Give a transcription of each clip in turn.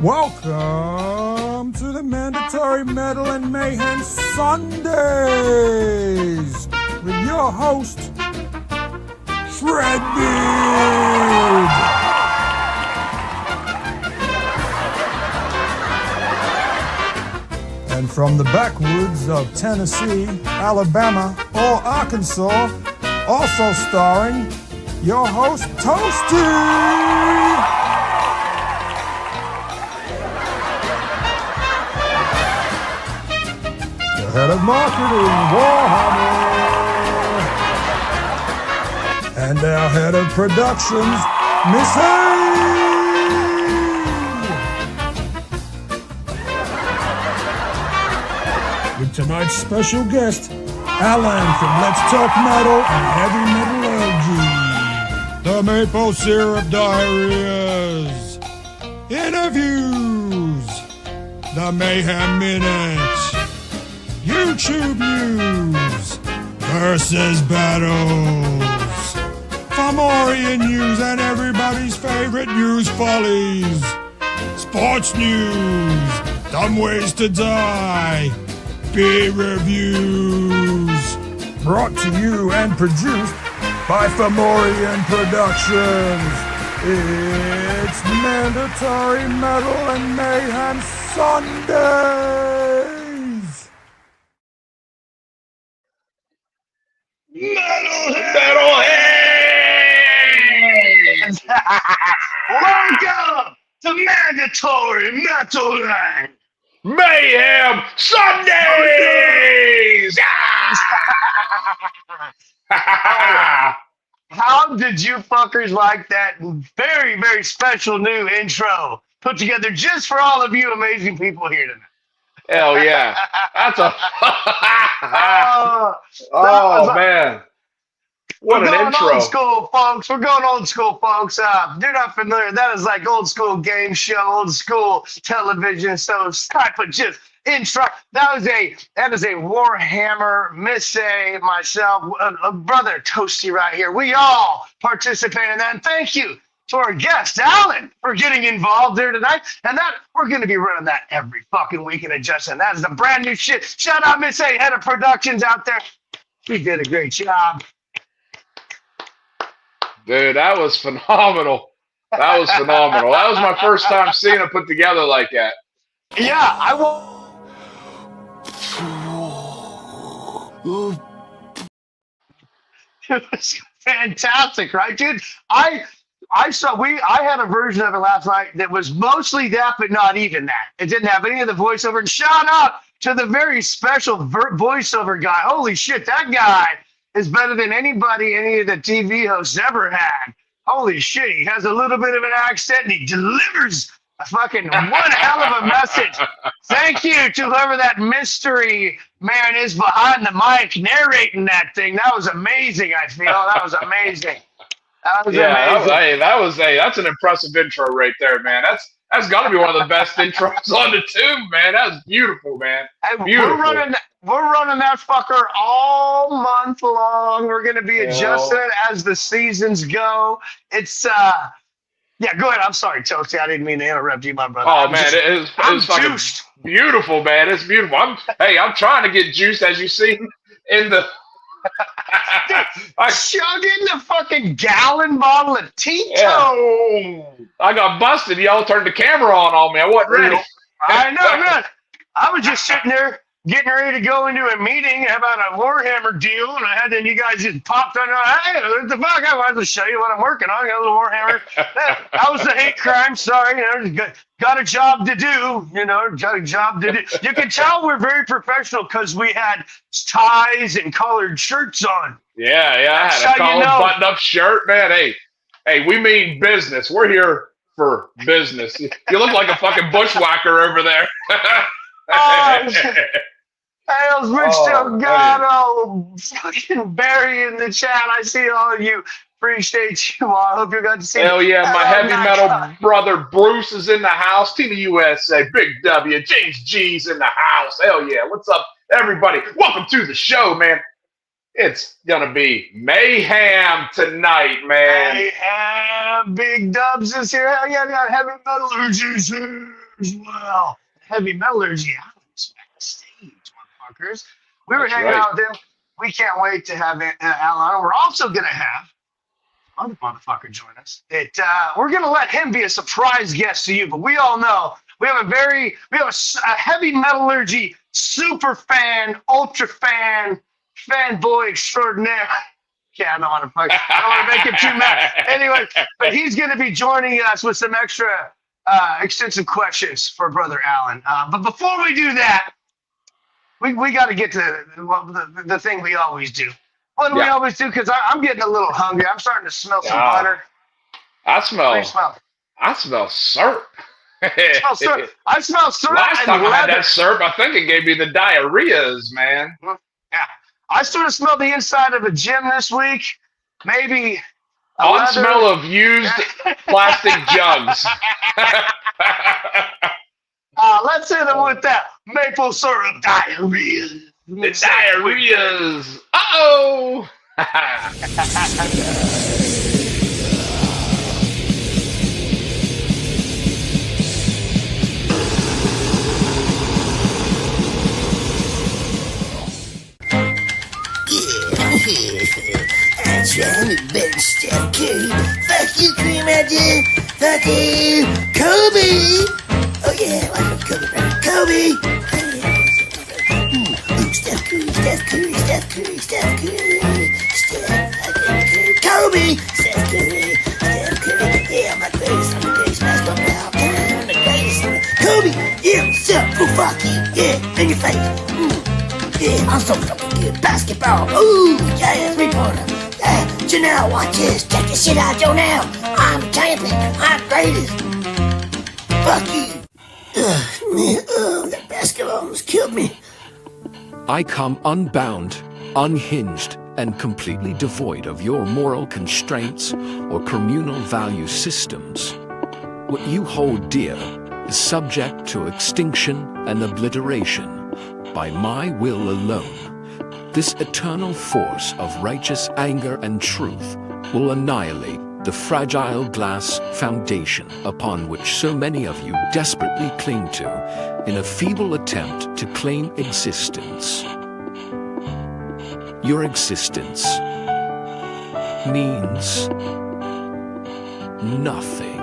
Welcome to the Mandatory Metal and Mayhem Sundays with your host, Shredbeard. And from the backwoods of Tennessee, Alabama, or Arkansas, also starring your host, Toasty. Head of marketing, Warhammer, and our head of productions, Miss A. With tonight's special guest, Alan from Let's Talk Metal and Heavy Metallurgy, the Maple Syrup Diaries, interviews, the Mayhem Minute, YouTube news versus battles, Fomorian news and everybody's favorite news, Follies, sports news, dumb ways to die, beer reviews, brought to you and produced by Fomorian Productions. It's Mandatory Metal and Mayhem Sunday. Metalheads! Welcome to Mandatory Metal and Mayhem Sundays! How did you fuckers like that very, very special new intro put together just for all of you amazing people here tonight? Hell yeah. That's a man. What an intro. Old school, folks. We're going old school, folks. If you're not familiar, that is like old school game show, old school television. So type of just intro. That is a Warhammer, Miss A, myself, a brother Toasty right here. We all participate in that. And thank you to our guest, Alan, for getting involved there tonight. And that we're going to be running that every fucking week and adjusting. That is the brand new shit. Shout out Miss A, head of productions out there. She did a great job. Dude, that was phenomenal. That was phenomenal. That was my first time seeing it put together like that. Yeah, I will. It was fantastic, right, dude? I had a version of it last night that was mostly that, but not even that. It didn't have any of the voiceover. And shout out to the very special voiceover guy. Holy shit, that guy is better than anybody any of the TV hosts ever had. Holy shit, he has a little bit of an accent and he delivers a fucking one hell of a message. Thank you to whoever that mystery man is behind the mic narrating that thing. That was amazing, I feel. That was amazing. That was amazing. That's an impressive intro right there, man. That's got to be one of the best intros on the tube, man. That was beautiful, man. Beautiful. We're running that fucker all month long. We're going to be adjusting as the seasons go. It's yeah, go ahead. I'm sorry, Toasty. I didn't mean to interrupt you, my brother. Oh, man, it was fucking juiced. Beautiful, man. It's beautiful. I'm trying to get juiced, as you see in the. I chugging the fucking gallon bottle of Tito. Yeah. I got busted. Y'all turned the camera on me. I wasn't ready. I know, man. I was just sitting there getting ready to go into a meeting about a Warhammer deal, and then you guys just popped on. Hey, what the fuck? I wanted to show you what I'm working on. I got a little Warhammer. That was the hate crime. Sorry, got a job to do. Got a job to do. You can tell we're very professional because we had ties and colored shirts on. Yeah, I had a collared button-up shirt, man. Hey, we mean business. We're here for business. You look like a fucking bushwhacker over there. Hails Rich Delgado, fucking Barry in the chat. I see all of you. Appreciate you all. I hope you got to see. Hell yeah, my heavy metal brother Bruce is in the house. Team USA, Big W, James G's in the house. Hell yeah, what's up, everybody? Welcome to the show, man. It's gonna be mayhem tonight, man. Mayhem, Big Dubs is here. Hell yeah, we got heavy metallurgy here. as well. Heavy Metallurgy Alan's backstage, motherfuckers. We were That's hanging right. out with them. We can't wait to have Alan on. We're also going to have other motherfucker join us. We're going to let him be a surprise guest to you, but we all know we have a heavy metallurgy super fan, ultra fan, fanboy extraordinaire. Yeah, I don't want to make him too mad. Anyway, but he's going to be joining us with some extra extensive questions for Brother Alan. But before we do that, we got to get to the thing we always do. What do we always do? Because I'm getting a little hungry. I'm starting to smell some butter. I What do you smell smell? syrup. I smell syrup. I smell syrup. Last and time I had leather. that syrup, I think it gave me the diarrheas, man. Yeah. I sort of smell the inside of a gym this week. Maybe a On leather. smell of used plastic jugs. Let's hit them with that maple syrup diarrhea. The diarrheas. Uh-oh. That's right, better Steph Curry. Fuck you, Cream Edge. Fuck you, Kobe. Oh yeah, welcome Kobe, brother. Kobe. Steph Curry, Steph Curry, Steph Curry, Steph Curry, Steph fucking Curry, Kobe, Steph Curry, Steph Curry. Yeah, I'm the greatest. I'm the greatest basketball player of all time. I'm the greatest. Kobe, yeah, what's up? Oh fuck you, yeah, in your face. Yeah, I'm so fucking good. Basketball. Ooh, yeah, 3-pointer. Yeah, Janelle, watch this. Check this shit out, Joe. Now, I'm a champion. I'm greatest. Fuck you. Ugh, man, that basketball almost killed me. I come unbound, unhinged, and completely devoid of your moral constraints or communal value systems. What you hold dear is subject to extinction and obliteration by my will alone. This eternal force of righteous anger and truth will annihilate the fragile glass foundation upon which so many of you desperately cling to in a feeble attempt to claim existence. Your existence means nothing.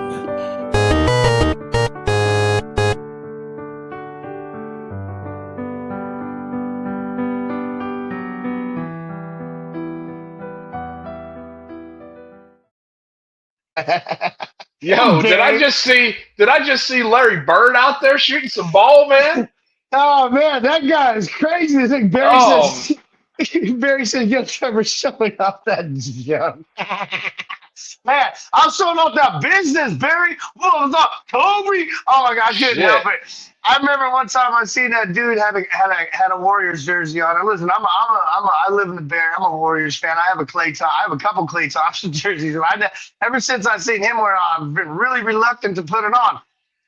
Yo, did I just see Larry Bird out there shooting some ball, man? Oh man, that guy is crazy. I think Barry says you'll never showing off that junk. Man, I'm showing off that business, Barry. What was up, Kobe? Oh my God, I couldn't help it. I remember one time I seen that dude had a Warriors jersey on. And listen, I live in the Bay. I'm a Warriors fan. I have a couple Klay Thompson jerseys. And ever since I seen him wear it on, I've been really reluctant to put it on.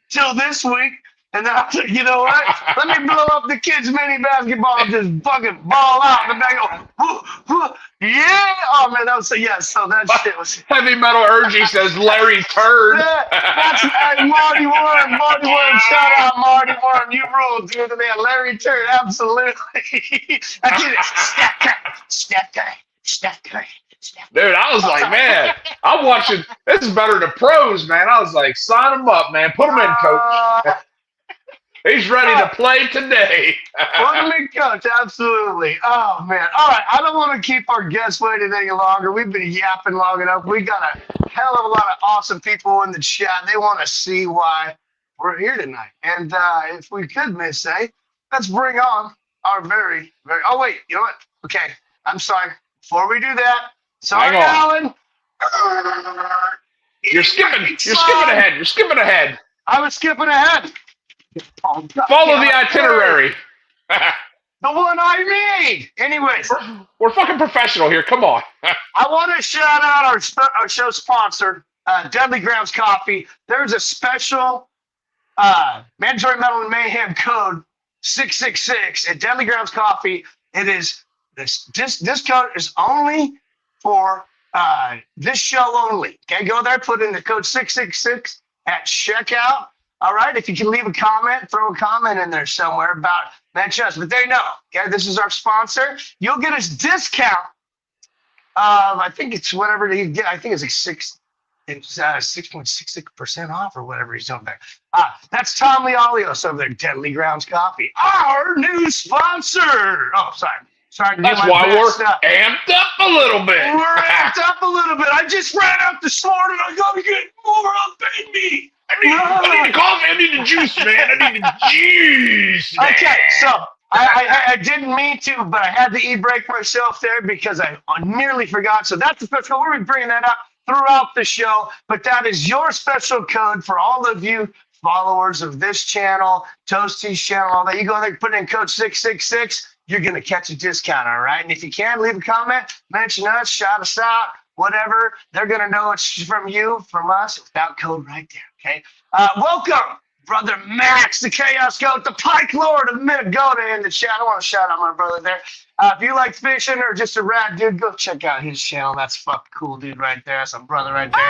Till this week. And then I was like, you know what? Let me blow up the kids' mini basketball and just fucking ball out. And then I go, yeah. Oh, man, that was so, yeah. So that shit was. Heavy Metallurgy says Larry Turd. Yeah, that's Marty Warren. Shout out Marty Warren. You rule, dude. Man, Larry Turd, absolutely. I did it. Steph Curry. Dude, I was like, man, I'm watching. This is better than pros, man. I was like, sign him up, man. Put him in, coach. He's ready to play today. Put him in, coach. Absolutely. Oh, man. All right. I don't want to keep our guests waiting any longer. We've been yapping long enough. We got a hell of a lot of awesome people in the chat. They want to see why we're here tonight. And if we could, may say, let's bring on our very, very. Oh, wait. You know what? Okay. I'm sorry. Before we do that, sorry, Alan. You're skipping ahead. I was skipping ahead. Oh, Follow the itinerary. The one I made. Anyways, we're fucking professional here. Come on. I want to shout out our show sponsor, Deadly Grounds Coffee. There's a special mandatory metal and mayhem code 666 at Deadly Grounds Coffee. It is this code is only for this show only. Okay, go there, put in the code 666 at checkout. All right. If you can leave a comment, throw a comment in there somewhere about mention us. But they know. Okay. This is our sponsor. You'll get us discount. I think it's whatever you get. I think it's like 6.66% off or whatever he's doing back. That's Tom Lealios over there, Deadly Grounds Coffee, our new sponsor. Oh, sorry. That's why we're amped up a little bit. We're amped up a little bit. I just ran out this morning. I gotta get more up in me. I need the coffee. I need the juice, man. I need the juice. Man. Okay, so I didn't mean to, but I had to e-break myself there because I nearly forgot. So that's the special. We're going to be bringing that up throughout the show, but that is your special code for all of you followers of this channel, Toasty's channel, all that. You go there, put in code 666. You're going to catch a discount, all right? And if you can, leave a comment, mention us, shout us out, whatever. They're going to know it's from you, from us, without code right there, okay? Welcome, Brother Max, the Chaos Goat, the Pike Lord of Minnesota in the chat. I want to shout out my brother there. If you like fishing or just a rad dude, go check out his channel. That's fucking cool dude right there. That's a brother right there.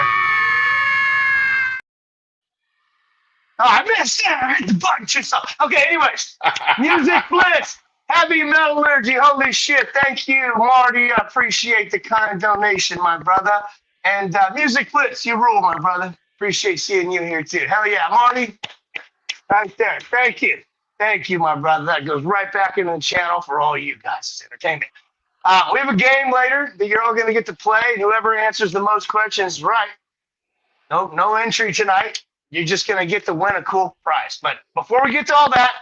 Oh, I missed it. I hit the button too soon. Okay, anyways. Music Blitz. Heavy Metallurgy. Holy shit. Thank you, Marty. I appreciate the kind donation, my brother. And Music Blitz, you rule, my brother. Appreciate seeing you here, too. Hell yeah, Marty. Right there. Thank you. Thank you, my brother. That goes right back into the channel for all you guys' entertainment. We have a game later that you're all going to get to play. Whoever answers the most questions right. No entry tonight. You're just going to get to win a cool prize. But before we get to all that,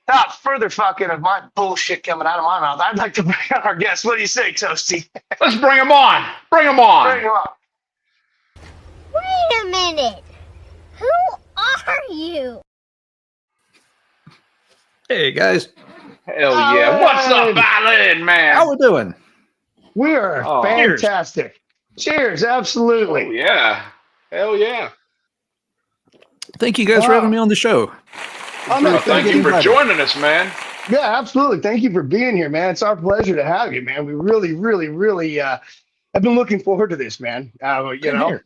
without further fucking of my bullshit coming out of my mouth, I'd like to bring on our guest. What do you say, Toasty? Let's bring him on. Bring him on. Bring him on. Wait a minute. Who are you? Hey guys, Hell yeah. What's up, Alan, man? how we doing? We are fantastic. Cheers, absolutely. Oh, yeah. Hell yeah. Thank you guys for having me on the show. Oh, no, Thank you for joining us, man. Yeah, absolutely. Thank you for being here, man. It's our pleasure to have you, man. We really have been looking forward to this, man. You know.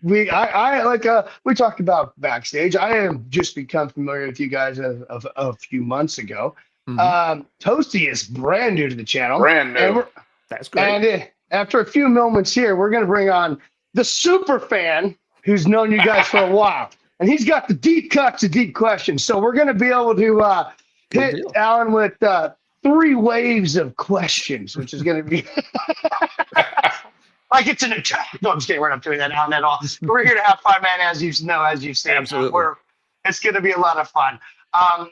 We talked about backstage. I have just become familiar with you guys a few months ago. Toasty is brand new to the channel. Brand new. That's great. And after a few moments here, we're going to bring on the super fan who's known you guys for a while. And he's got the deep cuts and deep questions. So we're going to be able to hit deal. Alan with 3 waves of questions, which is going to be... Like it's a new track. No, I'm just kidding. We're not doing that now and at all. We're here to have fun, man, as you've seen. Absolutely. It's going to be a lot of fun. Why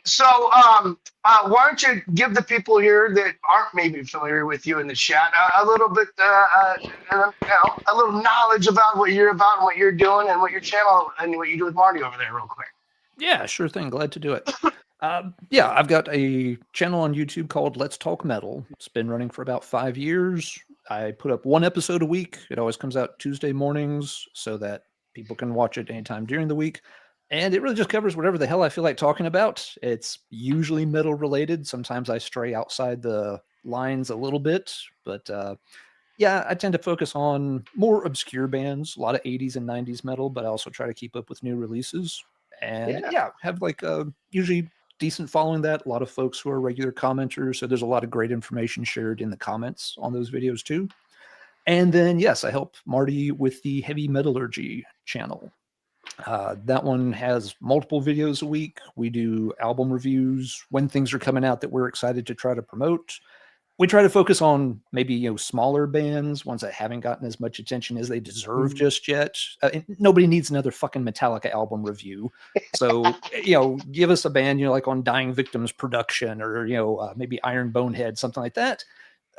don't you give the people here that aren't maybe familiar with you in the chat a little bit, a little knowledge about what you're about and what you're doing and what your channel and what you do with Marty over there real quick. Yeah, sure thing. Glad to do it. Yeah, I've got a channel on YouTube called Let's Talk Metal. It's been running for about 5 years. I put up 1 episode a week. It always comes out Tuesday mornings so that people can watch it anytime during the week. And it really just covers whatever the hell I feel like talking about. It's usually metal related. Sometimes I stray outside the lines a little bit. But yeah, I tend to focus on more obscure bands, a lot of 80s and 90s metal, but I also try to keep up with new releases. And yeah have like usually decent following that. A lot of folks who are regular commenters. So there's a lot of great information shared in the comments on those videos too. And then, yes, I help Marty with the Heavy Metallurgy channel. That one has multiple videos a week. We do album reviews when things are coming out that we're excited to try to promote. We try to focus on maybe, smaller bands, ones that haven't gotten as much attention as they deserve just yet. Nobody needs another fucking Metallica album review. So, give us a band, like on Dying Victims production or, maybe Iron Bonehead, something like that.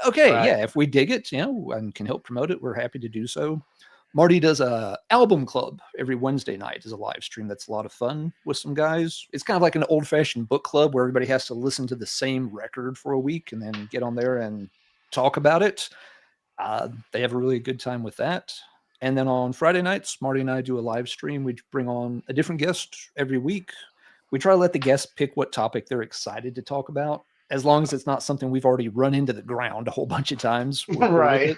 Okay. Right. Yeah. If we dig it, and can help promote it, we're happy to do so. Marty does a album club every Wednesday night as a live stream. That's a lot of fun with some guys. It's kind of like an old fashioned book club where everybody has to listen to the same record for a week and then get on there and talk about it. They have a really good time with that. And then on Friday nights, Marty and I do a live stream. We bring on a different guest every week. We try to let the guests pick what topic they're excited to talk about, as long as it's not something we've already run into the ground a whole bunch of times. Right.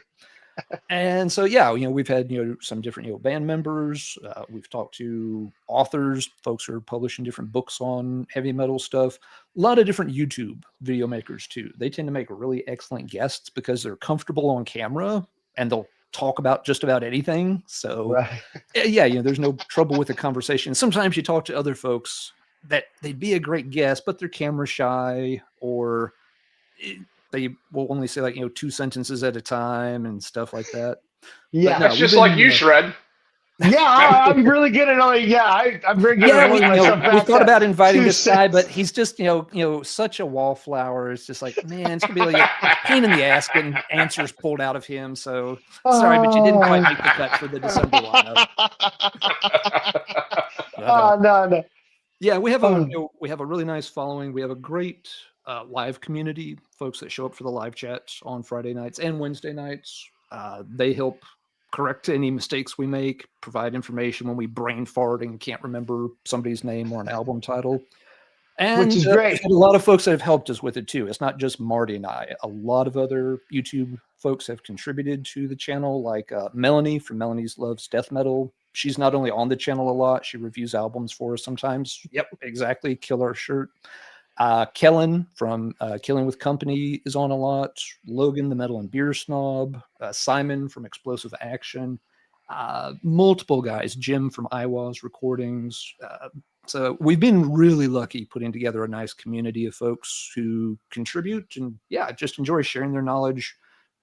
And so, yeah, we've had, some different, band members. We've talked to authors, folks who are publishing different books on heavy metal stuff. A lot of different YouTube video makers too. They tend to make really excellent guests because they're comfortable on camera and they'll talk about just about anything. So yeah, there's no trouble with the conversation. Sometimes you talk to other folks that they'd be a great guest, but they're camera shy, or they will only say 2 sentences at a time and stuff like that. Yeah, it's just like you, Shred. Yeah, I'm really good at only. Yeah, I'm very good at holding myself back. We thought about inviting this guy, but he's just such a wallflower. It's just like, man, it's gonna be like a pain in the ass getting answers pulled out of him. So sorry, but you didn't quite make the cut for the December lineup. No. Yeah, we have a really nice following. We have a great live community, folks that show up for the live chats on Friday nights and Wednesday nights. They help correct any mistakes we make, provide information when we brain fart and can't remember somebody's name or an album title. And which is great. A lot of folks that have helped us with it too. It's not just Marty and I. A lot of other YouTube folks have contributed to the channel, like Melanie from Melanie's Loves Death Metal. She's not only on the channel a lot, she reviews albums for us sometimes. Yep, exactly. Killer shirt. Kellen from Killing with Company is on a lot. Logan, the Metal and Beer Snob. Simon from Explosive Action. Multiple guys. Jim from Iwa's Recordings. So we've been really lucky putting together a nice community of folks who contribute and, just enjoy sharing their knowledge,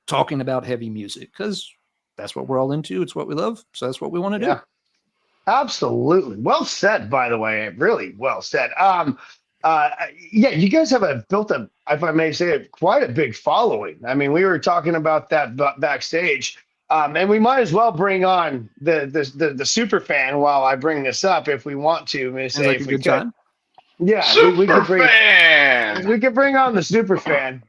talking about heavy music, because that's what we're all into. It's what we love. So that's what we want to do. Absolutely. Well said, by the way. Really well said. You guys have built a, if I may say, quite a big following. I mean, we were talking about that backstage, and we might as well bring on the super fan while I bring this up, if we want to. If we could. Time. Yeah, we could bring on the super fan.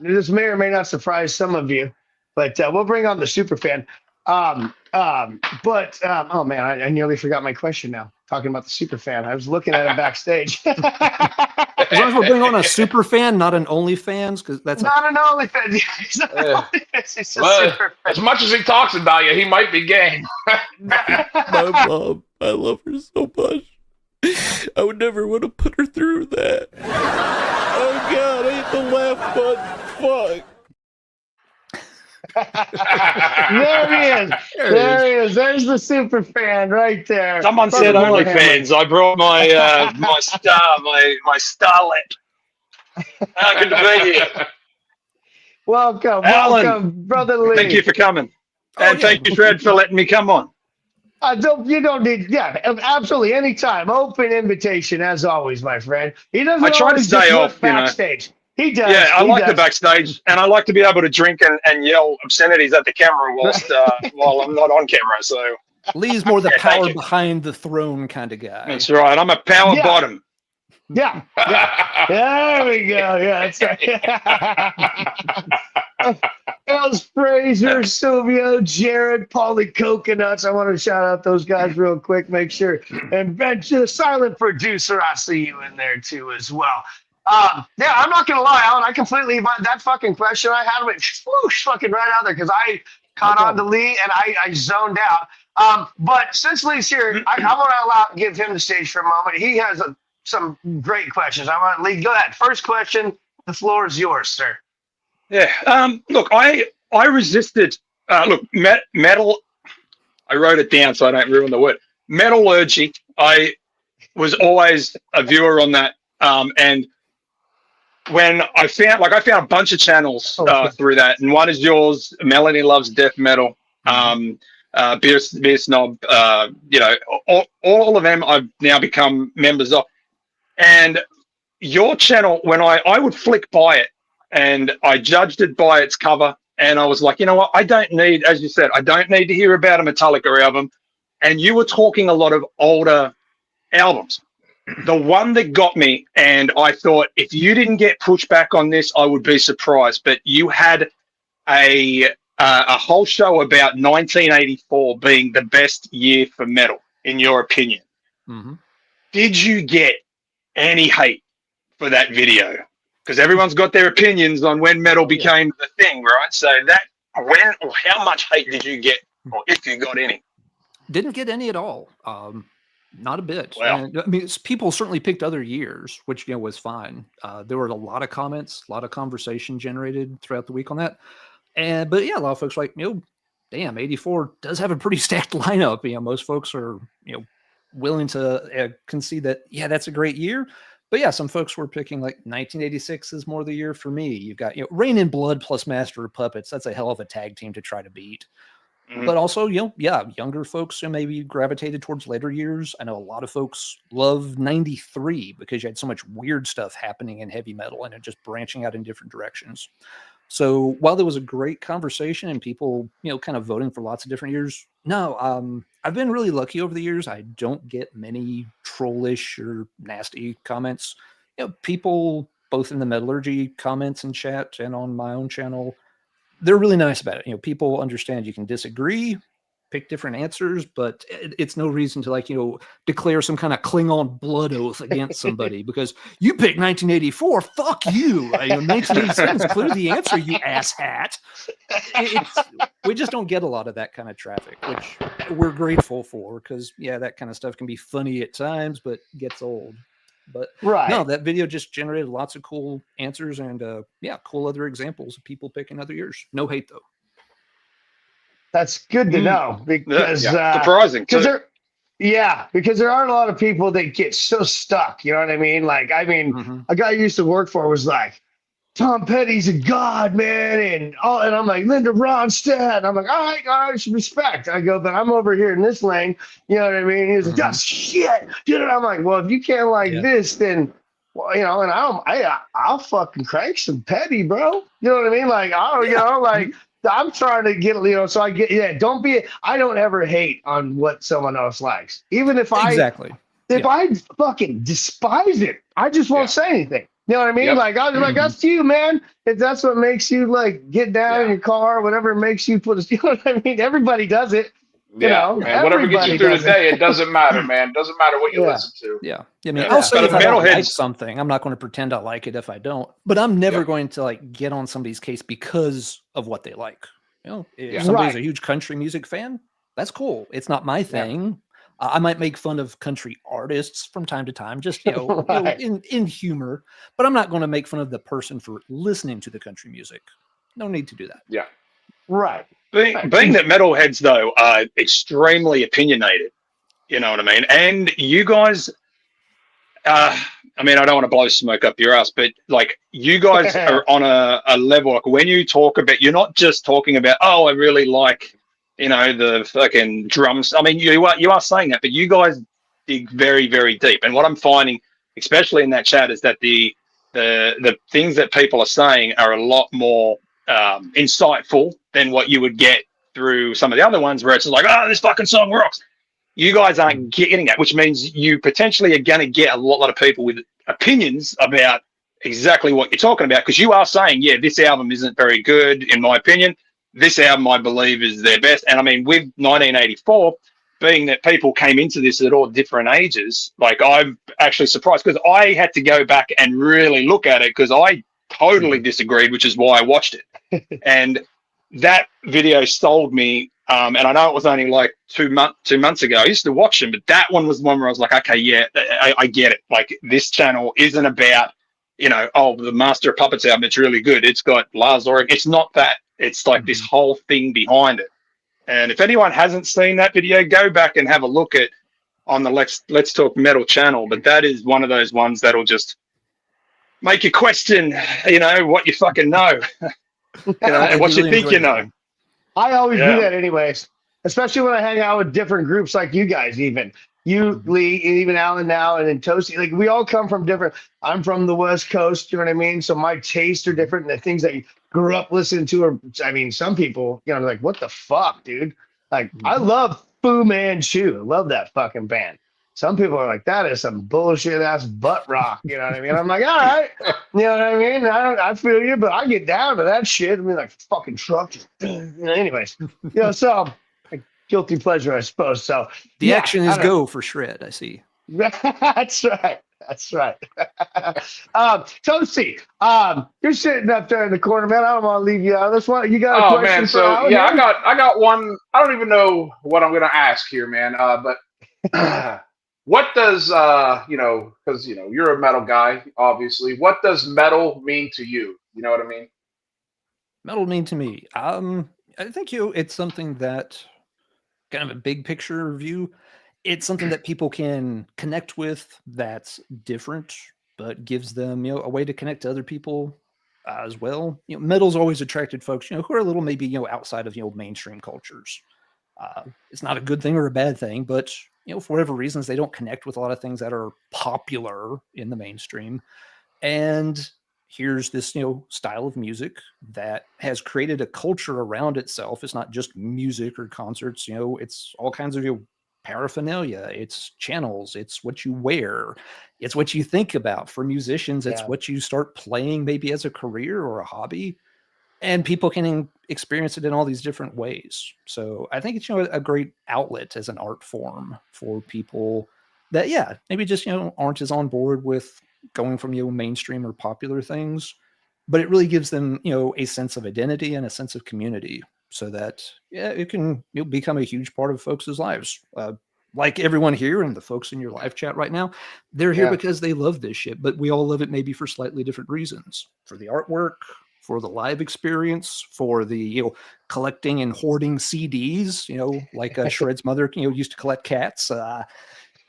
This may or may not surprise some of you, but we'll bring on the super fan. Oh man, I nearly forgot my question now. Talking about the super fan, I was looking at him backstage. As long as we're bringing on a super fan, not an OnlyFans, because that's not an OnlyFans. He's a super fan. As much as he talks about you, he might be gay. My mom, I love her so much. I would never want to put her through that. Oh God, I hit the laugh button. Fuck. There he is. There he is. There's the super fan right there. Someone said OnlyFans. I brought my my starlet. Good to be here. Welcome, Brother Lee. Thank you for coming, and thank you, Fred, for letting me come on. You don't need, absolutely, anytime. Open invitation, as always, my friend. He doesn't. I try to stay off backstage. He does. Yeah, I like the backstage, and I like to be able to drink and yell obscenities at the camera while I'm not on camera. So Lee's more the power behind the throne kind of guy. That's right. I'm a power bottom. Yeah. There we go. Yeah, that's right. Els Fraser, Silvio, Jared, Paulie Coconuts. I want to shout out those guys real quick. Make sure. And Ben, the silent producer, I see you in there too as well. I'm not gonna lie, Alan. I completely that fucking question I had went whoosh fucking right out there because I caught on to Lee and I zoned out. But since Lee's here, I want to give him the stage for a moment. He has some great questions. I want Lee. Go ahead. First question. The floor is yours, sir. Yeah. Look, I resisted. Metal. I wrote it down so I don't ruin the word. Metallurgy. I was always a viewer on that, and when I found a bunch of channels through that, and one is yours. Melanie Loves Death Metal, Beer Snob. All of them I've now become members of. And your channel, when I would flick by it, and I judged it by its cover, and I was like, you know what? I don't need, as you said, I don't need to hear about a Metallica album. And you were talking a lot of older albums. The one that got me, and I thought if you didn't get pushback on this, I would be surprised. But you had a whole show about 1984 being the best year for metal, in your opinion. Mm-hmm. Did you get any hate for that video? Because everyone's got their opinions on when metal became the thing, right? So that when or how much hate did you get, or if you got any? Didn't get any at all. Not a bit. Wow. And, I mean, people certainly picked other years, which was fine. There were a lot of comments, a lot of conversation generated throughout the week on that. But yeah, a lot of folks were like, damn, 84 does have a pretty stacked lineup. Most folks are willing to concede that that's a great year. But yeah, some folks were picking like 1986 is more the year for me. You've got Rain in Blood plus Master of Puppets. That's a hell of a tag team to try to beat. But also, younger folks maybe gravitated towards later years. I know a lot of folks love 93 because you had so much weird stuff happening in heavy metal and it just branching out in different directions. So while there was a great conversation and people, kind of voting for lots of different years, I've been really lucky over the years. I don't get many trollish or nasty comments. People both in the Metallurgy comments and chat and on my own channel, they're really nice about it. People understand you can disagree, pick different answers, but it's no reason to declare some kind of Klingon blood oath against somebody because you picked 1984. Fuck you. 1987 is clearly the answer, you asshat. We just don't get a lot of that kind of traffic, which we're grateful for because that kind of stuff can be funny at times, but gets old. But no, that video just generated lots of cool answers and cool other examples of people picking other years. No hate though. That's good to know because surprising. Because there aren't a lot of people that get so stuck. You know what I mean? A guy I used to work for was like, Tom Petty's a god, man, and I'm like Linda Ronstadt. I'm like, all right, respect. I go, but I'm over here in this lane. You know what I mean? He's like, that's shit, dude. I'm like, well, if you can't like this, then and I'll fucking crank some Petty, bro. You know what I mean? I'm trying to get, so I get, I don't ever hate on what someone else likes. Even if I fucking despise it, I just won't say anything. You know what I mean? Yep. That's you, man. If that's what makes you get down in your car, whatever makes you you know what I mean? Everybody does it. Man, whatever gets you through the day, it doesn't matter, man. It doesn't matter what you listen to. Yeah. I'll say if I don't like something, I'm not going to pretend I like it if I don't. But I'm never going to get on somebody's case because of what they like. If somebody's a huge country music fan, that's cool. It's not my thing. I might make fun of country artists from time to time, just in humor, but I'm not going to make fun of the person for listening to the country music. No need to do that. Yeah, right. Being that metalheads though are extremely opinionated, you know what I mean. And you guys, I don't want to blow smoke up your ass, but you guys are on a level when you talk about, you're not just talking about, I really like. The fucking drums. You are saying that, but you guys dig very, very deep. And what I'm finding, especially in that chat, is that the things that people are saying are a lot more insightful than what you would get through some of the other ones where it's like, this fucking song rocks. You guys aren't getting that, which means you potentially are going to get a lot of people with opinions about exactly what you're talking about, because you are saying, this album isn't very good, in my opinion. This album, I believe, is their best. And with 1984, being that people came into this at all different ages, I'm actually surprised because I had to go back and really look at it because I totally disagreed, which is why I watched it. And that video sold me. And I know it was only 2 months ago. I used to watch them, but that one was the one where I was like, okay, I get it. This channel isn't about, the Master of Puppets album, it's really good. It's got Lars Ulrich. It's not that. It's this whole thing behind it. And if anyone hasn't seen that video, go back and have a look at on the Let's Talk Metal channel. But that is one of those ones that'll just make you question, what you fucking know, and what you think you know. I always do that anyways, especially when I hang out with different groups like you guys, even. You, Lee, even Alan now, and then Toasty. We all come from different. I'm from the West Coast, you know what I mean? So my tastes are different. And the things that you grew up listening to are, some people, what the fuck, dude? I love Fu Manchu. I love that fucking band. Some people are like, that is some bullshit ass butt rock. You know what I mean? I'm like, all right. You know what I mean? I feel you, but I get down to that shit. Fucking truck. Anyways, so. Guilty pleasure, I suppose. So the action is go for shred. I see. That's right. That's right. Toasty, you're sitting up there in the corner, man. I don't want to leave you out of this one. You got a Oh question man, for so Alan yeah, here? I got one. I don't even know what I'm gonna ask here, man. But what does because you're a metal guy, obviously. What does metal mean to you? You know what I mean? Metal mean to me? I think it's something that kind of a big picture view. It's something that people can connect with that's different, but gives them a way to connect to other people as well. Metal's always attracted folks who are a little maybe outside of mainstream cultures. It's not a good thing or a bad thing, but for whatever reasons they don't connect with a lot of things that are popular in the mainstream. And here's this style of music that has created a culture around itself. It's not just music or concerts. It's all kinds of paraphernalia. It's channels. It's what you wear. It's what you think about. For musicians, it's what you start playing maybe as a career or a hobby. And people can experience it in all these different ways. So I think it's a great outlet as an art form for people that maybe just aren't as on board with going from mainstream or popular things, but it really gives them a sense of identity and a sense of community, so that it can become a huge part of folks' lives. Like everyone here and the folks in your live chat right now, they're here because they love this shit, but we all love it maybe for slightly different reasons. For the artwork, for the live experience, for the collecting and hoarding CDs, like Shred's mother used to collect cats.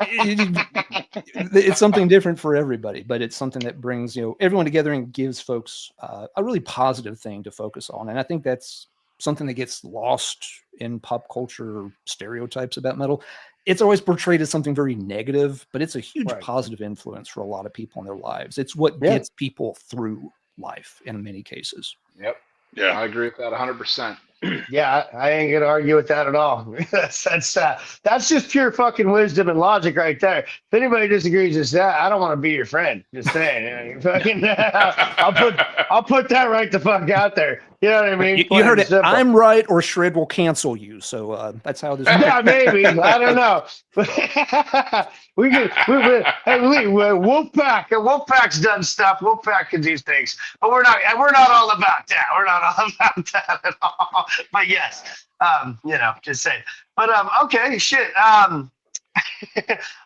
It's something different for everybody, but it's something that brings everyone together and gives folks a really positive thing to focus on. And I think that's something that gets lost in pop culture stereotypes about metal. It's always portrayed as something very negative, but it's a huge positive influence for a lot of people in their lives. It's what gets people through life in many cases. Yep. Yeah, I agree with that 100%. Yeah, I ain't gonna argue with that at all. That's just pure fucking wisdom and logic right there. If anybody disagrees with that, I don't want to be your friend. Just saying, fucking, I'll put that right the fuck out there. You know what I mean? You heard it. Simple. I'm right, or Shred will cancel you. So that's how this. Yeah, maybe. I don't know. we Wolfpack's done stuff. Wolfpack can do things, but we're not all about that. We're not all about that at all. But yes, just saying. But okay, shit. I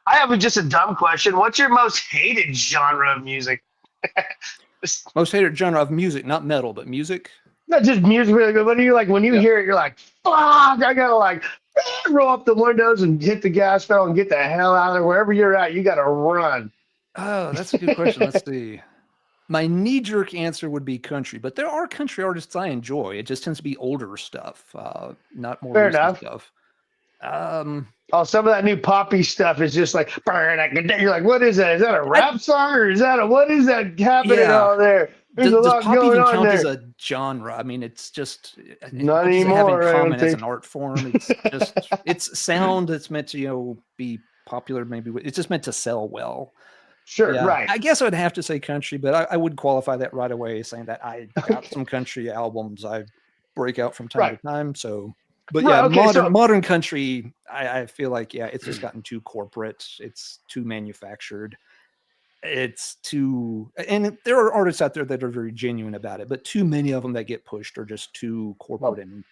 have just a dumb question. What's your most hated genre of music? Most hated genre of music, not metal, but music. Not just music. What do you like when you hear it? You're like, fuck! I gotta roll up the windows and hit the gas pedal and get the hell out of there. Wherever you're at, you gotta run. Oh, that's a good question. Let's see. My knee-jerk answer would be country, but there are country artists I enjoy. It just tends to be older stuff, not more recent stuff. Some of that new poppy stuff is just like, you're like, what is that? Is that a rap song or is that what is that happening out there? There's a lot pop going even on count there. as a genre? I mean, it's just not Have anymore. in common as an art form. It's just it's sound that's meant to be popular. Maybe it's just meant to sell well. Sure, right. I guess I'd have to say country, but I would qualify that right away, saying that I got some country albums I break out from time to time. So, but modern country, I feel like it's just gotten too corporate. It's too manufactured. It's too, and there are artists out there that are very genuine about it, but too many of them that get pushed are just too corporate and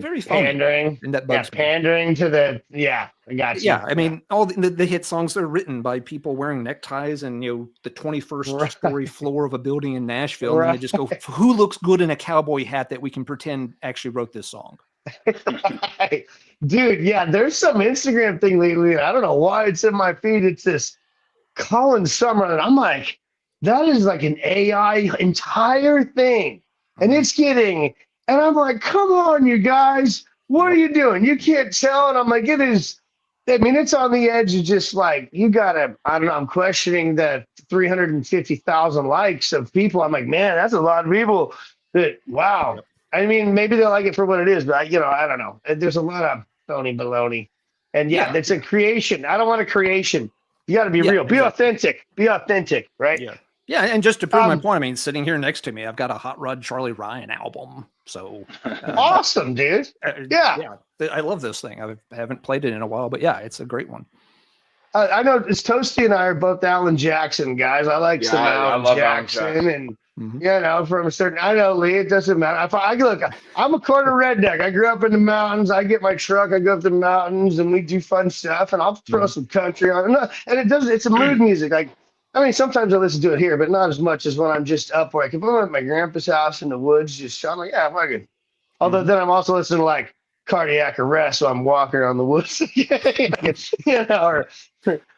very pandering. And that bugs me. Pandering to the I got you. Yeah, I mean, all the hit songs are written by people wearing neckties and the 21st story floor of a building in Nashville, and they just go, "Who looks good in a cowboy hat that we can pretend actually wrote this song?" Dude, there's some Instagram thing lately, and I don't know why it's in my feed. It's this Colin Summer, and I'm like, that is like an AI entire thing, and it's getting. And I'm like, come on, you guys, what are you doing? You can't tell. And I'm like, it is. I mean, it's on the edge of just like you gotta. I don't know. I'm questioning the 350,000 likes of people. I'm like, man, that's a lot of people. That wow. I mean, maybe they like it for what it is, but I don't know. There's a lot of phony baloney, and it's a creation. I don't want a creation. You got to be real. Be authentic. Be authentic, right? Yeah, and just to prove my point, I mean, sitting here next to me, I've got a Hot Rod Charlie Ryan album. So awesome, dude. I love this thing. I haven't played it in a while, but it's a great one. I know it's Toasty and I are both Alan Jackson guys. I like some I Alan love Alan Jackson, Jackson. and you know, from a certain. I know, Lee. It doesn't matter. I look. I'm a quarter redneck. I grew up in the mountains. I get my truck. I go up to the mountains, and we do fun stuff. And I'll throw some country on. And it does. It's a mood music. Like, I mean, sometimes I listen to it here, but not as much as when I'm just up. Like if I'm at my grandpa's house in the woods, just I'm like, yeah, fucking. Although then I'm also listening to like cardiac arrest, so I'm walking around the woods, you know, or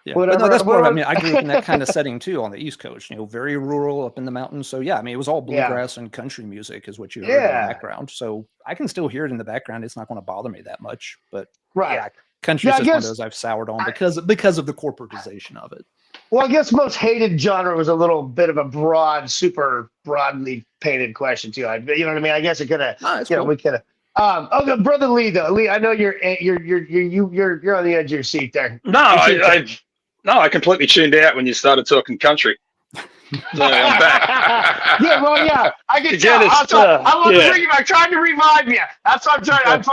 Yeah, whatever. but no, that's part of it. I mean, I grew up in that kind of setting too on the East Coast, you know, very rural up in the mountains. So yeah, I mean, it was all bluegrass and country music is what you heard in the background. So I can still hear it in the background. It's not going to bother me that much, but yeah, country is just one of those I've soured on because of the corporatization of it. Well, I guess most hated genre was a little bit of a broad, super broadly painted question too. You know what I mean? I guess it could have, we could have. Okay, brother Lee, though. Lee, I know you're on the edge of your seat there. No, I completely tuned out when you started talking country. So I'm back. Yeah, well, yeah, I can Again, tell. I want to bring you. I tried to revive you. That's what I'm trying. Give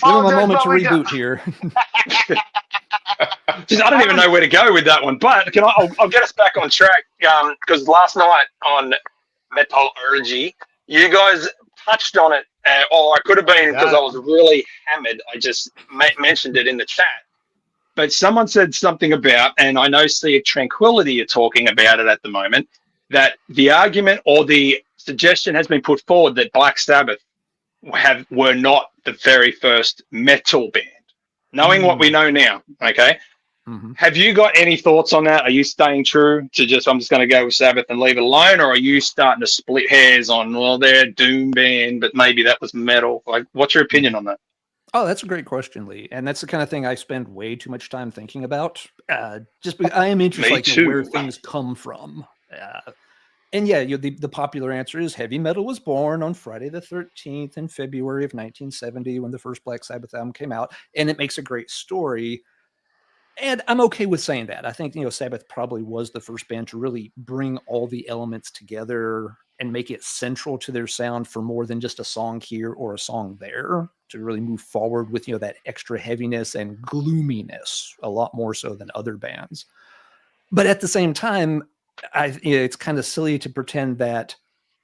him a moment to reboot here. Just, I don't even know where to go with that one, but I'll get us back on track because last night on Metallurgy, you guys touched on it. Or I could have been because I was really hammered. I just mentioned it in the chat. But someone said something about, and I know Sea of Tranquility are talking about it at the moment, that the argument or the suggestion has been put forward that Black Sabbath were not the very first metal band. Knowing what we know now, okay? Have you got any thoughts on that? Are you staying true to I'm just going to go with Sabbath and leave it alone? Or are you starting to split hairs on, well, they're a doom band, but maybe that was metal? Like, what's your opinion on that? Oh, that's a great question, Lee. And that's the kind of thing I spend way too much time thinking about. Just because I am interested in where things come from. And yeah, the popular answer is heavy metal was born on Friday the 13th in February of 1970 when the first Black Sabbath album came out. And it makes a great story. And I'm okay with saying that. I think, Sabbath probably was the first band to really bring all the elements together and make it central to their sound for more than just a song here or a song there, to really move forward with, that extra heaviness and gloominess a lot more so than other bands. But at the same time, it's kind of silly to pretend that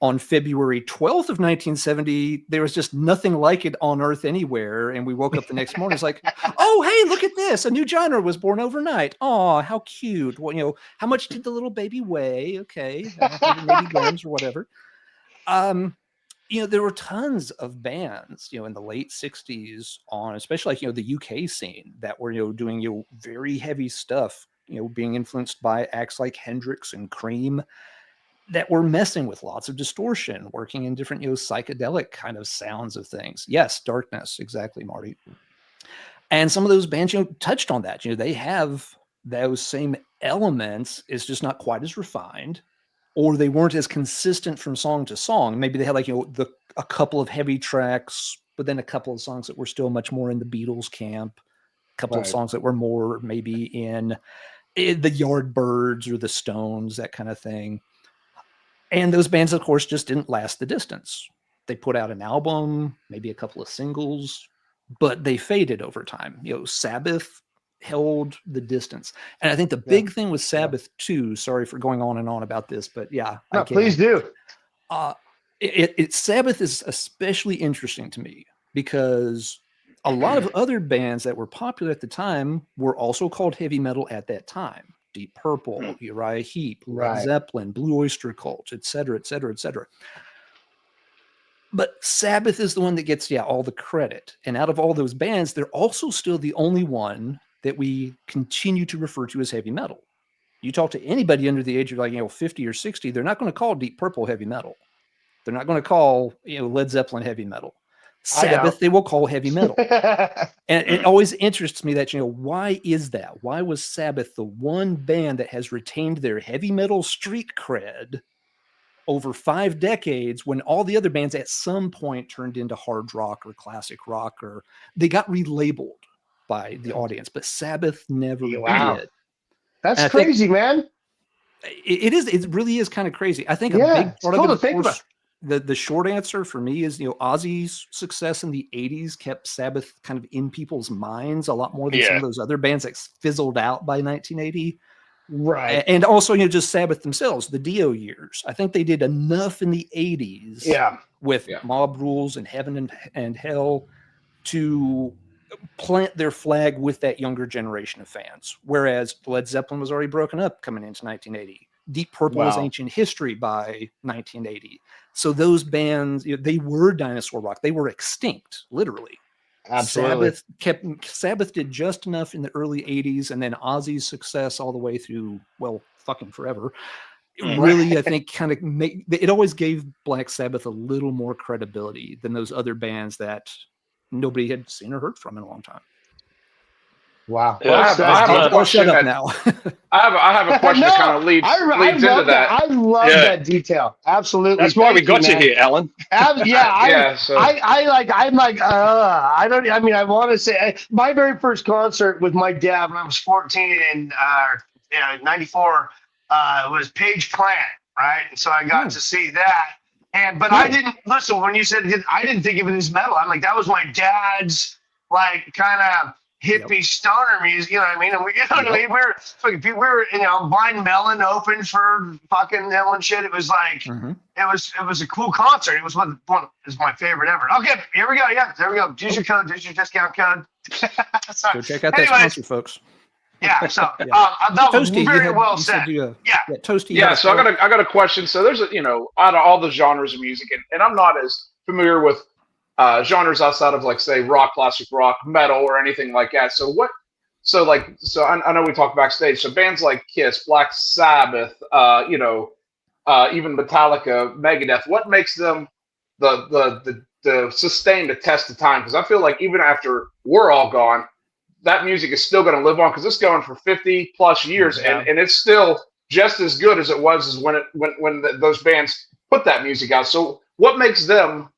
on February 12th of 1970, there was just nothing like it on Earth anywhere. And we woke up the next morning. It's like, oh, hey, look at this. A new genre was born overnight. Oh, how cute. Well, how much did the little baby weigh? Okay. 180 grams or whatever. There were tons of bands, in the late 60s on, especially like, the UK scene that were, doing, very heavy stuff, being influenced by acts like Hendrix and Cream, that were messing with lots of distortion, working in different, psychedelic kind of sounds of things. Yes, Darkness, exactly, Marty. And some of those bands, touched on that. They have those same elements. It's just not quite as refined, or they weren't as consistent from song to song. Maybe they had like, a couple of heavy tracks, but then a couple of songs that were still much more in the Beatles camp, a couple of songs that were more maybe in the Yardbirds or the Stones, that kind of thing. And those bands, of course, just didn't last the distance. They put out an album, maybe a couple of singles, but they faded over time. Sabbath held the distance. And I think the big thing with Sabbath too, sorry for going on and on about this, but yeah. No, please do. Sabbath is especially interesting to me because a lot of other bands that were popular at the time were also called heavy metal at that time. Deep Purple, Uriah Heep, Led Zeppelin, Blue Oyster Cult, et cetera, et cetera, et cetera. But Sabbath is the one that gets, all the credit. And out of all those bands, they're also still the only one that we continue to refer to as heavy metal. You talk to anybody under the age of 50 or 60, they're not going to call Deep Purple heavy metal. They're not going to call, Led Zeppelin heavy metal. Sabbath, they will call heavy metal. And it always interests me that, why is that? Why was Sabbath the one band that has retained their heavy metal street cred over 5 decades when all the other bands at some point turned into hard rock or classic rock, or they got relabeled by the audience, but Sabbath never did. That's crazy, man. It is. It really is kind of crazy. I think a big part of it, of course, the short answer for me is, Ozzy's success in the 80s kept Sabbath kind of in people's minds a lot more than some of those other bands that fizzled out by 1980. Right. And also, just Sabbath themselves, the Dio years. I think they did enough in the 80s with Mob Rules and Heaven and Hell to plant their flag with that younger generation of fans. Whereas Led Zeppelin was already broken up coming into 1980. Deep Purple was ancient history by 1980. So those bands, they were dinosaur rock. They were extinct, literally. Absolutely. Sabbath did just enough in the early 80s, and then Ozzy's success all the way through, fucking forever. Really, I think it always gave Black Sabbath a little more credibility than those other bands that nobody had seen or heard from in a long time. Wow. I have a question shut up that, now. I have a question that kind of leads into that. I love that detail. Absolutely. That's why we got you here, Alan. I want to say my very first concert with my dad when I was 14 in 94 was Page Plant, right? And so I got to see that. But I didn't listen when you said I didn't think of it as metal. I'm like, that was my dad's kind of hippie stoner music, you know what I mean? And we were Blind Melon open for fucking them and shit. It was like it was a cool concert. It was one is my favorite ever. Okay, here we go. Yeah, there we go. Use your code. Use your discount code. Go check out that sponsor, folks. Yeah. So that was Toasty, very well said. Toasty. Yeah. So I got a question. So there's out of all the genres of music, and I'm not as familiar with genres outside of say rock, classic rock, metal, or anything like that. So I know we talked backstage. So bands like Kiss, Black Sabbath, even Metallica, Megadeth. What makes them the sustain the test of time? Because I feel like even after we're all gone, that music is still going to live on because it's going for 50 plus years, and it's still just as good as it was as when those bands put that music out. So what makes them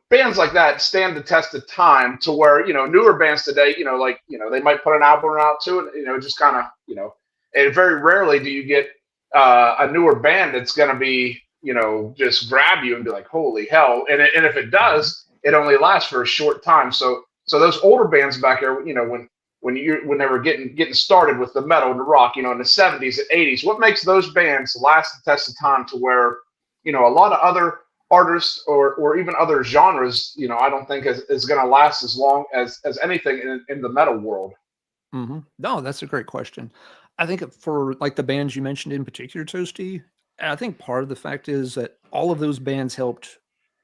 bands like that stand the test of time to where, newer bands today, they might put an album out to it, just kind of, and very rarely do you get a newer band that's going to be, just grab you and be like, holy hell. And if it does, it only lasts for a short time. So those older bands back there, when they were getting started with the metal and the rock, in the 70s and 80s, what makes those bands last the test of time to where, a lot of other artists or even other genres, I don't think is going to last as long as anything in the metal world. Mm-hmm. No, that's a great question. I think for the bands you mentioned in particular, Toasty, I think part of the fact is that all of those bands helped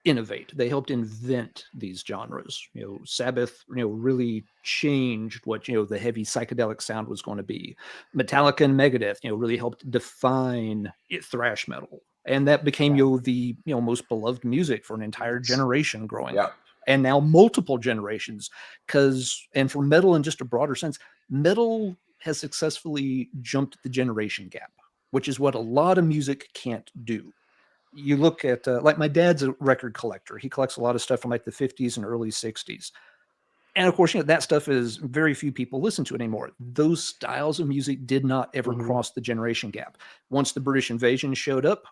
innovate. They helped invent these genres. Sabbath, really changed what, the heavy psychedelic sound was going to be. Metallica and Megadeth, really helped define thrash metal. And that became the most beloved music for an entire generation growing up, and now multiple generations. And for metal in just a broader sense, metal has successfully jumped the generation gap, which is what a lot of music can't do. You look at my dad's a record collector. He collects a lot of stuff from the 50s and early 60s. And of course, that stuff is very few people listen to it anymore. Those styles of music did not ever cross the generation gap. Once the British invasion showed up,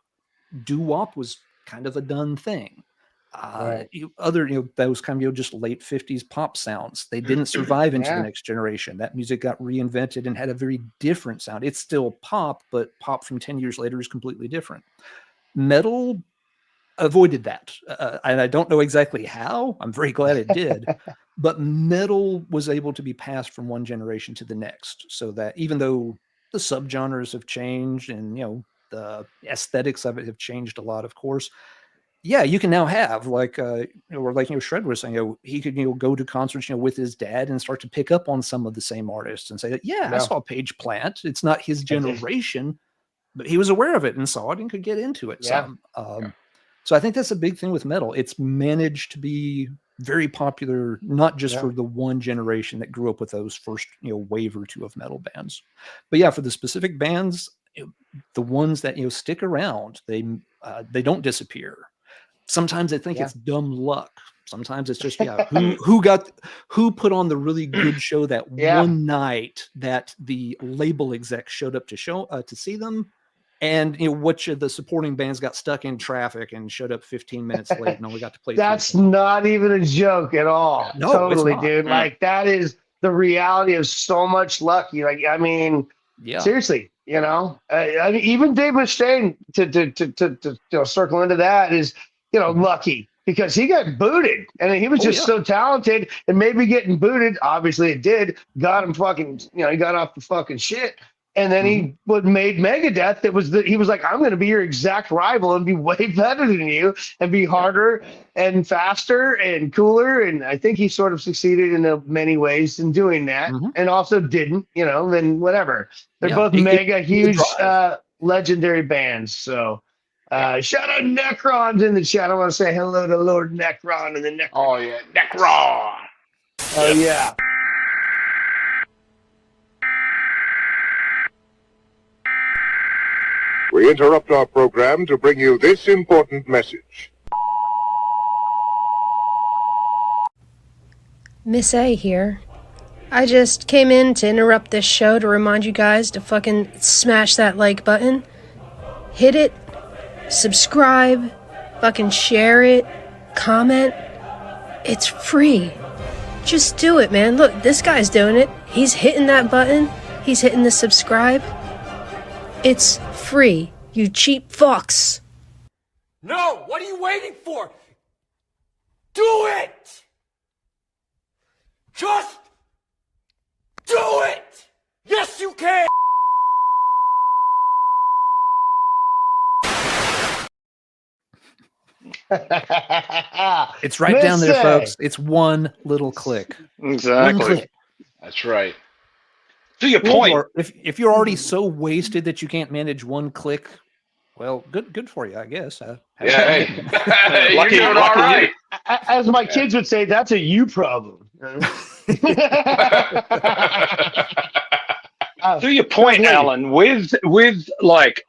doo-wop was kind of a done thing. Those kind of just late 50s pop sounds, they didn't survive into the next generation. That music got reinvented and had a very different sound. It's still pop, but pop from 10 years later is completely different. Metal avoided that, and I don't know exactly how. I'm very glad it did. But metal was able to be passed from one generation to the next, so that even though the subgenres have changed and the aesthetics of it have changed a lot, of course. Yeah, you can now have Shred was saying, he could go to concerts with his dad and start to pick up on some of the same artists and say, I saw Page Plant. It's not his generation, but he was aware of it and saw it and could get into it. So I think that's a big thing with metal. It's managed to be very popular, not just for the one generation that grew up with those first wave or two of metal bands, but for the specific bands. The ones that stick around, they don't disappear. Sometimes I think it's dumb luck. Sometimes it's just who put on the really good show that one night that the label exec showed up to see them, And which of the supporting bands got stuck in traffic and showed up 15 minutes late and only got to play. That's not even a joke at all. No, totally, it's not. dude. Like that is the reality of so much lucky. Like, I mean, seriously, I mean, even Dave Mustaine to circle into that is, lucky because he got booted and he was just so talented, and maybe getting booted, obviously it did, got him fucking, he got off the fucking shit. And then he made Megadeth. He was like, I'm going to be your exact rival and be way better than you and be harder and faster and cooler. And I think he sort of succeeded in many ways in doing that, and also didn't, then whatever. They're both mega huge, legendary bands. So shout out Necron's in the chat. I want to say hello to Lord Necron and the Necron. Oh, yeah. Necron. Oh, yeah. We interrupt our program to bring you this important message. Miss A here. I just came in to interrupt this show to remind you guys to fucking smash that like button. Hit it. Subscribe. Fucking share it. Comment. It's free. Just do it, man. Look, this guy's doing it. He's hitting that button. He's hitting the subscribe. It's free, you cheap fucks. No! What are you waiting for? Do it! Just do it! Yes, you can! It's right down there, folks. It's one little click. Exactly. One click. That's right. To your point, or if you're already so wasted that you can't manage one click, well, good for you, I guess. Hey, you're lucky, doing all right. As my kids would say, that's a you problem. To your point, Alan, with like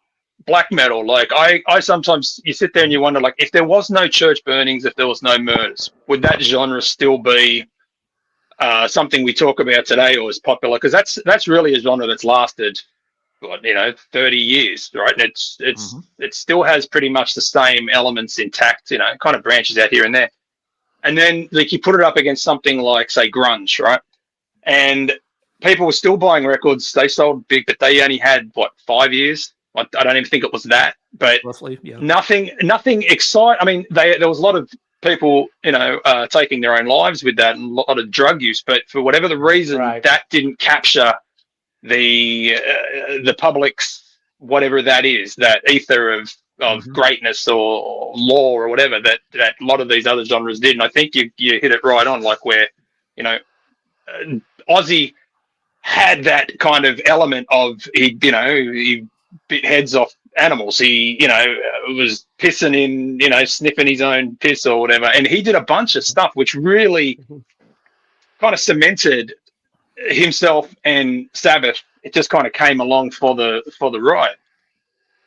black metal, like I sometimes you sit there and you wonder, like, if there was no church burnings, if there was no murders, would that genre still be something we talk about today or is popular? Because that's really a genre that's lasted 30 years, right? And it still has pretty much the same elements intact, it kind of branches out here and there. And then like you put it up against something like, say, grunge, right? And people were still buying records. They sold big, but they only had 5 years. I don't even think it was that, but roughly, yeah. Nothing exciting. I mean, there was a lot of people, taking their own lives with that, and a lot of drug use. But for whatever the reason, that didn't capture the public's, whatever that is, that ether of greatness or lore or whatever that a lot of these other genres did. And I think you hit it right on, like where Ozzy had that kind of element of he bit heads off animals. He was pissing in, sniffing his own piss or whatever, and he did a bunch of stuff which really kind of cemented himself and Sabbath. It just kind of came along for the ride.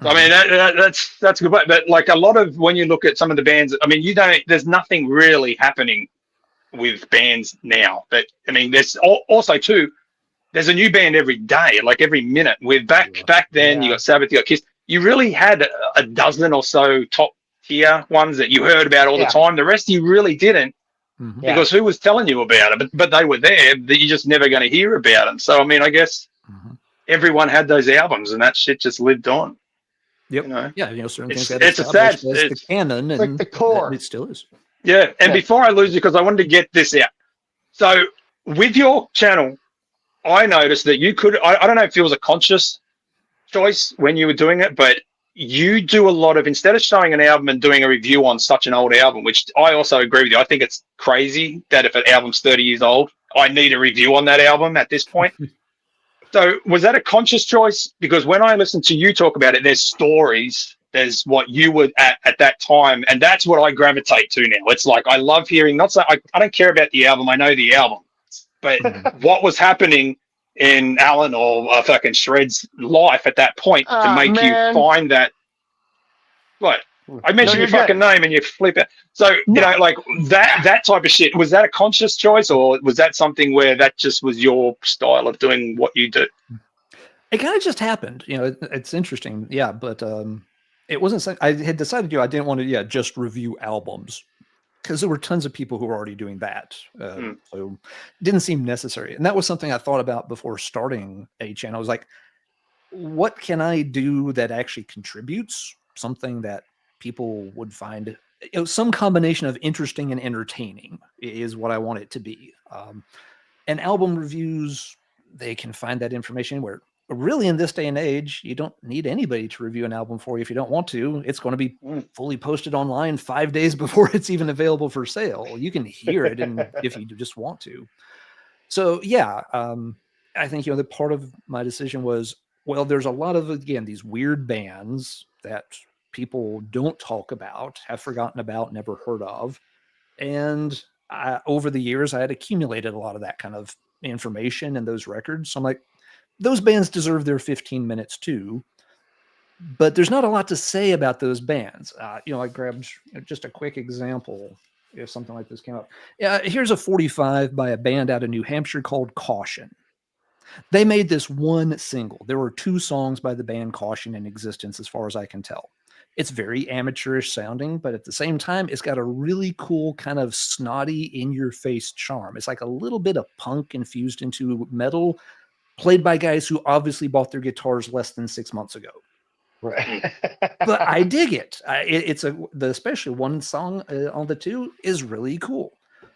I mean, that's a good point. But like a lot of, when you look at some of the bands, I mean, there's nothing really happening with bands now. But I mean, there's also too, there's a new band every day, like every minute. We're back then. You got Sabbath, you got Kiss. You really had a dozen or so top tier ones that you heard about all the time. The rest you really didn't, because who was telling you about it? But they were there. That you're just never going to hear about them. So I mean, I guess everyone had those albums, and that shit just lived on. Yep. Certain things it's a sad, it's the canon, and like the core. It still is. Yeah. And before I lose you, because I wanted to get this out. So with your channel, I noticed that you could, I don't know if it was a conscious choice when you were doing it, but you do a lot of, instead of showing an album and doing a review on such an old album, which I also agree with you. I think it's crazy that if an album's 30 years old, I need a review on that album at this point. So was that a conscious choice? Because when I listen to you talk about it, there's stories, there's what you were at that time, and that's what I gravitate to now. It's like, I love hearing, I don't care about the album, I know the album, but what was happening in Alan or fucking Shred's life at that point to make you find that, what? I mentioned your fucking name and you flip it. So, like that type of shit, was that a conscious choice, or was that something where that just was your style of doing what you do? It kind of just happened. It's interesting. Yeah, but it wasn't. I had decided, I didn't want to, just review albums because there were tons of people who were already doing that. So it didn't seem necessary. And that was something I thought about before starting a channel. I was like, what can I do that actually contributes? Something that people would find, some combination of interesting and entertaining is what I want it to be. And album reviews, they can find that information anywhere. Really, in this day and age, you don't need anybody to review an album for you if you don't want to. It's going to be fully posted online 5 days before it's even available for sale. You can hear it if you just want to. So, yeah, I think, the part of my decision was, well, there's a lot of, again, these weird bands that people don't talk about, have forgotten about, never heard of. And over the years, I had accumulated a lot of that kind of information and those records. So I'm like, those bands deserve their 15 minutes too, but there's not a lot to say about those bands. I grabbed just a quick example if something like this came up. Here's a 45 by a band out of New Hampshire called Caution. They made this one single. There were 2 songs by the band Caution in existence, as far as I can tell. It's very amateurish sounding, but at the same time, it's got a really cool kind of snotty, in-your-face charm. It's like a little bit of punk infused into metal, played by guys who obviously bought their guitars less than 6 months ago. Right. But I dig it. Especially one song on the 2 is really cool.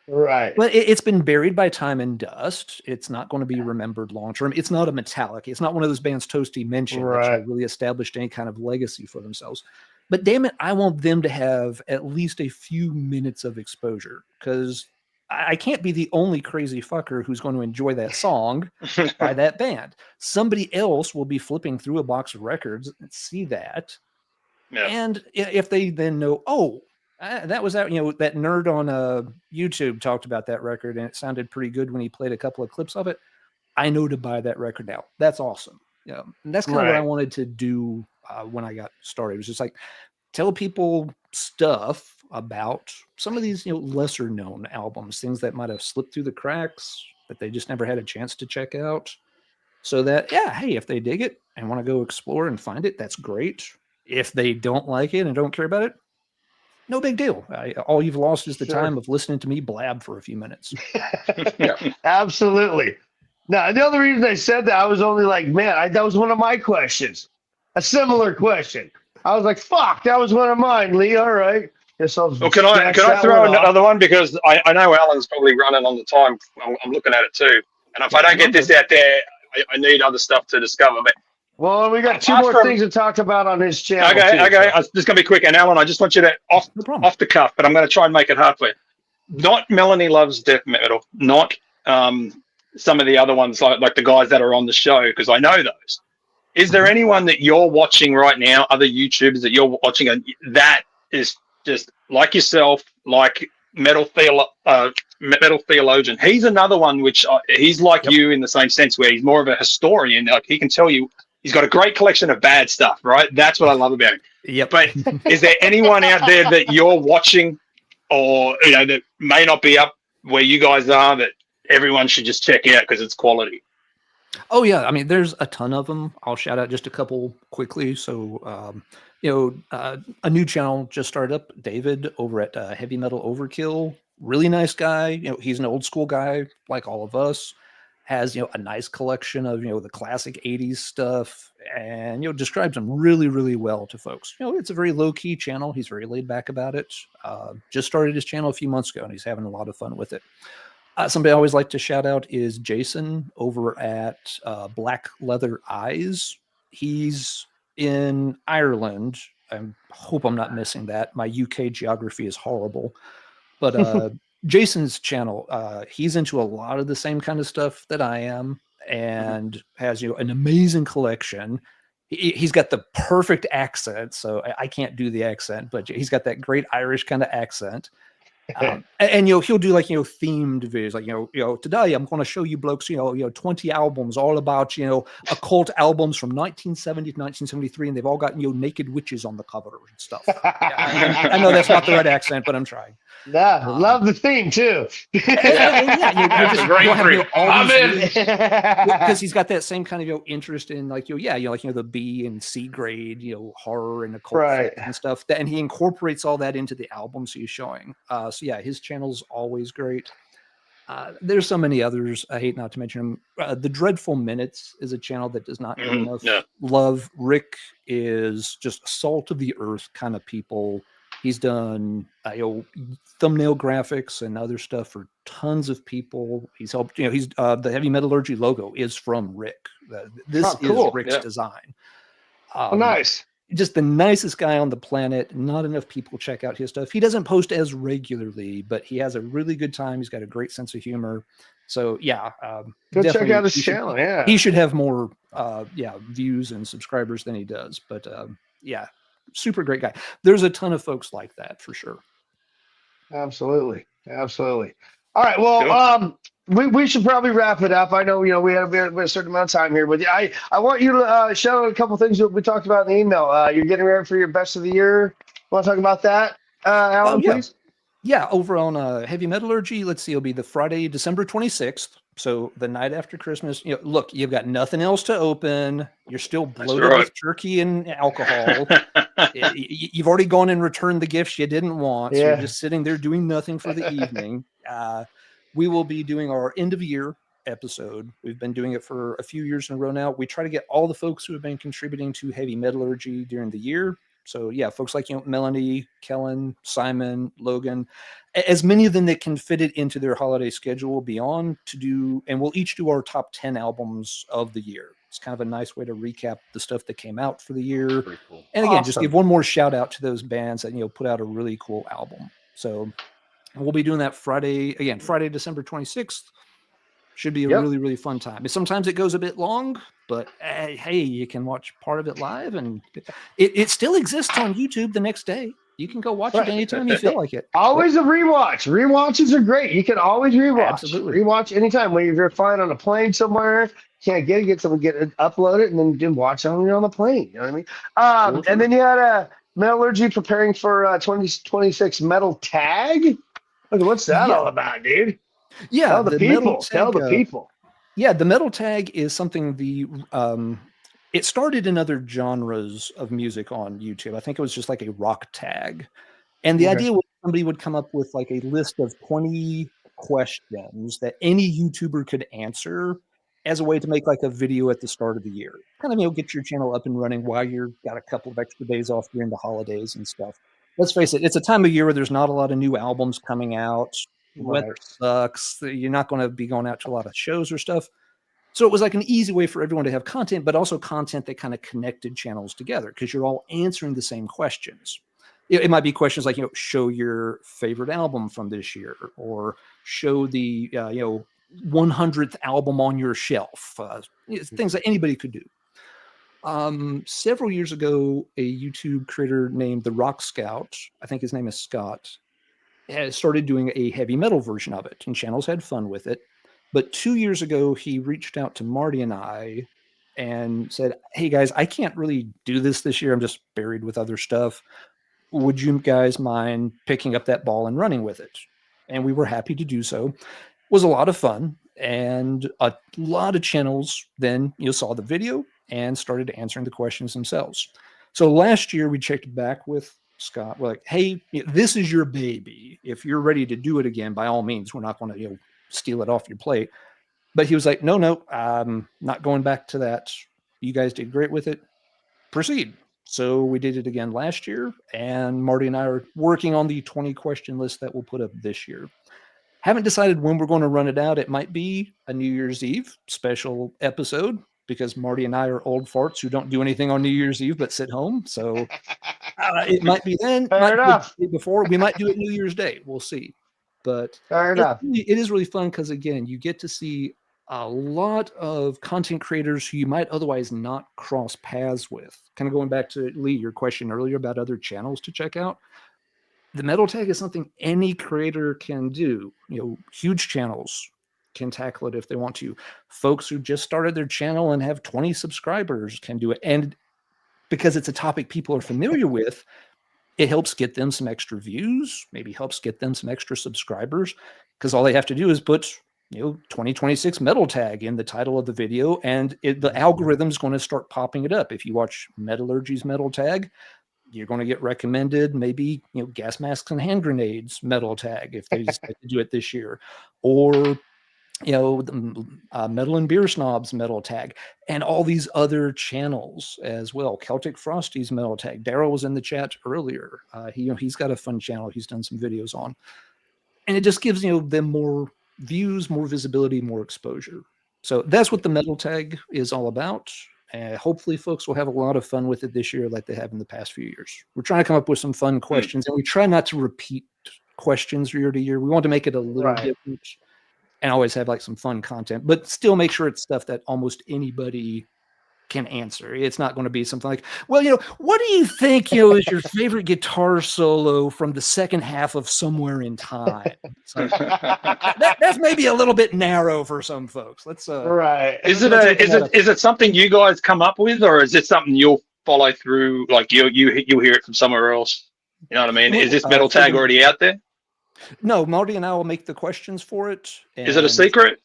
Right. But it's been buried by time and dust. It's not going to be remembered long term. It's not a Metallica. It's not one of those bands Toasty mentioned that really established any kind of legacy for themselves. But damn it, I want them to have at least a few minutes of exposure, because I can't be the only crazy fucker who's going to enjoy that song by that band. Somebody else will be flipping through a box of records and see that. Yeah. And if they then know, that was out, that nerd on YouTube talked about that record and it sounded pretty good when he played a couple of clips of it, I know to buy that record now. That's awesome. And that's kind of what I wanted to do when I got started. It was just like, tell people stuff about some of these, lesser known albums, things that might have slipped through the cracks that they just never had a chance to check out. So that, hey, if they dig it and want to go explore and find it, that's great. If they don't like it and don't care about it, no big deal. All you've lost is the time of listening to me blab for a few minutes. Yeah, absolutely. Now, the other reason I said that, I was only like, man, that was one of my questions. A similar question. I was like, fuck, that was one of mine, Lee. All right. Well, can I throw another one? Because I know Alan's probably running on the time. I'm looking at it too. And if I don't get this out there, I need other stuff to discover. But well, we got 2 more things to talk about on his channel. Okay. It's just going to be quick. And Alan, I just want you to, off the cuff, but I'm going to try and make it hard for you. Not Melanie Loves Death Metal, not some of the other ones like the guys that are on the show, because I know those. Is there anyone that you're watching right now, other YouTubers that you're watching, and that is just like yourself, like Metal Theologian? He's another one which he's like you in the same sense, where he's more of a historian. Like, he can tell you, he's got a great collection of bad stuff, right? That's what I love about him. Yep. But is there anyone out there that you're watching, or that may not be up where you guys are, that everyone should just check out because it's quality? Oh yeah, I mean, there's a ton of them. I'll shout out just a couple quickly. So, a new channel just started up. David over at Heavy Metal Overkill, really nice guy. He's an old school guy like all of us. Has a nice collection of the classic '80s stuff, and describes them really, really well to folks. It's a very low key channel. He's very laid back about it. Just started his channel a few months ago, and he's having a lot of fun with it. Somebody I always like to shout out is Jason over at Black Leather Eyes. He's in Ireland. I hope I'm not missing that. My UK geography is horrible. But Jason's channel, he's into a lot of the same kind of stuff that I am, and has an amazing collection. He's got the perfect accent, so I can't do the accent, but he's got that great Irish kind of accent. And he'll do like themed videos, like today I'm going to show you blokes 20 albums all about occult albums from 1970 to 1973, and they've all got naked witches on the cover and stuff. I know that's not the right accent, but I'm trying. Yeah, love the theme too. That's a great theme. I'm in. Because he's got that same kind of interest in like the B and C grade horror and occult Right. and stuff. And he incorporates all that into the albums he's showing. So yeah, his channel's always great. There's so many others. I hate not to mention them. The Dreadful Minutes is a channel that does not get enough love. Rick is just salt of the earth kind of people. He's done thumbnail graphics and other stuff for tons of people. He's helped. He's the Heavy Metallurgy logo is from Rick. This is Rick's design. Nice. Just the nicest guy on the planet. Not enough people check out his stuff. He doesn't post as regularly, but he has a really good time. He's got a great sense of humor. So yeah, go check out his channel. Yeah, he should have more views and subscribers than he does. But yeah, super great guy. There's a ton of folks like that for sure. Absolutely. All right. Well, we should probably wrap it up. I know we have a certain amount of time here, but I want you to show a couple things that we talked about in the email. You're getting ready for your best of the year. Want to talk about that, Alan, please? Yeah, over on Heavy Metallurgy, let's see, it'll be the Friday, December 26th. So the night after Christmas. Look, you've got nothing else to open. You're still bloated with turkey and alcohol. You've already gone and returned the gifts you didn't want. So you're just sitting there doing nothing for the evening. We will be doing our end of year episode. We've been doing it for a few years in a row now. We try to get all the folks who have been contributing to Heavy Metallurgy during the year. So yeah, folks like Melanie, Kellen, Simon, Logan, as many of them that can fit it into their holiday schedule will be on to do, and we'll each do our top 10 albums of the year. It's kind of a nice way to recap the stuff that came out for the year. Cool. And again, just give one more shout out to those bands that put out a really cool album. So we'll be doing that Friday, December 26th. Should be a really, really fun time. Sometimes it goes a bit long, but hey, you can watch part of it live, and it still exists on YouTube the next day. You can go watch it anytime you feel like it. Always a rewatch. Rewatches are great. You can always rewatch. Absolutely. Rewatch anytime. When you're flying on a plane somewhere, can't get someone get it uploaded, and then you watch it on the plane. You know what I mean? And then you had a Metallurgy preparing for 2026 Metal Tag. What's that all about, dude? Yeah, tell the people. Yeah, the Metal Tag is something it started in other genres of music on YouTube. I think it was just like a rock tag. And the idea was somebody would come up with like a list of 20 questions that any YouTuber could answer as a way to make like a video at the start of the year. Kind of, get your channel up and running while you've got a couple of extra days off during the holidays and stuff. Let's face it, it's a time of year where there's not a lot of new albums coming out. Weather sucks. You're not going to be going out to a lot of shows or stuff. So it was like an easy way for everyone to have content, but also content that kind of connected channels together because you're all answering the same questions. It might be questions like, show your favorite album from this year, or show the, 100th album on your shelf. Things that anybody could do. Several years ago, a YouTube creator named The Rock Scout, I think his name is Scott, has started doing a heavy metal version of it, and channels had fun with it. But 2 years ago, he reached out to Marty and I and said, hey guys, I can't really do this year. I'm just buried with other stuff. Would you guys mind picking up that ball and running with it? And we were happy to do so. It was a lot of fun. And a lot of channels then saw the video and started answering the questions themselves. So last year we checked back with Scott. We're like, hey, this is your baby. If you're ready to do it again, by all means, we're not going to steal it off your plate. But he was like, no, I'm not going back to that. You guys did great with it. Proceed. So we did it again last year, and Marty and I are working on the 20 question list that we'll put up this year. Haven't decided when we're going to run it out. It might be a New Year's Eve special episode, because Marty and I are old farts who don't do anything on New Year's Eve but sit home. So it might be then. Fair enough. Before we might do it New Year's Day. We'll see. But fair enough. It is really fun because, again, you get to see a lot of content creators who you might otherwise not cross paths with. Kind of going back to, Lee, your question earlier about other channels to check out. The Metal Tag is something any creator can do. Huge channels can tackle it if they want to. Folks who just started their channel and have 20 subscribers can do it. And because it's a topic people are familiar with, it helps get them some extra views, maybe helps get them some extra subscribers, because all they have to do is put 2026 metal tag in the title of the video, and the algorithm's going to start popping it up. If you watch Metallurgy's metal tag, you're going to get recommended maybe gas masks and hand grenades metal tag if they decide to do it this year, or the Metal and Beer Snobs metal tag, and all these other channels as well. Celtic Frosty's metal tag. Daryl was in the chat earlier. He's got a fun channel he's done some videos on, and it just gives them more views, more visibility, more exposure. So that's what the metal tag is all about. Hopefully folks will have a lot of fun with it this year like they have in the past few years. We're trying to come up with some fun questions, and we try not to repeat questions year to year. We want to make it a little different and always have like some fun content, but still make sure it's stuff that almost anybody can answer. It's not going to be something like, well, what do you think, is your favorite guitar solo from the second half of Somewhere in Time? So, that's maybe a little bit narrow for some folks. Let's right. Is it something you guys come up with, or is it something you'll follow through? Like you'll hear it from somewhere else? You know what I mean? Is this metal tag already out there? No, Marty and I will make the questions for it. Is it a secret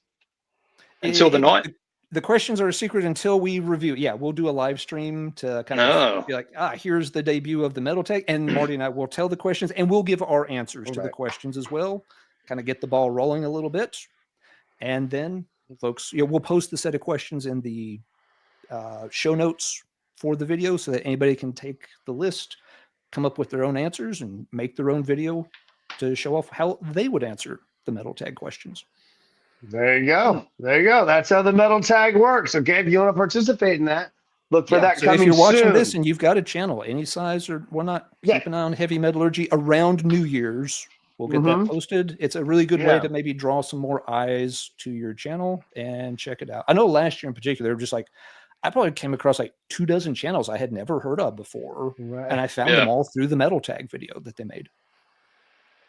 until the night? The questions are a secret until we review. Yeah, we'll do a live stream to kind of be like, here's the debut of the metal tag, and Marty and I will tell the questions, and we'll give our answers to the questions as well. Kind of get the ball rolling a little bit, and then folks, we'll post the set of questions in the show notes for the video so that anybody can take the list, come up with their own answers, and make their own video to show off how they would answer the metal tag questions. There you go. That's how the metal tag works. Okay, if you want to participate in that, look for that so coming if you're watching soon. this and you've got a channel any size or whatnot, keep an eye on Heavy Metallurgy around New Year's. We'll get that posted. It's a really good way to maybe draw some more eyes to your channel and check it out. I know last year in particular, just like I probably came across like 24 channels I had never heard of before, and I found them all through the metal tag video that they made.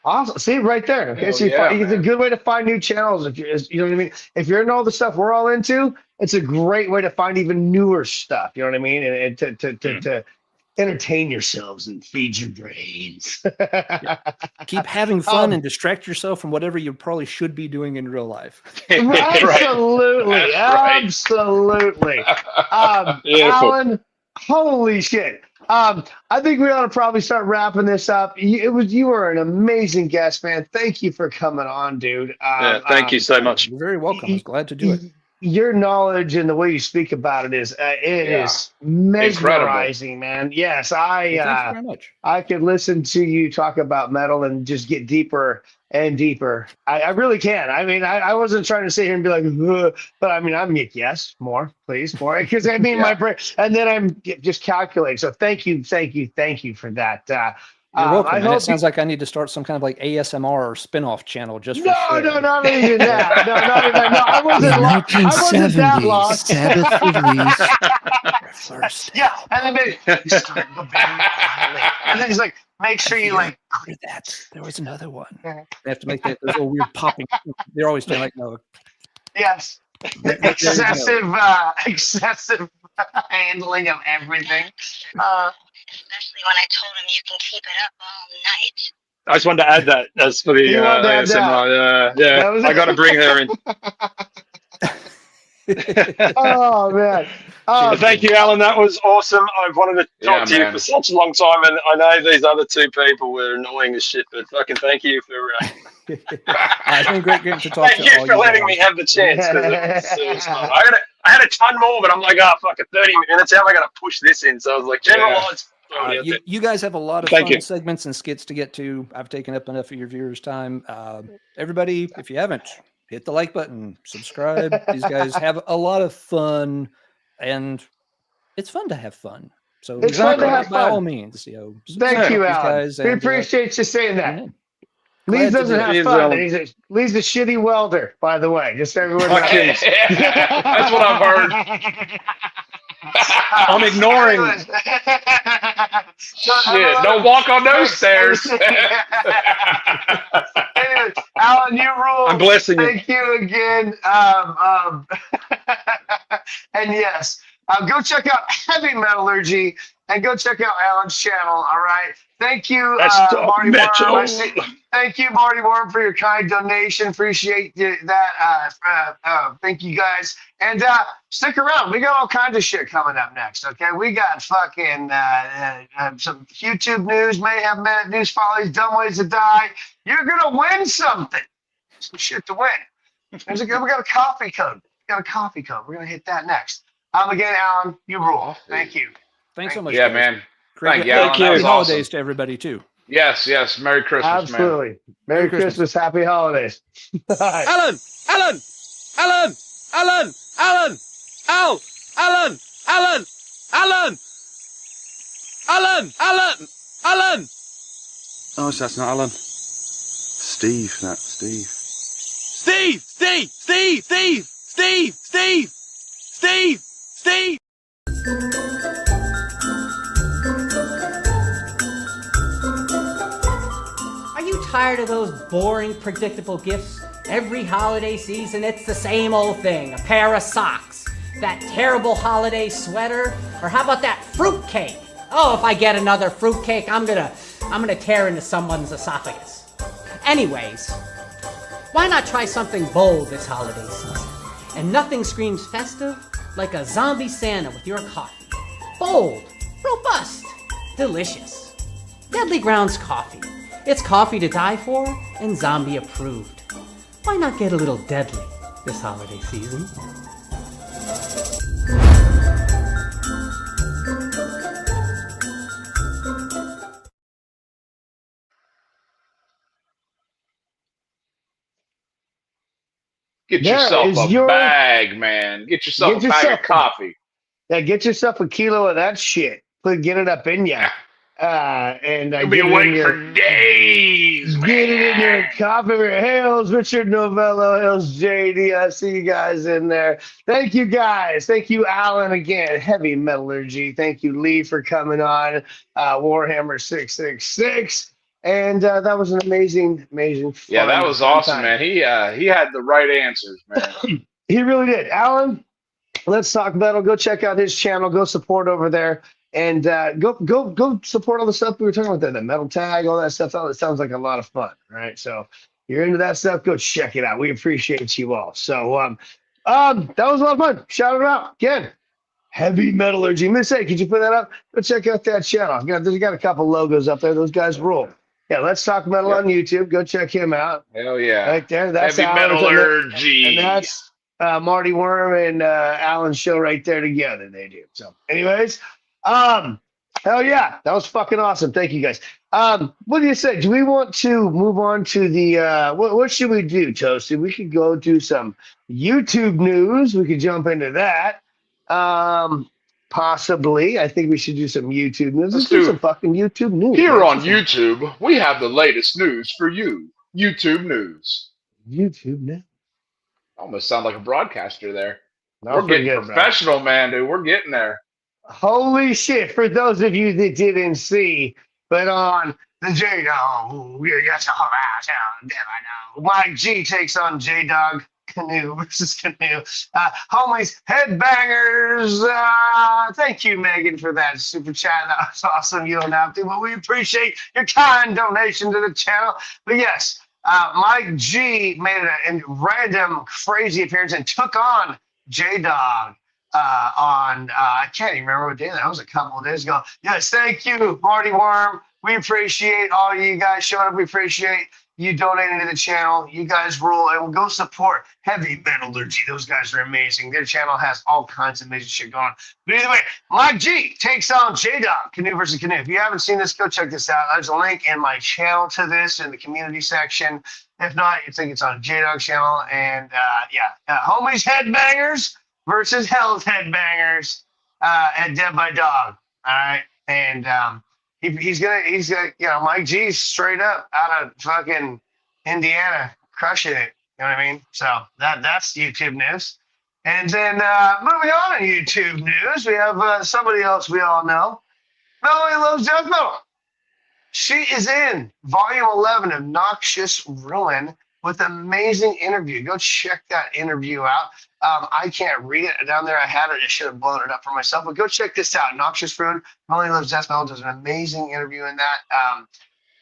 Awesome. See right there. Okay, so it's a good way to find new channels. If you know what I mean. If you're into all the stuff we're all into, it's a great way to find even newer stuff. You know what I mean, and to entertain yourselves and feed your brains. Keep having fun and distract yourself from whatever you probably should be doing in real life. Absolutely, absolutely. Alan, holy shit. I think we ought to probably start wrapping this up. You were an amazing guest, man. Thank you for coming on, dude. Thank you so much. You're very welcome. I was glad to do it. Your knowledge and the way you speak about it is is mesmerizing, incredible. Man. Yes, thanks very much. I could listen to you talk about metal and just get deeper and deeper. I really can. I mean, I wasn't trying to sit here and be like, ugh, but I mean, I'm yes, more, please, more, because I mean my brain, and then I'm just calculating. So thank you for that. You're welcome. And it sounds like I need to start some kind of like ASMR or spin-off channel just for No, not even that. No, not even that. No, I wasn't that lost. Sabbath release. First. Yeah, and then you start the band, and then he's like, make sure you like clear that. There was another one. They have to make that those little weird popping. They're always doing like no. Yes. Excessive handling of everything. Especially when I told him you can keep it up all night. I just wanted to add that as for the ASMR. I got to bring her in. Oh man! Thank you, Alan. That was awesome. I've wanted to talk to you for such a long time, and I know these other two people were annoying as shit, but fucking thank you for. It's been great getting to talk to you. Thank you for letting me have the chance. It was fun. I had a ton more, but I'm like, fuck it, 30 minutes. How am I going to push this in? So I was like, generalize. You guys have a lot of fun segments and skits to get to. I've taken up enough of your viewers' time. Everybody, if you haven't, hit the like button, subscribe. These guys have a lot of fun, and it's fun to have fun. So it's fun to have fun. By all means, thank you, Alan. We appreciate you saying that. Lee doesn't have fun. Lee's a shitty welder, by the way. Just so everyone knows. That's what I've heard. I'm ignoring. Shit, don't walk on those stairs. Anyway, Alan, you rule. I'm blessing you. Thank you again. And yes, go check out Heavy Metallurgy and go check out Alan's channel. All right. Thank you, Let's talk Marty metal. Worm. Thank you, Marty Worm, for your kind donation. Appreciate that. Thank you guys. And stick around. We got all kinds of shit coming up next, okay? We got fucking some YouTube news, Mayhem Minute, News Follies, Dumb Ways to Die. You're going to win something. Some shit to win. We got a coffee code. We're going to hit that next. Again, Alan, you rule. Thank you. Thanks so much. Yeah, guys. man. Great. Thank you, Alan. Thank you. That was Happy holidays awesome. to everybody too. Yes. Merry Christmas, man. Absolutely. Merry Christmas. Happy holidays. Alan! Oh, that's not Alan. Steve, Steve. Steve! Are you tired of those boring, predictable gifts? Every holiday season, it's the same old thing. A pair of socks, that terrible holiday sweater, or how about that fruitcake? Oh, if I get another fruitcake, I'm gonna tear into someone's esophagus. Anyways, why not try something bold this holiday season? And nothing screams festive like a zombie Santa with your coffee. Bold, robust, delicious. Deadly Grounds coffee. It's coffee to die for and zombie approved. Why not get a little deadly this holiday season? Get There yourself is a your- bag, man. Get yourself a bag of coffee. Yeah, get yourself a kilo of that shit. Get it up in ya. And You'll be get it in awake your- for days, man. Get it in your coffee. Hails, Richard Novello. Hails, JD. I see you guys in there. Thank you, guys. Thank you, Alan, again. Heavy Metallurgy. Thank you, Lee, for coming on. Warhammer 666. And that was an amazing Yeah, that fun was awesome, time. man. He had the right answers, man. He really did. Alan, Let's Talk Metal. Go check out his channel. Go support over there. And go support all the stuff we were talking about there, the metal tag, all that stuff. It sounds like a lot of fun, right? So if you're into that stuff, go check it out. We appreciate you all. So that was a lot of fun. Shout it out again. Heavy Metallurgy. Miss A, could you put that up? Go check out that channel. There's got a couple logos up there. Those guys rule. Yeah, Let's Talk Metal on YouTube. Go check him out. Hell yeah. Right there. That's Heavy Alan. Metallurgy. And that's Marty Worm and Alan's show right there together. They do. So anyways, hell yeah, that was fucking awesome. Thank you guys. What do you say? Do we want to move on to the what should we do, Toasty? We could go do some YouTube news. We could jump into that. Possibly. I think we should do some YouTube news. Let's do some fucking YouTube news. Here on YouTube, we have the latest news for you. YouTube news. YouTube news. Almost sound like a broadcaster there. No, We're getting forget, professional, man, dude. We're getting there. Holy shit. For those of you that didn't see, but on the J-Dog, we got to harass Mike G takes on J-Dog Canoe versus Canoe. Homies, headbangers. Thank you, Megan, for that super chat. That was awesome. You don't have to, but we appreciate your kind donation to the channel. But yes, Mike G made a random crazy appearance and took on J-Dog on I can't even remember what day that was. A couple of days ago. Yes, thank you, Marty Worm. We appreciate all you guys showing up. We appreciate you donating to the channel. You guys rule, and we'll go support Heavy Metallurgy. Those guys are amazing. Their channel has all kinds of amazing shit going on. But either way, Mike G takes on J-Dog, Canoe versus Canoe. If you haven't seen this, go check this out. There's a link in my channel to this in the community section. If not, you think it's on J-Dog's channel. And homies headbangers versus Hell's headbangers at Dead by Dog. All right. And he's gonna Mike G's straight up out of fucking Indiana crushing it. You know what I mean? So that's YouTube news. And then moving on to YouTube news, we have somebody else we all know. Melanie Loves Death Metal. She is in Volume 11 of Noxious Ruin with an amazing interview. Go check that interview out. I can't read it. Down there I had it. I should have blown it up for myself. But go check this out. Noxious Ruin. Only Lives Death Metal does an amazing interview in that.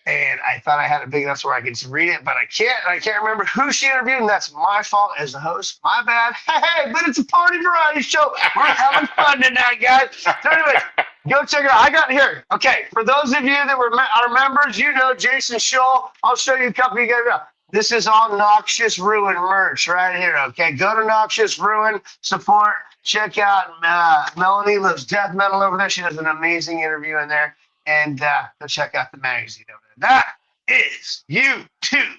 And I thought I had it big enough so where I could read it, but I can't. And I can't remember who she interviewed, and that's my fault as the host. My bad. Hey, but it's a party variety show. We're having fun tonight, guys. So anyway, go check it out. I got here. Okay, for those of you that are members, you know Jason Scholl. I'll show you a couple you guys. This is all Noxious Ruin merch right here. Okay, go to Noxious Ruin, support, check out Melanie Lives Death Metal over there. She does an amazing interview in there. And go check out the magazine over there. That is YouTube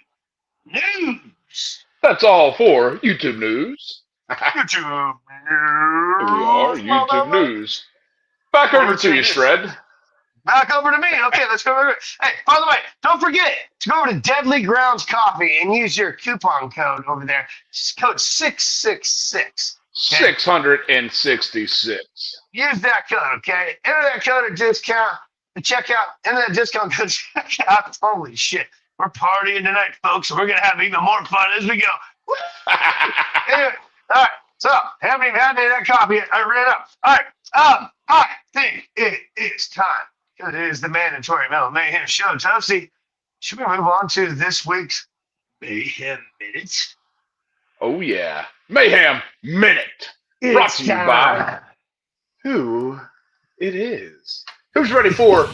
News. That's all for YouTube News. YouTube Here we are, YouTube News. Back over to you, Shred. Back over to me. Okay, let's go over. Hey, by the way, don't forget to go over to Deadly Grounds Coffee and use your coupon code over there. It's code 666. Okay? 666. Use that code, okay? Enter that code at discount. Check out, and that discount code, check out. Holy shit, we're partying tonight, folks. We're gonna have even more fun as we go. Anyway, all right. So, haven't even had any of that coffee yet. I ran up. All right. I think it is time. It is the mandatory Metal Mayhem show. Toasty, should we move on to this week's Mayhem Minutes? Oh yeah, Mayhem Minute. Brought to you by who it is. Who's ready for?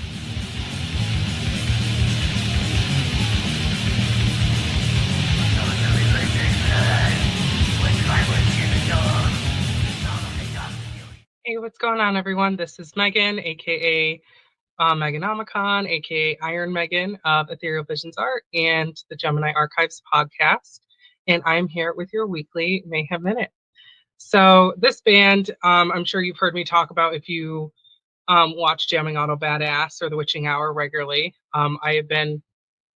Hey, what's going on, everyone? This is Megan, aka Meganomicon, aka Iron Megan of Ethereal Visions Art and the Gemini Archives podcast, and I'm here with your weekly Mayhem Minute. So this band, I'm sure you've heard me talk about if you watch Jamming Auto Badass or The Witching Hour regularly. I have been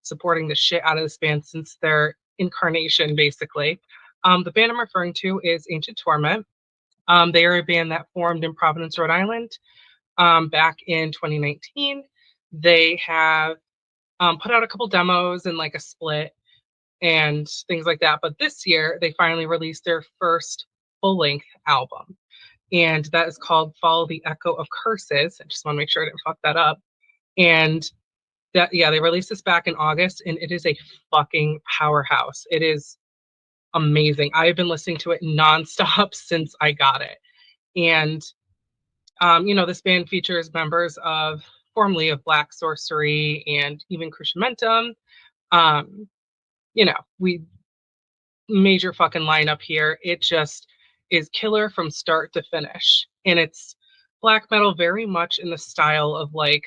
supporting the shit out of this band since their incarnation, basically. The band I'm referring to is Ancient Torment. They are a band that formed in Providence, Rhode Island back in 2019. They have put out a couple demos and like a split and things like that. But this year, they finally released their first full-length album. And that is called Follow the Echo of Curses. I just want to make sure I didn't fuck that up. And that, yeah, they released this back in August, and it is a fucking powerhouse. It is amazing. I have been listening to it nonstop since I got it. And, you know, this band features members of formerly of Black Sorcery and even Cruciamentum. You know, we major fucking lineup here. It just is killer from start to finish. And it's black metal very much in the style of like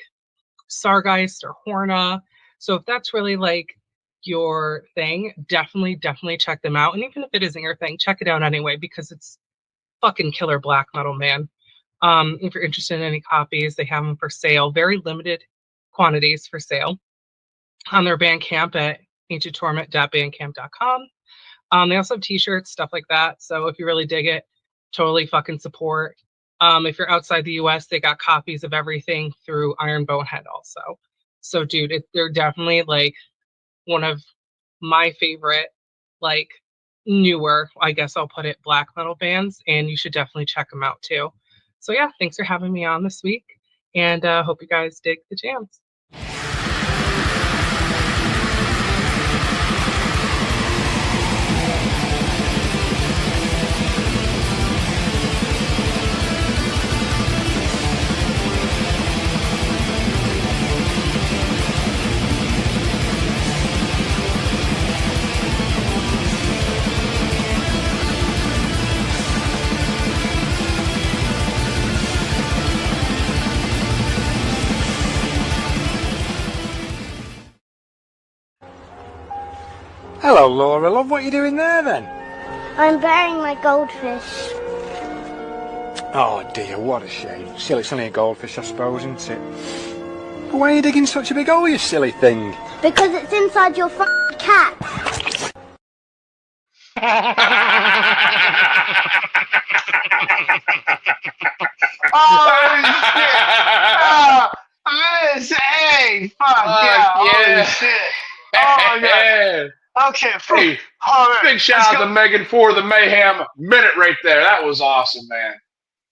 Sargeist or Horna. So if that's really like your thing, definitely check them out. And even if it isn't your thing, check it out anyway, because it's fucking killer black metal, man. If you're interested in any copies, they have them for sale, very limited quantities for sale on their Bandcamp at ancienttorment.bandcamp.com. They also have t-shirts, stuff like that. So if you really dig it, totally fucking support. If you're outside the US, they got copies of everything through Iron Bonehead also. So dude, they're definitely like one of my favorite, like newer, I guess I'll put it, black metal bands, and you should definitely check them out too. So yeah, thanks for having me on this week, and hope you guys dig the jams. Hello, Laura, love. What are you doing there, then? I'm burying my goldfish. Oh, dear, what a shame. Still, it's only a goldfish, I suppose, isn't it? But why are you digging such a big hole, you silly thing? Because it's inside your f***ing cat. Oh, shit. Hey, fuck yeah. Holy shit. Oh, my God. Okay. Hey, all right, big shout out to Megan for the Mayhem minute right there. That was awesome, man.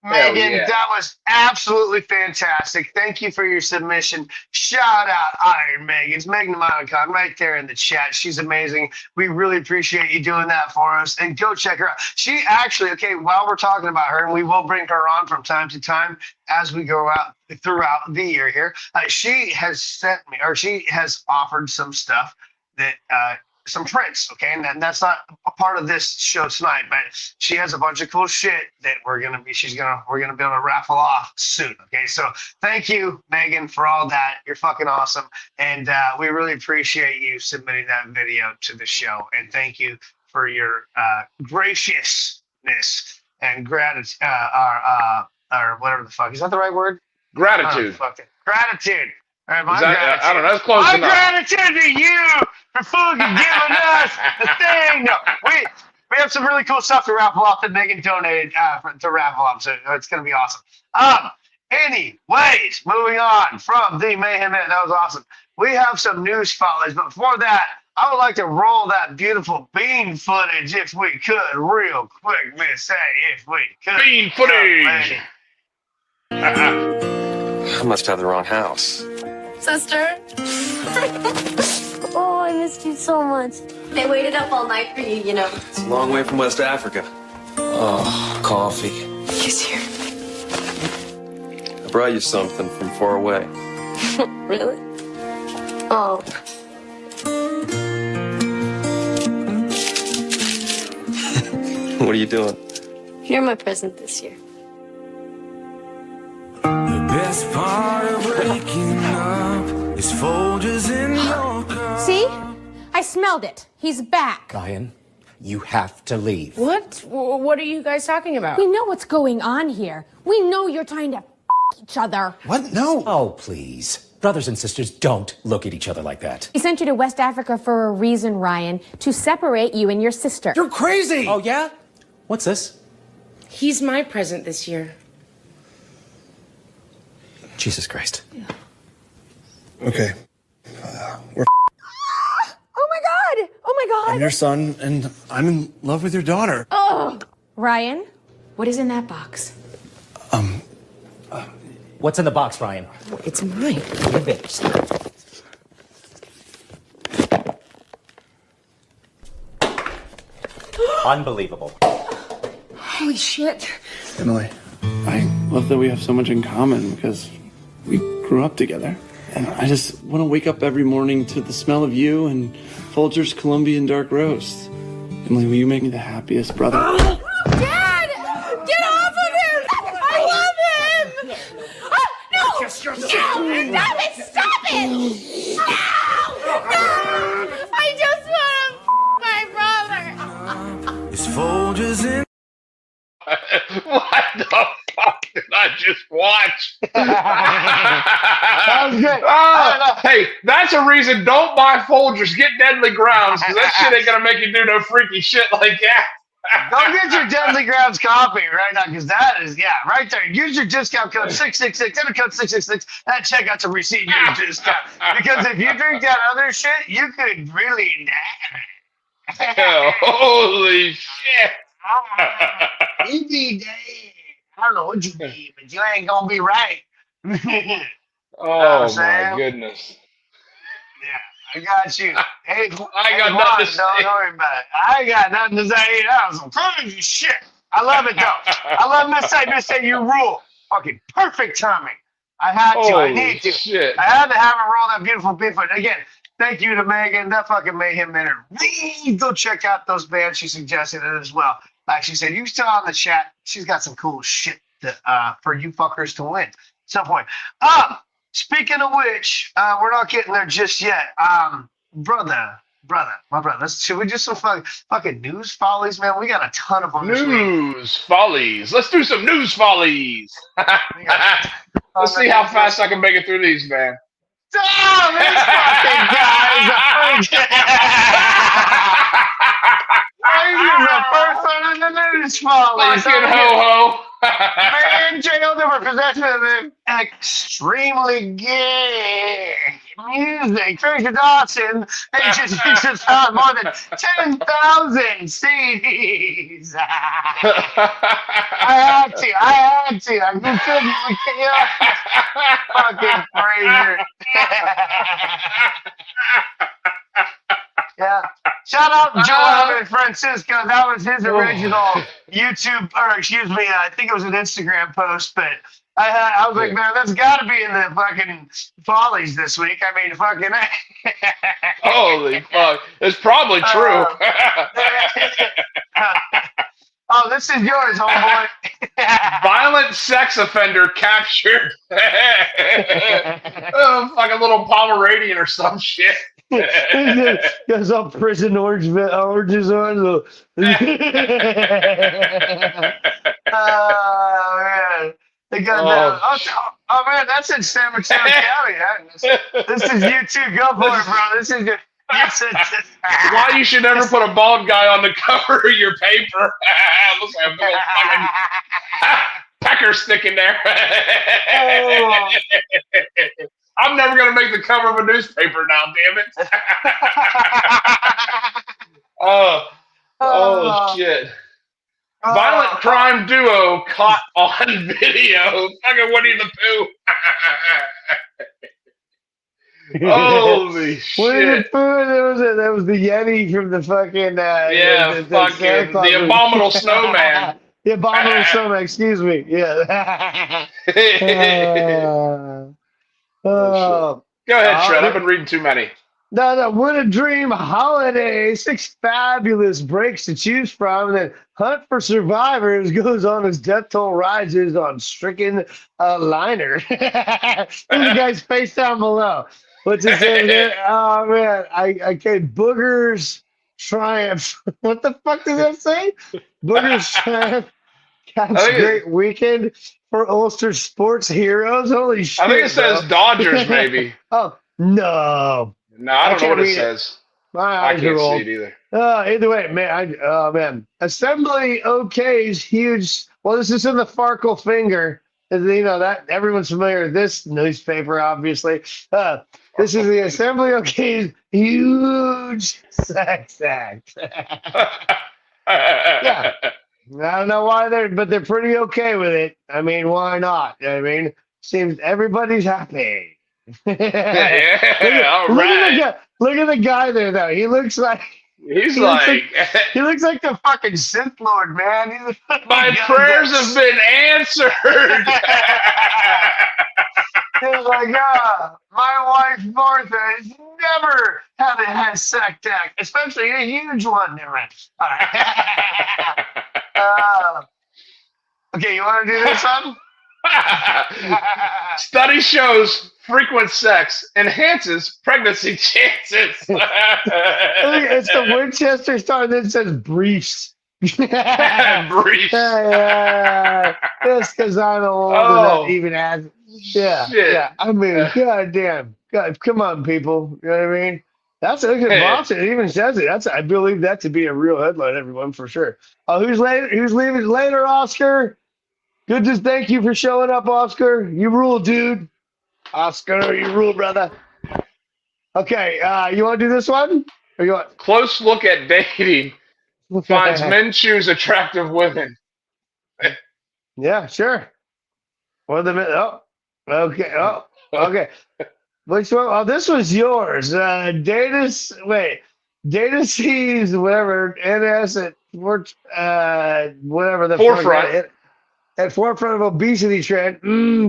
Hell Megan, yeah. that was absolutely fantastic. Thank you for your submission. Shout out Iron Megan. It's Megan Monicon right there in the chat. She's amazing. We really appreciate you doing that for us. And go check her out. She actually, okay, while we're talking about her, and we will bring her on from time to time as we go out throughout the year here, she has sent me, or she has offered some stuff that some prints, okay, and that's not a part of this show tonight, but she has a bunch of cool shit that we're gonna be able to raffle off soon, okay? So thank you, Megan, for all that. You're fucking awesome, and we really appreciate you submitting that video to the show, and thank you for your graciousness and gratitude, or whatever the fuck, is that the right word? Gratitude. Gratitude. All right, I don't know. That's close my enough. Gratitude to you for fucking giving us the thing. No, we have some really cool stuff to raffle off that Megan donated to raffle off, so it's gonna be awesome. Anyways, moving on from the Mayhem Minute. That was awesome. We have some news follies, but before that, I would like to roll that beautiful bean footage if we could, real quick, Miss A, if we could. Bean footage. I must have the wrong house. Sister. Oh, I missed you so much. They waited up all night for you, you know. It's a long way from West Africa. Oh, coffee. He's here. I brought you something from far away. Really? Oh. What are you doing? You're my present this year. The best part of waking up is Folgers in your cup. See? I smelled it. He's back. Ryan, you have to leave. What? What are you guys talking about? We know what's going on here. We know you're trying to each other. What? No. Oh, please. Brothers and sisters don't look at each other like that. He sent you to West Africa for a reason, Ryan, to separate you and your sister. You're crazy! Oh, yeah? What's this? He's my present this year. Jesus Christ. Okay. We're Oh my God! Oh my God! I'm your son, and I'm in love with your daughter. Oh! Ryan, what is in that box? What's in the box, Ryan? It's mine. The bitch. Unbelievable. Holy shit. Emily, I love that we have so much in common because we grew up together. And I just want to wake up every morning to the smell of you and Folgers Colombian dark roast. Emily, will you make me the happiest brother? Dad! Get off of him! I love him! No! No! Stop it! Stop it! No! No! I just want to my brother! It's Folgers in. What the fuck did I just watch? That was good. Hey, that's a reason don't buy Folgers. Get Deadly Grounds, because that shit ain't gonna make you do no freaky shit like that. Go get your Deadly Grounds coffee right now, because that is, right there. Use your discount code 666, enter code 666 at checkout to receive your discount. Because if you drink that other shit, you could really die. Holy shit. You be dead. I don't know what you be, but you ain't gonna be right. Oh my goodness. Yeah, I got you. Hey, I got nothing to say. Don't worry about it. I got nothing to say. That was some crazy shit. I love it though. I love Miss A. Miss A, you rule. Fucking perfect timing. I had to. I need to. Shit. I had to have her roll that beautiful Bigfoot. Again, thank you to Megan. That fucking Mayhem Minute. Go check out those bands she suggested as well. Like she said, you still on the chat. She's got some cool shit to, for you fuckers to win at some point. Speaking of which, we're not getting there just yet. My brother. Should we do some fucking news follies, man? We got a ton of them. News follies. Let's do some news follies. Let's see how fast I can make it through these, man. Oh, these fucking guys are the first one in the news follies. Fucking ho-ho. Man jailed over possession of extremely gay music. Tracy Dawson has found more than 10,000 CDs. I had to. I couldn't. Fucking Fraser. Yeah. Shout out John and Francisco. That was his original YouTube, or excuse me, I think it was an Instagram post, but I was like, man, that's got to be in the fucking Follies this week. I mean, fucking. Holy fuck. It's probably true. Oh, this is yours, homeboy. Violent sex offender captured. Oh, fucking little Pomeranian or some shit. Got some prison oranges on. Oh, man. They got that. Oh, man, that's in San Mateo County. This is you too. Go for it, bro. This is your. Why you should never put a bald guy on the cover of your paper? Looks like a little fucking pecker sticking there. I'm never gonna make the cover of a newspaper now, damn it. Oh shit. Violent crime duo caught on video. Fucking Winnie the Pooh. Holy shit. Winnie the Pooh, that was the Yeti from the fucking the Abominable Snowman. The Abominable Snowman, excuse me. Yeah. Go ahead, Shred. I've been reading too many. No, what a dream holiday. 6 fabulous breaks to choose from. And then Hunt for Survivors goes on as death toll rises on stricken liner. Look at the guy's face down below. What's it say there? Oh, man. I can't. Boogers Triumph. What the fuck does that say? Boogers Triumph. Cat's great weekend for Ulster sports heroes. Holy shit. I think it says Dodgers, maybe. Oh, no. No, I don't know what it says. I can't see it either. Either way, man. Man. Assembly OK's huge. Well, this is in the Farkle Finger. You know that everyone's familiar with this newspaper, obviously. This is the Assembly OK's huge sex act. Yeah. I don't know why but they're pretty okay with it. I mean, why not? I mean, seems everybody's happy. All right. Look at the guy there, though. He looks like he looks like the fucking Sith Lord, man. My prayers have been answered. He's like, my wife Martha has never had a sex act, especially a huge one. All right. Okay, you want to do this one? Study shows frequent sex enhances pregnancy chances. It's the Winchester Star, and then it says briefs. Briefs. Just because I'm old and that even has. Yeah. Shit. Yeah. I mean, goddamn. God, come on, people. You know what I mean? That's a good Boston. It even says it. I believe that to be a real headline, everyone, for sure. Who's leaving later, Oscar? Good to thank you for showing up, Oscar. You rule, dude. Oscar, you rule, brother. Okay, you want to do this one? Or you want? Close look at dating finds men choose attractive women. Yeah, sure. What the minute? Oh, okay. Oh, okay. Which one? Oh, this was yours. Data sees whatever NS at whatever the forefront. At forefront of obesity trend.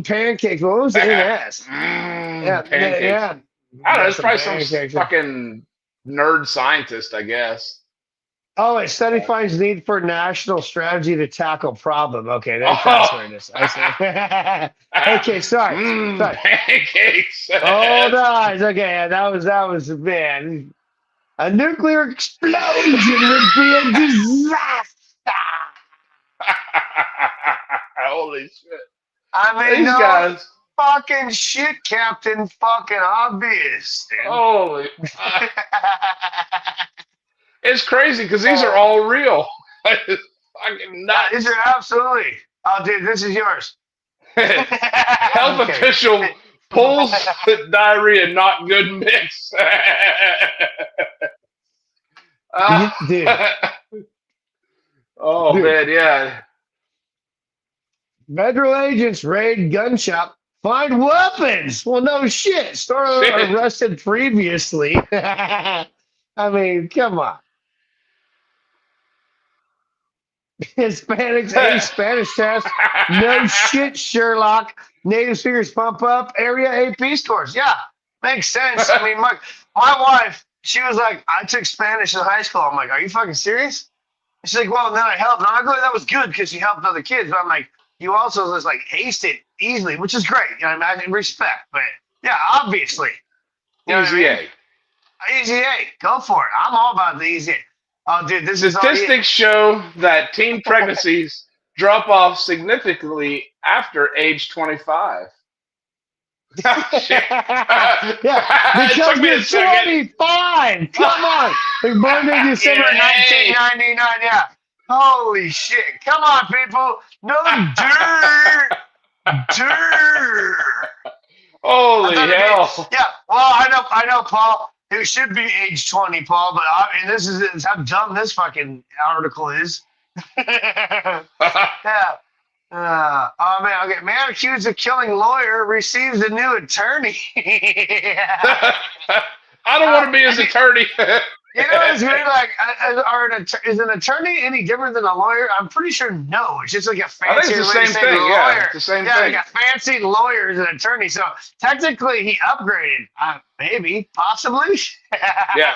Pancakes. What was NS? Yeah, pancakes. Yeah. I don't know. It's probably some fucking nerd scientist, I guess. Oh, a study finds need for national strategy to tackle problem. Okay, that's where it is. I see. Okay, sorry. Pancakes. Oh, nice. Okay, that was man. A nuclear explosion would be a disaster. Holy shit! I mean, these guys. Fucking shit, Captain. Fucking obvious. Dude. Holy. It's crazy because these are all real. Fucking nuts. These are absolutely. Oh, dude, this is yours. Health Okay. official pulls diarrhea not good mix. Dude. Oh, Dude. man, yeah. Federal agents raid gun shop, find weapons. Well, no shit. Store arrested previously. I mean, come on. Hispanics, A Spanish test. No shit, Sherlock. Native speakers pump up. Area AP scores. Yeah, makes sense. I mean, my wife, she was like, I took Spanish in high school. I'm like, are you fucking serious? She's like, well, then I helped. And I'm like, that was good because you helped other kids. But I'm like, you also just like aced it easily, which is great. You know, I mean, respect. But yeah, obviously. You know Easy what I mean? Easy A. Go for it. I'm all about the easy A. Oh, dude, this is all Statistics show that teen pregnancies drop off significantly after age 25. Shit. Yeah, It because took me a you're second. 25. Come on. We born in December 1999. Yeah. Holy shit. Come on, people. No dirt. Dirt. Holy hell. Yeah. Well, I know, Paul. It should be age 20, Paul, but I mean, this is how dumb this fucking article is. Yeah. Oh man, okay. Man accused of killing lawyer receives a new attorney. I don't want to be his attorney. You know, it's weird. Like, is an attorney any different than a lawyer? I'm pretty sure no. It's just like a fancy. I think it's the same thing. lawyer. Yeah, it's the same thing. Like a fancy lawyer is an attorney. So technically, he upgraded. Maybe, possibly. Yeah.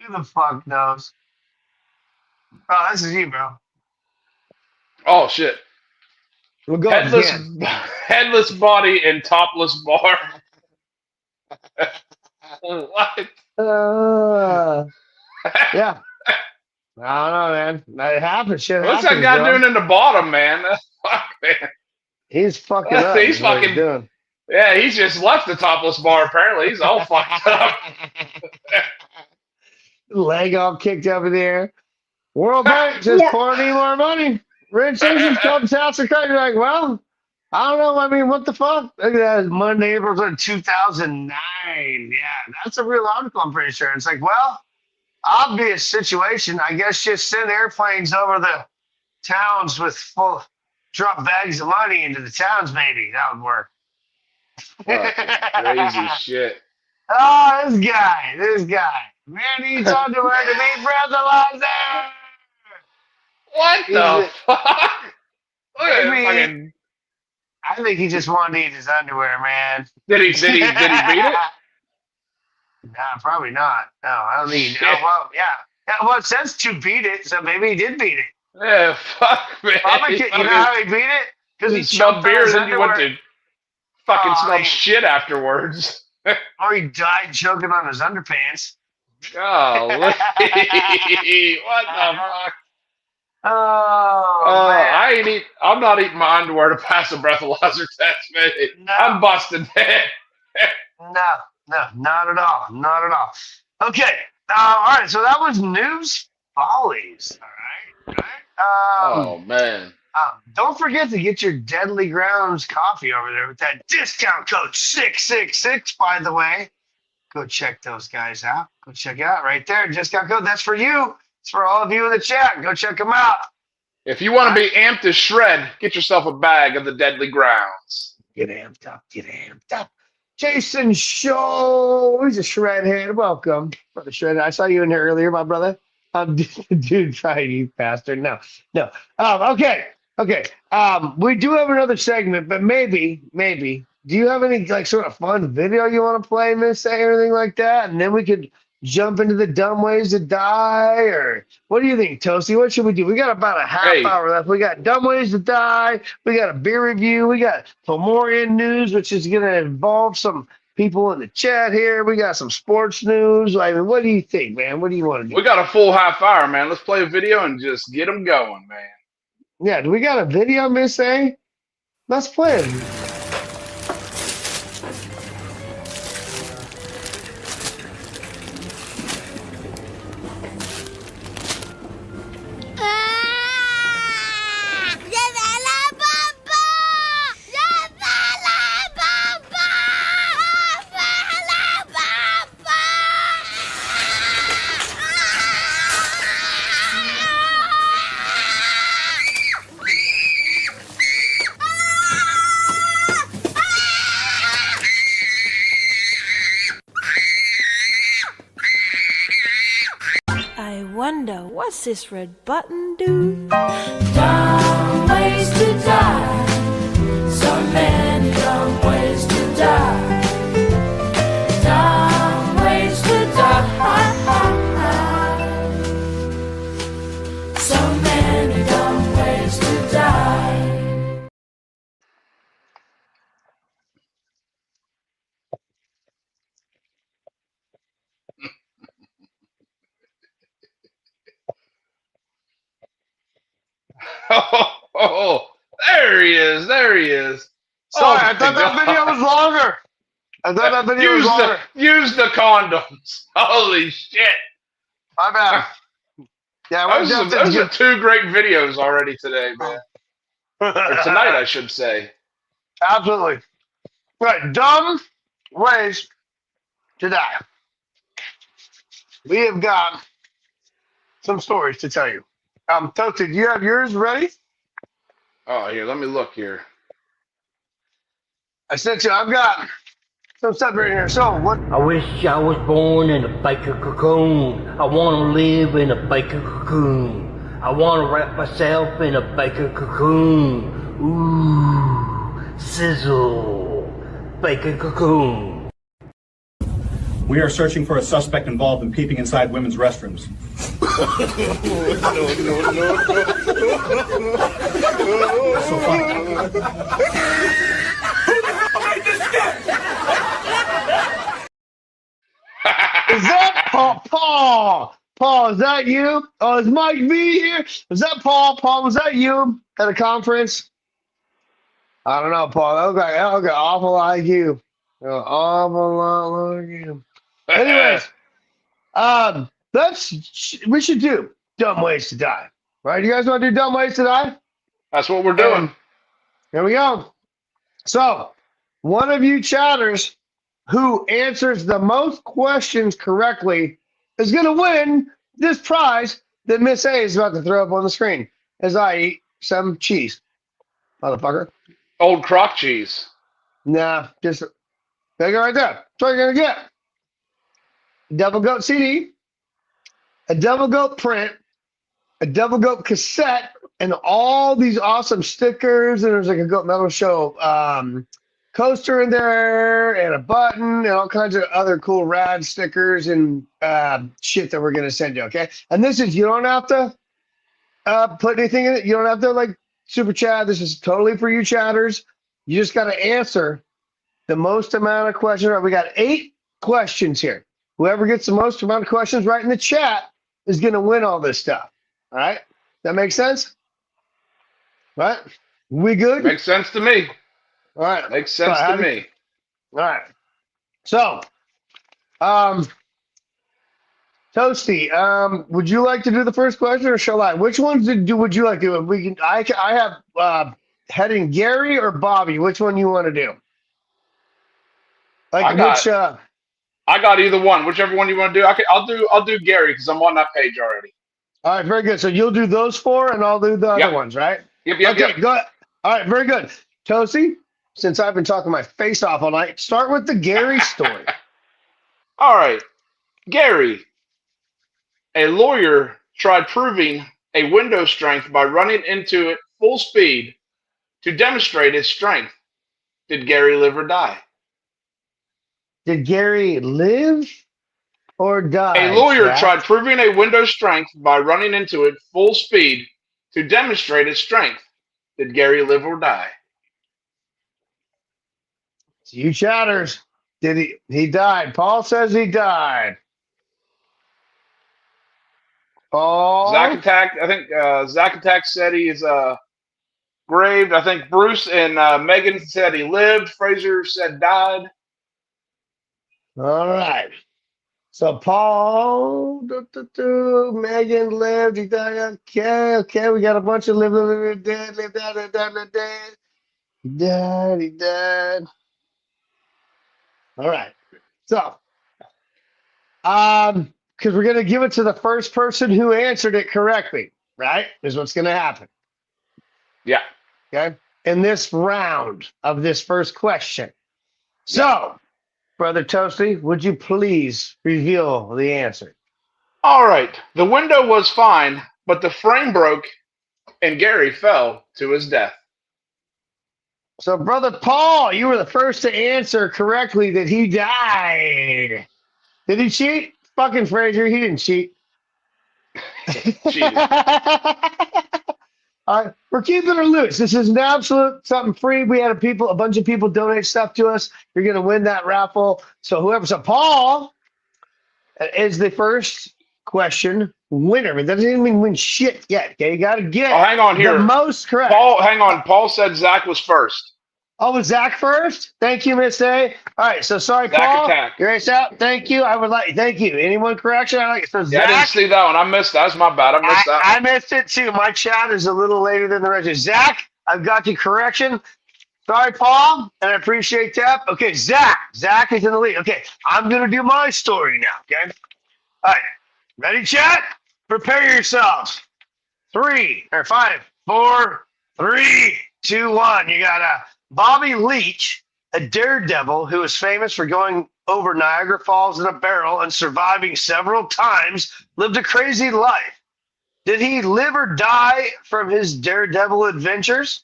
Who the fuck knows? Oh, this is you, bro. Oh shit. We'll go Headless body and topless bar. What? Yeah. I don't know, man. It happens. Shit What's happens, that guy bro. doing in the bottom, man? Fuck, man. He's fucking up. He's is what fucking doing. Yeah, he's just left the topless bar. Apparently, he's all fucked up. Leg all kicked up in the air. World Bank just pouring any more money. Rich Asians come to house and cry. You're like, well, I don't know. I mean, what the fuck? Look at that. Monday, April 2009. Yeah, that's a real article, I'm pretty sure. It's like, well, obvious situation. I guess just send airplanes over the towns with drop bags of money into the towns, maybe. That would work. Crazy shit. Oh, this guy. Man needs underwear to be breathalyzer. What the fuck? I think he just wanted to eat his underwear, man. Did he beat it? Nah, probably not. No, I don't think. Well, yeah. Well, it says to beat it, so maybe he did beat it. Yeah, fuck, man. Probably, you know how he beat it? Because he smelled beer, then you went to fucking smell he- shit afterwards. Or he died choking on his underpants. Golly. What the fuck? Oh, man. I'm not eating my underwear to pass a breathalyzer test, man. No. I'm busted, man. No, not at all. Not at all. Okay. All right. So that was News Follies. All right. Oh, man. Don't forget to get your Deadly Grounds coffee over there with that discount code 666, by the way. Go check those guys out. Go check it out right there. Discount code. That's for you. It's for all of you in the chat. Go check them out. If you want to be amped as shred, get yourself a bag of the Deadly Grounds. Get amped up. Get amped up. Jason Show. He's a shred head. Welcome, brother Shred. I saw you in here earlier, my brother. Dude, try you bastard. No. Okay. We do have another segment, but maybe. Do you have any like sort of fun video you want to play, Miss A, or anything like that? And then we could jump into the dumb ways to die, or what do you think, Toasty? What should we do? We got about a half hour left. We got dumb ways to die. We got a beer review. We got Fomorian news, which is going to involve some people in the chat here. We got some sports news. I mean, what do you think, man? What do you want to do? We got a full half hour, man. Let's play a video and just get them going, man. Yeah, do we got a video, Miss A? Let's play it. What's this red button do? Dumb ways to die. So many dumb ways to die. Dumb ways to die. So many dumb ways to die. Oh, there he is. There he is. Sorry, Oh, I thought that my video was longer. I thought that video was longer. Use the condoms. Holy shit. My bad. Yeah, those are two great videos already today, man. Or tonight, I should say. Absolutely. Right, dumb ways to die. We have got some stories to tell you. Toasty, do you have yours ready? Oh, here, let me look here. I sent you. I've got some stuff right here. So what? I wish I was born in a baker cocoon. I want to live in a baker cocoon. I want to wrap myself in a baker cocoon. Ooh, sizzle, baker cocoon. We are searching for a suspect involved in peeping inside women's restrooms. So Is that Paul? Paul, is that you? Oh, is Mike V here? Is that Paul? Paul, was that you at a conference? I don't know, Paul. That looked awful like you. Awful lot like you. Anyways, we should do dumb ways to die. Right? You guys want to do dumb ways to die? That's what we're doing. Here we go. So, one of you chatters who answers the most questions correctly is going to win this prize that Miss A is about to throw up on the screen as I eat some cheese. Motherfucker. Old crock cheese. Nah, just there you go right there. That's what you're going to get. A Devil Goat CD, a Devil Goat print, a Devil Goat cassette, and all these awesome stickers. And there's like a Goat Metal Show coaster in there, and a button, and all kinds of other cool rad stickers and shit that we're going to send you, okay? And this is, you don't have to put anything in it. You don't have to, like, super chat. This is totally for you chatters. You just got to answer the most amount of questions. Right, we got 8 questions here. Whoever gets the most amount of questions right in the chat is going to win all this stuff. All right? That makes sense? Right? We good? Makes sense to me. All right. Makes sense to me. All right. So, Toasty, would you like to do the first question, or shall I? Which ones would you like to do? We can. I have heading Gary or Bobby. Which one you want to do? Like I got either one. Whichever one you want to do. I'll do Gary because I'm on that page already. All right, very good. So you'll do those 4, and I'll do the other ones, right? Yep. Okay, go ahead. All right, very good. Toasty, since I've been talking my face off all night, start with the Gary story. All right. Gary, a lawyer tried proving a window strength by running into it full speed to demonstrate his strength. Did Gary live or die? Did Gary live or die? A lawyer tried proving a window strength by running into it full speed to demonstrate his strength. Did Gary live or die? It's you chatters. Did he? He died. Paul says he died. Paul? Zack Attack. I think Zack Attack said he's graved. I think Bruce and Megan said he lived. Fraser said died. All right. So Paul, Megan lived. He died. Okay. We got a bunch of live, dead, lived, dead. He died. All right. So, because we're gonna give it to the first person who answered it correctly, right? Is what's gonna happen. Yeah. Okay. In this round of this first question. So, Brother Toasty, would you please reveal the answer? All right. The window was fine, but the frame broke and Gary fell to his death. So, Brother Paul, you were the first to answer correctly that he died. Did he cheat? Fucking Fraser, he didn't cheat. Cheated. All right, we're keeping it loose. This is an absolute something free. We had a bunch of people donate stuff to us. You're gonna win that raffle. So Paul is the first question winner. But that doesn't even win shit yet. Okay, you gotta get hang on here. the most correct. Paul, hang on. Paul said Zach was first. Oh, was Zach first? Thank you, Miss A. All right, so sorry, Zach Paul. attack. Your ace out. Thank you. Thank you. Anyone correction? I like it. So Yeah, Zach, I didn't see that one. I missed that. That's my bad. I missed that I one. missed it too. My chat is a little later than the rest. Zach, I've got the correction. Sorry, Paul, and I appreciate that. Okay, Zach is in the lead. Okay, I'm gonna do my story now. Okay. All right, ready, chat? Prepare yourselves. 5, 4, 3, 2, 1. You got Bobby Leach, a daredevil who is famous for going over Niagara Falls in a barrel and surviving several times, lived a crazy life. Did he live or die from his daredevil adventures?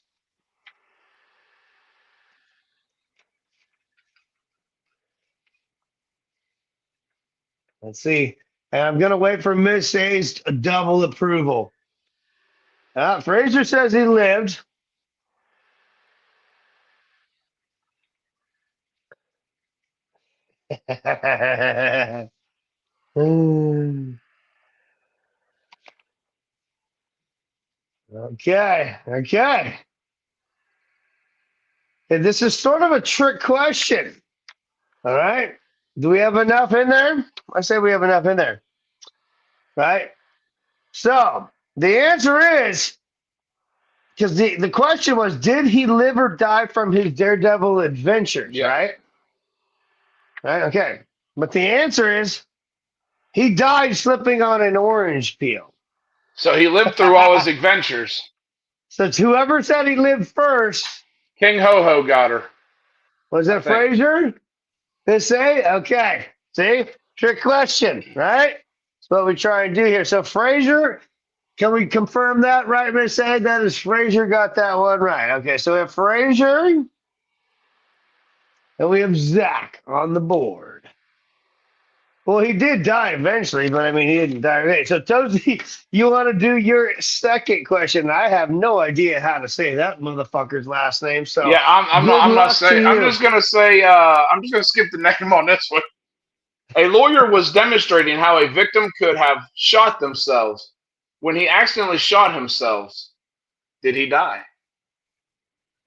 Let's see. And I'm going to wait for Miss A's double approval. Fraser says he lived. Okay. And this is sort of a trick question. All right. Do we have enough in there? I say we have enough in there. Right? So the answer is, because the question was, did he live or die from his daredevil adventures? Yeah. Right? Okay. But the answer is, he died slipping on an orange peel. So he lived through all his adventures. So it's whoever said he lived first. King Ho-Ho got her. Was it Fraser? They say? Okay. See? Trick question, right? That's what we try and do here. So Fraser, can we confirm that, right, Miss A? That is Fraser got that one right. Okay, so we have Fraser and we have Zach on the board. Well, he did die eventually, but I mean, he didn't die today. So, Toasty, you want to do your second question? I have no idea how to say that motherfucker's last name. So, yeah, I'm not saying. I'm you. just gonna say. I'm just gonna skip the name on this one. A lawyer was demonstrating how a victim could have shot themselves. When he accidentally shot himself, did he die?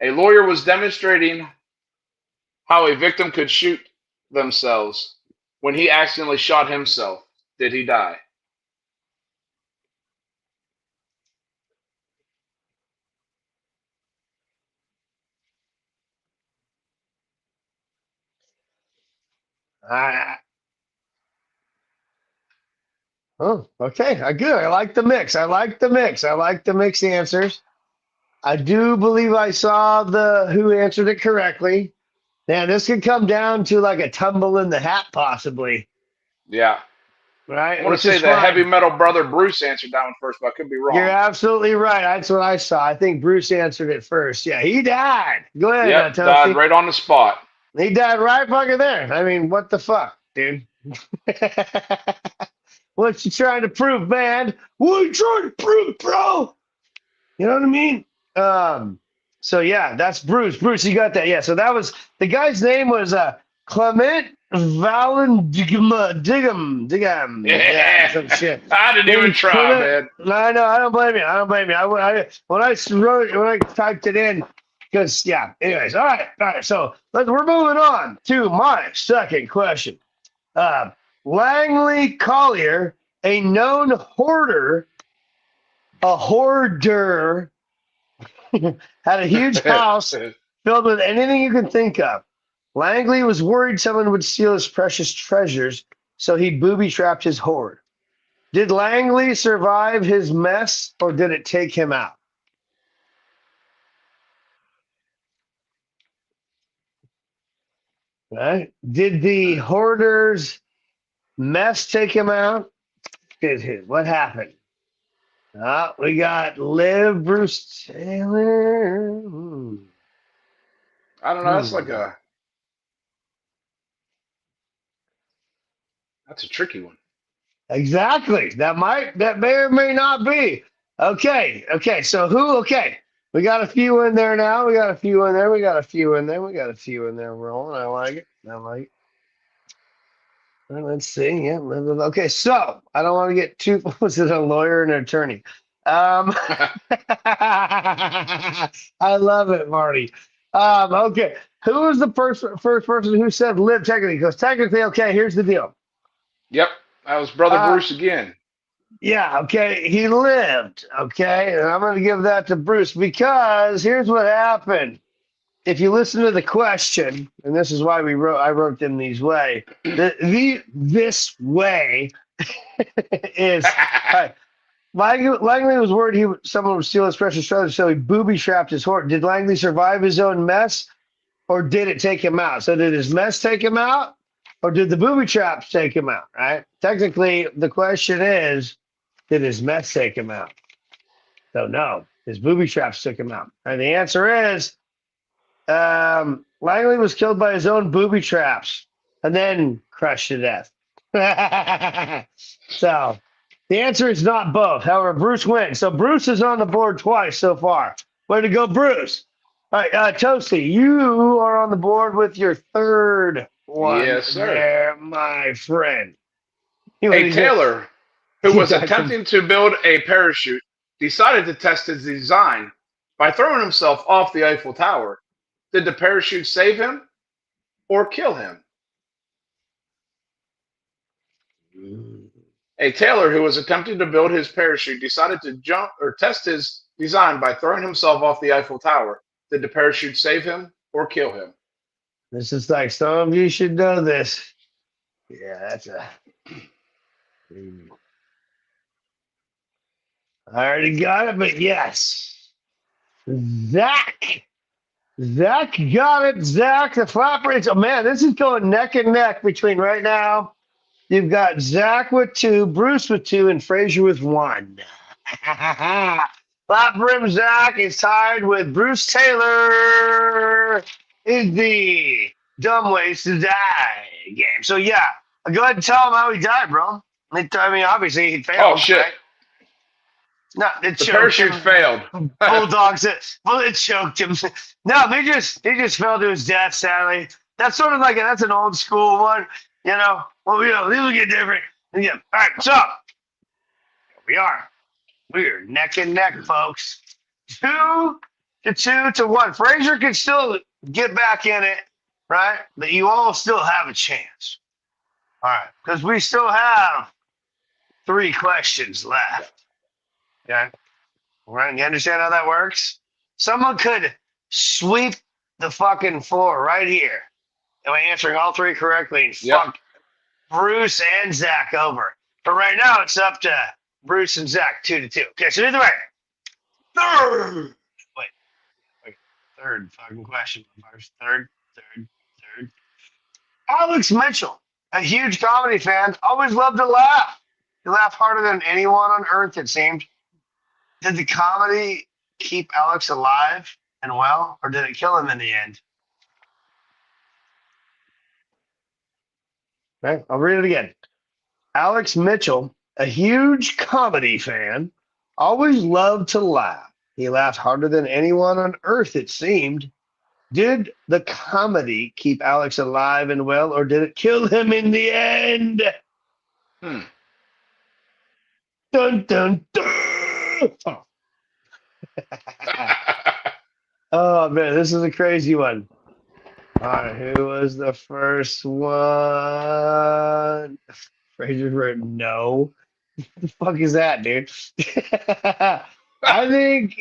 A lawyer was demonstrating how a victim could shoot themselves. When he accidentally shot himself, did he die? Oh, okay. Good. I like the mix. I like the mix answers. I do believe I saw who answered it correctly. Now, this could come down to like a tumble in the hat, possibly. Yeah. Right? I want to say the heavy metal brother Bruce answered that one first, but I could be wrong. You're absolutely right. That's what I saw. I think Bruce answered it first. Yeah, he died. Go ahead. Yep, died right on the spot. He died right fucking there. I mean, what the fuck, dude? What you trying to prove, man? What are you trying to prove, bro? You know what I mean? So yeah, that's Bruce. Bruce, you got that? Yeah. So that was the guy's name was Clement Diggum. Yeah, some shit. I didn't even try, man. I know. I don't blame you. When I typed it in, because yeah. Anyways, all right. So we're moving on to my second question. Langley Collier, a known hoarder, had a huge house filled with anything you can think of. Langley was worried someone would steal his precious treasures, so he booby-trapped his hoard. Did Langley survive his mess, or did it take him out? Right? Did the hoarder's mess take him out? What happened? We got Liv, Bruce Taylor. I don't know. That's like that's a tricky one. Exactly. That may or may not be. Okay. So who? Okay. We got a few in there now. We got a few in there. We got a few in there. Rolling. I like it. Well, let's see. Yeah. Okay. So I don't want to get too. Was it a lawyer and an attorney? I love it, Marty. Okay. Who was the first person who said live technically? Because technically, okay, here's the deal. Yep. That was Brother Bruce again. Yeah, okay. He lived. Okay. And I'm going to give that to Bruce because here's what happened. If you listen to the question, and this is why I wrote them this way. This way is Langley was worried someone would steal his precious treasure, so he booby-trapped his horse. Did Langley survive his own mess, or did it take him out? So did his mess take him out, or did the booby traps take him out, right? Technically, the question is, did his mess take him out? So no, his booby traps took him out. And the answer is, Langley was killed by his own booby traps and then crushed to death. So the answer is not both. However, Bruce wins. So Bruce is on the board twice so far. Way to go, Bruce. All right, Toasty, you are on the board with your third one. Yes, sir. There, my friend. A tailor who was attempting to build a parachute decided to test his design by throwing himself off the Eiffel Tower. Did the parachute save him or kill him? A tailor who was attempting to build his parachute decided to test his design by throwing himself off the Eiffel Tower. Did the parachute save him or kill him? This is like, some of you should know this. Yeah, that's a... I already got it, but yes. Zach got it. Zach, the flapper. Oh, man, this is going neck and neck between right now. You've got Zach with 2, Bruce with 2, and Frazier with 1. Flap Brim Zach is tied with Bruce Taylor in the Dumb Ways to Die game. So, yeah, go ahead and tell him how he died, bro. I mean, obviously, he failed. Oh, shit. Right? No, the parachute failed. Bulldogs it. Well, it choked him. No, he just fell to his death, sadly. That's sort of like that's an old school one, you know. Well, these will get different. Yeah. All right, so here we're neck and neck, folks. 2-2-1. Frazier can still get back in it, right? But you all still have a chance. All right, because we still have 3 questions left. Okay. Right. You understand how that works? Someone could sweep the fucking floor right here. Am I answering all 3 correctly? And fuck Bruce and Zach over. But right now it's up to Bruce and Zach 2-2. Okay, so either way. Third fucking question. Third. Alex Mitchell, a huge comedy fan, always loved to laugh. He laughed harder than anyone on earth, it seemed. Did the comedy keep Alex alive and well, or did it kill him in the end? Okay, I'll read it again. Alex Mitchell, a huge comedy fan, always loved to laugh. He laughed harder than anyone on earth, it seemed. Did the comedy keep Alex alive and well, or did it kill him in the end? Dun, dun, dun. Oh, man, this is a crazy one. All right, who was the first one? Frazier wrote no. What the fuck is that, dude? I think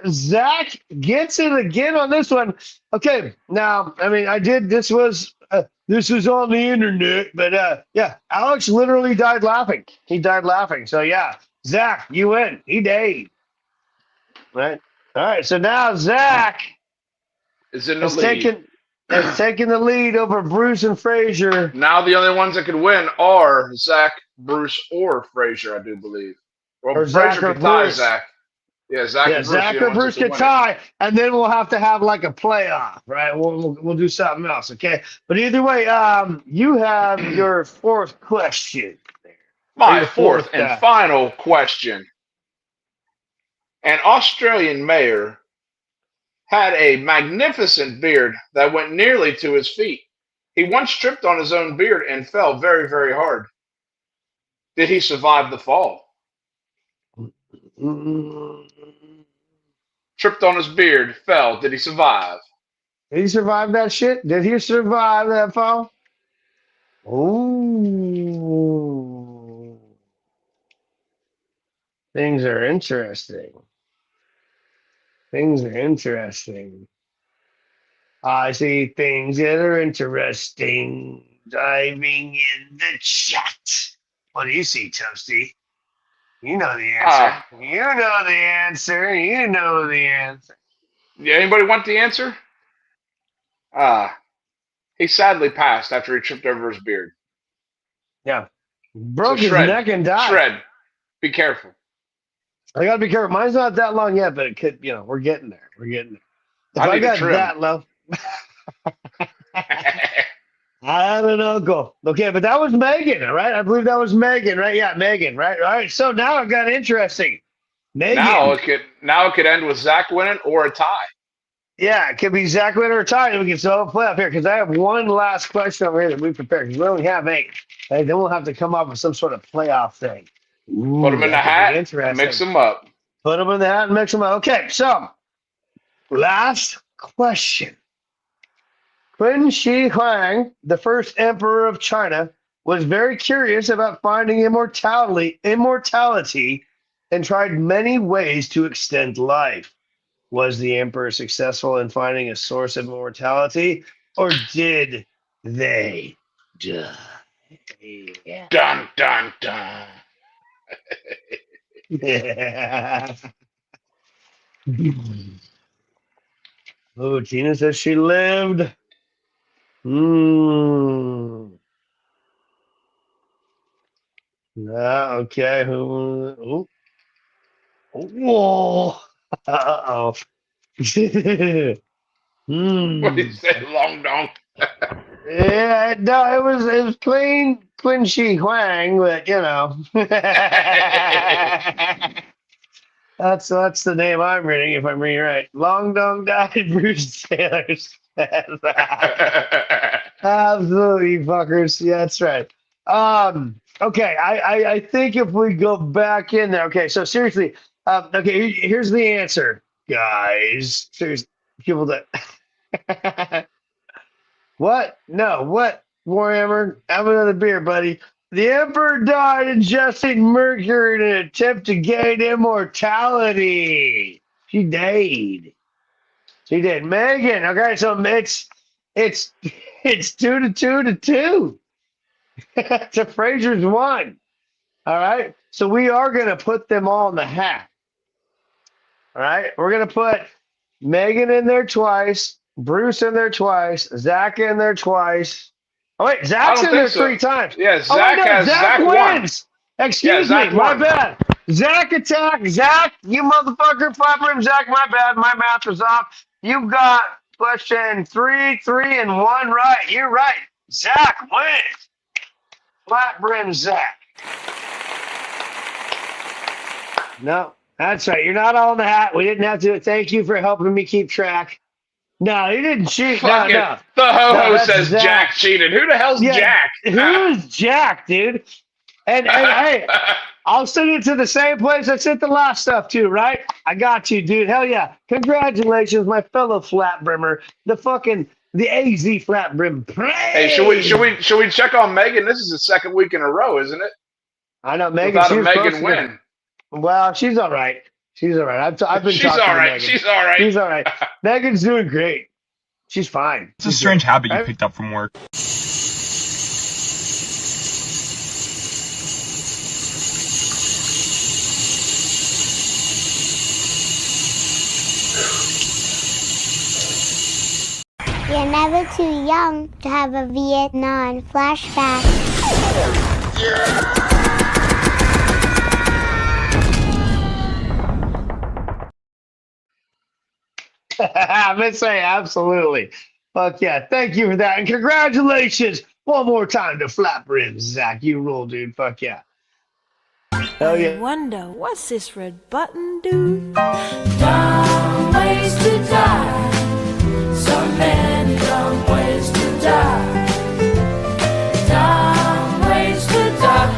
Zach gets it again on this one. Okay, now, I mean, this was on the internet, but yeah, Alex literally died laughing. He died laughing. So yeah, Zach, you win. He died. Right? All right, so now Zach is in the lead. taken. has taken the lead over Bruce and Frazier. Now the only ones that could win are Zach, Bruce, or Frazier, I do believe. Well, Or Frazier Zach or could tie Bruce. Zach. Yeah, Zach and Bruce. Zach or Bruce could tie, and then we'll have to have like a playoff, right? We'll do something else, okay? But either way, you have your fourth question. My fourth and final question. An Australian mayor had a magnificent beard that went nearly to his feet. He once tripped on his own beard and fell very, very hard. Did he survive the fall? Tripped on his beard, fell. Did he survive? Did he survive that shit? Did he survive that fall? Ooh. Things are interesting. Things are interesting. I see things that are interesting. Diving in the chat. What do you see, Toasty? You know the answer. You know the answer. You know the answer. Yeah, anybody want the answer? He sadly passed after he tripped over his beard. Yeah. Broke his neck and died. Shred. Be careful. I gotta be careful. Mine's not that long yet, but it could, we're getting there. We're getting there. If I got that low. I don't know, go. Okay, but that was Megan, all right? I believe that was Megan, right? Yeah, Megan, right? All right. So now it got interesting. Megan. Now it could end with Zach winning or a tie. Yeah, it could be Zach winning or a tie, and we can still play up here because I have one last question over here that we prepared because we only have 8. Okay, then we'll have to come up with some sort of playoff thing. Ooh, put them in the hat, mix them up. Put them in the hat and mix them up. Okay, so last question. Qin Shi Huang, the first emperor of China, was very curious about finding immortality and tried many ways to extend life. Was the emperor successful in finding a source of immortality, or did they die? Yeah. Dun, dun, dun. Yeah. Oh, Tina says she lived. Okay. Whoa. Uh-oh. What did you say? Long dong. Yeah, no, it was Qin Shi Huang, but that's the name I'm reading, if I'm reading right. Long Dong died, Bruce Taylor says. Absolutely, fuckers. Yeah, that's right. Okay, I think if we go back in there, okay, so seriously, okay, here's the answer, guys. Seriously, people that what? No, what? Warhammer, have another beer, buddy. The Emperor died ingesting mercury in an attempt to gain immortality. She died. She did. Megan, okay, so it's 2-2. So Frazier's won. All right. So we are gonna put them all in the hat. All right. We're gonna put Megan in there twice, Bruce in there twice, Zach in there twice. Oh wait, Zach's in there 3 times. Yeah, Zach wins. Won. Excuse me, my bad. Zach attack. Zach, you motherfucker, flapper. Zach, my bad. My math was off. You got question 3, 3, and 1 right. You're right. Zach wins. Flat brim Zach. No, that's right. You're not all in the hat. We didn't have to. Thank you for helping me keep track. No, he didn't cheat. Fuck it. No. The ho-ho that's says Jack cheated. Who the hell's Jack? Who's Jack, dude? And hey, I'll send it to the same place I sent the last stuff to, right? I got you, dude. Hell yeah. Congratulations, my fellow flat brimmer. The AZ flat brim. Hey, should we check on Megan? This is the 2nd week in a row, isn't it? I know Megan. Without a Megan win. Well, she's all right. She's all right. I've been She's talking all right. to Megan. She's all right. She's all right. Megan's doing great. She's fine. It's a strange habit you picked up from work. Yeah, You're never too young to have a Vietnam flashback. Miss A, absolutely. Fuck yeah. Thank you for that. And congratulations one more time to Flap Ribs, Zach. You rule, dude. Fuck yeah. Hell yeah. I wonder what's this red button do? Dumb ways to die. So many dumb ways to die. Dumb ways to die.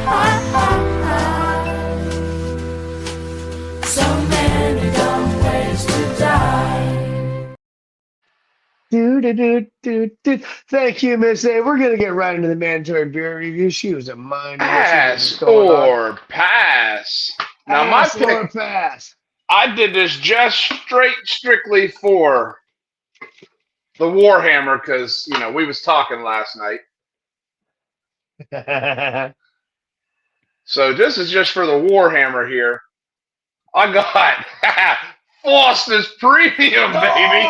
So many dumb ways to die. Thank you, Miss A. We're gonna get right into the mandatory beer review. She was a mind. Pass or pass. Now my Pass or pick. pass. I did this just strictly for the Warhammer because we was talking last night. So this is just for the Warhammer here. I got Foster's Premium, baby.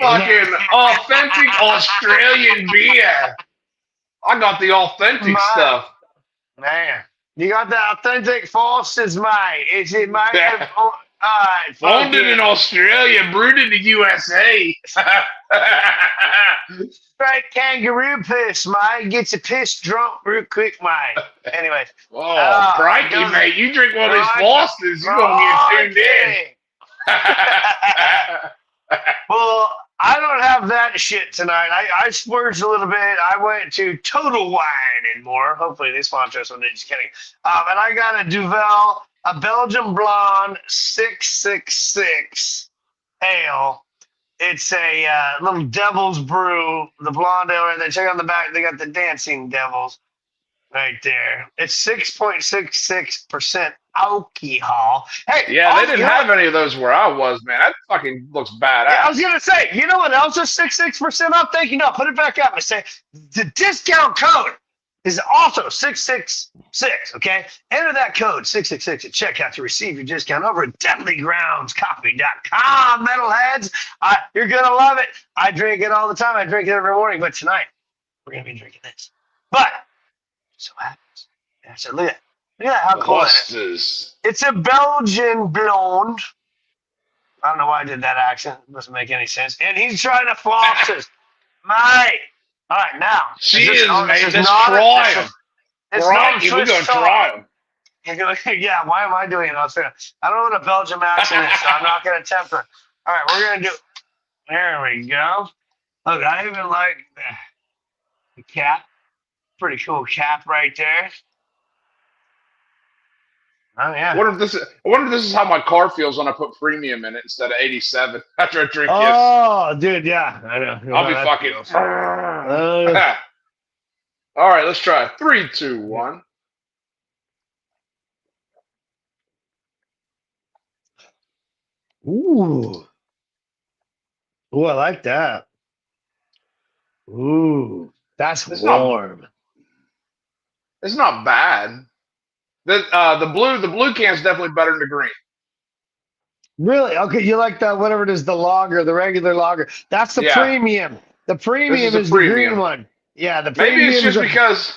Fucking authentic Australian beer. I got the authentic stuff. Man, you got the authentic Foster's, mate. Is it, mate? Yeah. Alright, Founded in Australia, brewed in the USA. Straight kangaroo piss, mate. Gets a piss drunk real quick, mate. Anyway. Oh, crikey, mate. You drink one of these Fosters, you're going to get tuned in. Well, I don't have that shit tonight. I splurged a little bit. I went to Total Wine and More. Hopefully they sponsor us. I'm just kidding. And I got a Duvel, a Belgian Blonde 666 ale. It's a little Devil's Brew, the blonde ale right there. Check on the back. They got the dancing devils right there. It's 6.66% alcohol. Hey, yeah, they didn't have any of those where I was, man. That fucking looks badass. Yeah, I was gonna say, you know what else is 66% off? Thank you. No, put it back up and say the discount code is also 666. Okay, enter that code 666 at checkout to receive your discount over at deadlygroundscoffee.com. Metalheads, you're gonna love it. I drink it all the time. I drink it every morning, but tonight we're gonna be drinking this. But so happens. Yeah, so look at how cool it is. It's a Belgian blonde. I don't know why I did that accent. It doesn't make any sense. And he's trying to floss us. Mate. All right, now. She is, mate. Let's try him. Crikey, we're going to try him. Yeah, why am I doing it? I don't know what a Belgian accent is, so I'm not going to attempt it. All right, we're going to do. There we go. Look, I even like the cap. Pretty cool cap right there. Oh yeah. I wonder if this is how my car feels when I put premium in it instead of 87 after I drink this. Oh, dude, yeah, I know. I'll be fucking. All right, let's try. 3, 2, 1. Ooh, I like that. Ooh, that's warm. It's not bad. The blue can is definitely better than the green. Really? Okay, you like the whatever it is, the lager, the regular lager. That's the premium. The premium is the green one. Yeah, the premium. Maybe it's just because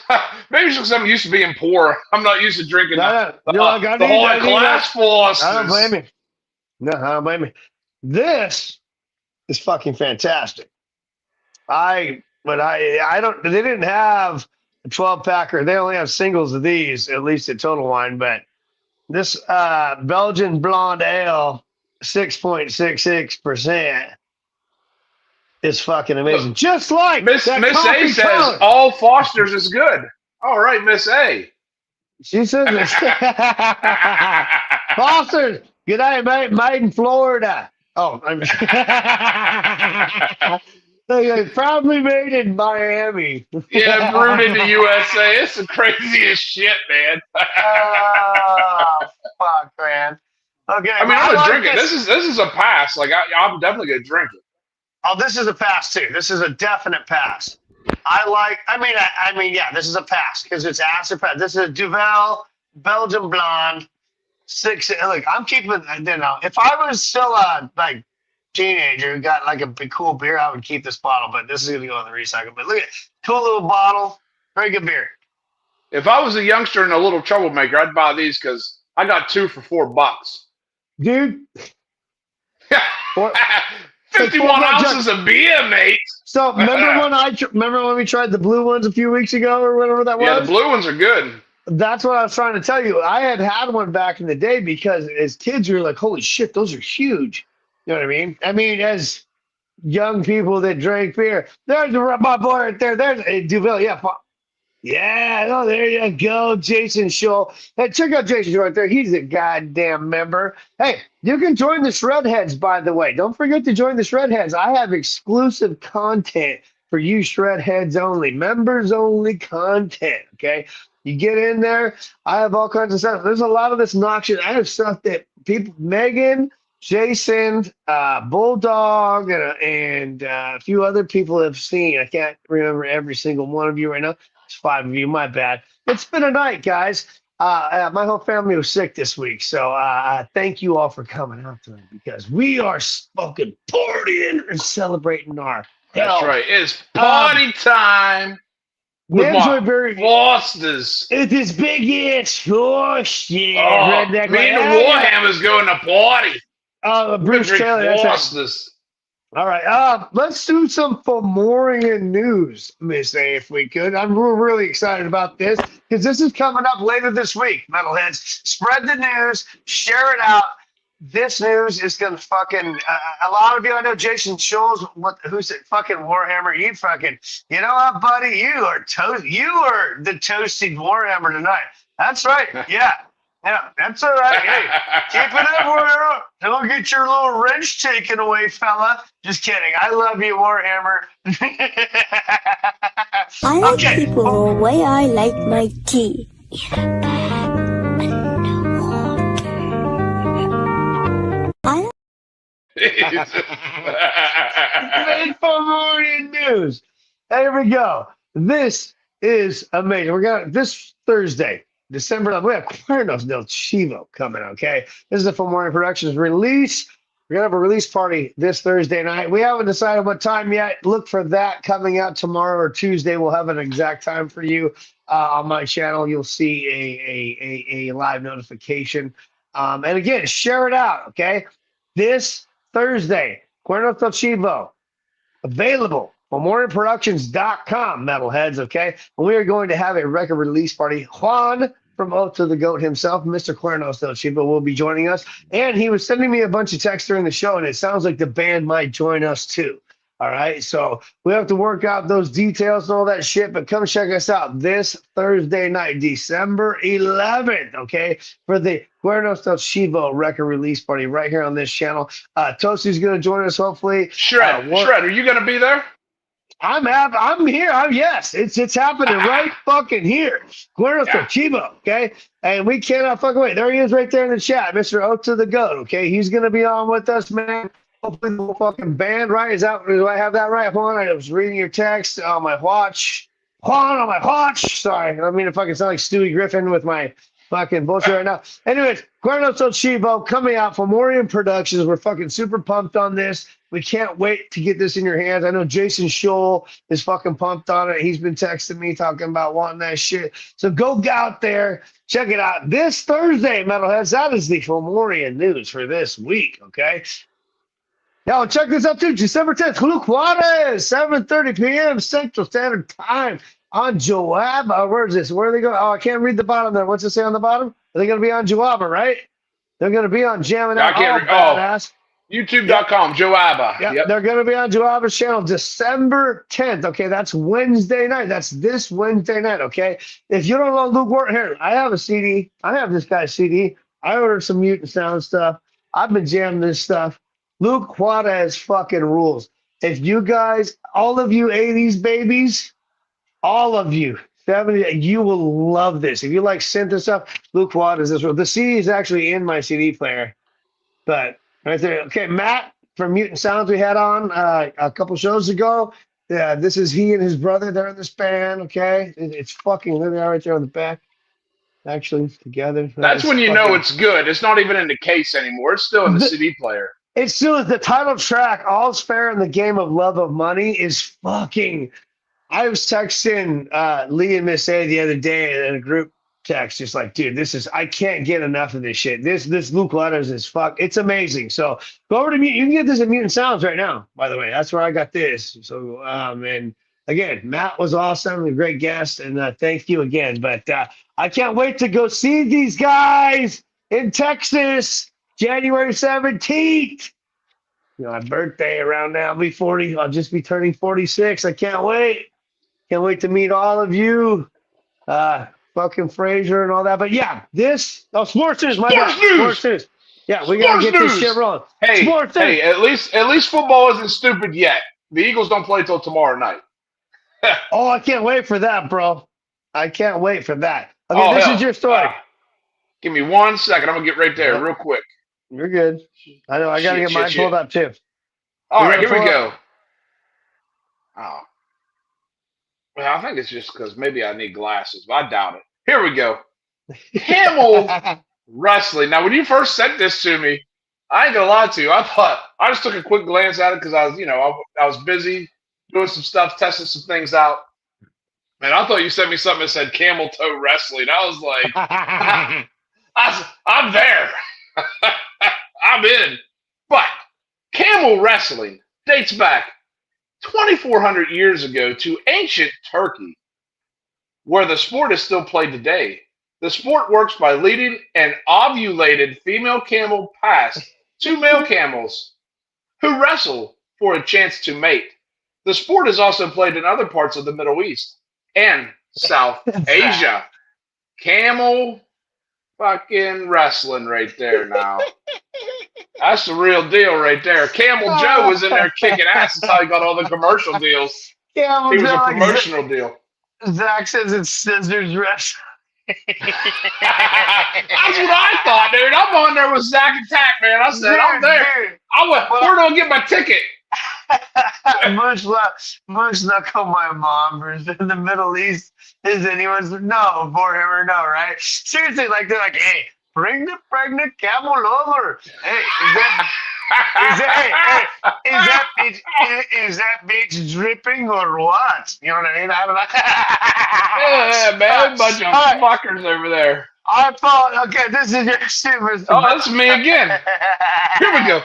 I'm used to being poor. I'm not used to drinking the high class Fosters. I don't blame you. No, I don't blame you. This is fucking fantastic. They didn't have 12-packer. They only have singles of these, at least at Total Wine. But this Belgian Blonde Ale, 6.66%, is fucking amazing. Just like Miss A says, all Fosters is good. All right, Miss A. She says Fosters, good day, mate. Made in Florida. Oh, probably made in Miami. Yeah, brewed in the USA. It's the craziest shit, man. Oh, fuck, man. Okay. I mean, I'm gonna drink it. This is a pass. Like I'm definitely gonna drink it. Oh, this is a pass too. This is a definite pass. Yeah, this is a pass because it's acid pass. This is a Duvel Belgian Blonde 6. Look, I'm keeping. If I was still like teenager who got like a big, cool beer, I would keep this bottle, but this is going to go in the recycle. But look at it. Cool little bottle. Very good beer. If I was a youngster and a little troublemaker, I'd buy these because I got 2 for $4. Dude. 51 ounces of beer, mate. So remember when we tried the blue ones a few weeks ago or whatever that was? Yeah, the blue ones are good. That's what I was trying to tell you. I had one back in the day because as kids, we were like, holy shit, those are huge. You know what I mean? I mean, as young people that drank beer, there's my boy right there. There's Duville. Yeah. Yeah, no, there you go, Jason Scholl. Hey, check out Jason Scholl right there. He's a goddamn member. Hey, you can join the Shredheads, by the way. Don't forget to join the Shredheads. I have exclusive content for you Shredheads only, members only content, okay? You get in there. I have all kinds of stuff. There's a lot of this noxious. I have stuff that people, Megan, Jason, Bulldog, and a few other people have seen. I can't remember every single one of you right now. It's 5 of you. My bad. It's been a night, guys. My whole family was sick this week, so thank you all for coming out tonight because we are fucking partying and celebrating our health. That's right. It's party time. With my Fosters. It is big ass Fosters. Me and the Warhammers going to party. Bruce Taylor. That's Fosters. All right. Let's do some Fomorian news, Miss A, if we could. I'm really excited about this because this is coming up later this week, Metalheads. Spread the news. Share it out. This news is going to fucking, a lot of you, I know Jason Scholl's, who's it, fucking Warhammer, you know what, buddy, you are the toasty Warhammer tonight. That's right, yeah, that's all right, hey, keep it up, Warhammer, don't get your little wrench taken away, fella. Just kidding, I love you, Warhammer. I like people the way I like my tea. Fomorian news. There we go. This is amazing. We're gonna this Thursday, December 11th, we have Cuernos del Chivo coming. Okay, this is a Fomorian Productions release. We're gonna have a release party this Thursday night. We haven't decided what time yet. Look for that coming out tomorrow or Tuesday. We'll have an exact time for you on my channel. You'll see a live notification. And again, share it out. Okay, this Thursday, Cuernos del Chivo, available on MorningProductions.com, Metalheads, okay? And we are going to have a record release party. Juan from Oath to the Goat himself, Mr. Cuernos del Chivo, will be joining us. And he was sending me a bunch of texts during the show, and it sounds like the band might join us too. All right, so we have to work out those details and all that shit, but come check us out this Thursday night, December 11th, okay, for the Cuernos del Chivo record release party right here on this channel. Toasty's going to join us, hopefully. Shred, are you going to be there? I'm here. Yes, it's happening right fucking here. Cuernos del Chivo, okay? And we cannot fucking wait. There he is right there in the chat, Mr. Oath to the Goat, okay? He's going to be on with us, man. Hopefully the whole fucking band, right? Do I have that right, Juan? I was reading your text on my watch. Juan, on my watch. Sorry, I don't mean to fucking sound like Stewie Griffin with my fucking bullshit right now. Anyways, Cuernos del Chivo coming out from Fomorian Productions. We're fucking super pumped on this. We can't wait to get this in your hands. I know Jason Scholl is fucking pumped on it. He's been texting me talking about wanting that shit. So go out there, check it out. This Thursday, Metalheads, that is the Fomorian news for this week, okay? Now, check this out, too. December 10th, Luke Juarez, 7:30 p.m. Central Standard Time on Joaba. Where is this? Where are they going? Oh, I can't read the bottom there. What's it say on the bottom? Are they going to be on Joaba, right? They're going to be on Jamming Out. Badass. YouTube.com, Joaba. Yep. They're going to be on Joaba's channel December 10th. Okay, that's Wednesday night. That's this Wednesday night, okay? If you don't know Luke Juarez, here, I have a CD. I have this guy's CD. I ordered some Mutant Sound stuff. I've been jamming this stuff. Luke Juarez fucking rules. If you guys, all of you 80s babies, all of you, 70, you will love this. If you like synth and stuff, Luke Juarez is the CD is actually in my CD player. But right there. Okay, Matt from Mutant Sounds we had on a couple shows ago. Yeah, this is he and his brother. They're in this band, okay? It's fucking, look at that right there on the back. Actually, together. That's when you know it's good. It's not even in the case anymore. It's still in the CD player. As soon as the title track, All's Fair in the Game of Love of Money, is fucking. I was texting Lee and Miss A the other day in a group text, just like, dude, I can't get enough of this shit. This Luke Letters is fuck. It's amazing. So go over to Mute. You can get this at Mutant Sounds right now, by the way. That's where I got this. So, and again, Matt was awesome, a great guest, and thank you again. But I can't wait to go see these guys in Texas, January 17th. My birthday around now. I'll be 40. I'll just be turning 46. I can't wait. Can't wait to meet all of you. Fucking Fraser and all that. But yeah, sports news. Sports news. Yeah, we gotta get this shit rolling. Hey, at least football isn't stupid yet. The Eagles don't play till tomorrow night. Oh, I can't wait for that, bro. I can't wait for that. Okay, this is your story. Give me 1 second. I'm gonna get right there real quick. You're good. I know. I gotta get mine pulled up too. All right, here we go. Oh. Well, I think it's just because maybe I need glasses, but I doubt it. Here we go. Camel wrestling. Now, when you first sent this to me, I ain't gonna lie to you. I just took a quick glance at it because I was busy doing some stuff, testing some things out. And I thought you sent me something that said camel toe wrestling. I was like, I'm there. I'm in. But camel wrestling dates back 2,400 years ago to ancient Turkey, where the sport is still played today. The sport works by leading an ovulated female camel past two male camels who wrestle for a chance to mate. The sport is also played in other parts of the Middle East and South Asia. Camel fucking wrestling right there now. That's the real deal right there. Camel Joe was in there kicking ass. That's how he got all the commercial deals. Camel he was Joe, a promotional deal. Zach says it's scissors wrestling. That's what I thought, dude. I'm on there with Zach and Tack, man. I said, I'm there. I went, where do I get my ticket? Much luck on my mom versus in the Middle East. Is anyone's no for him or no, right? Seriously, like they're like, hey, bring the pregnant camel over. Hey, is that bitch dripping or what? You know what I mean? I don't know. Yeah, man, a bunch of fuckers over there. I thought, okay, this is your super. Oh, that's me again. Here we go.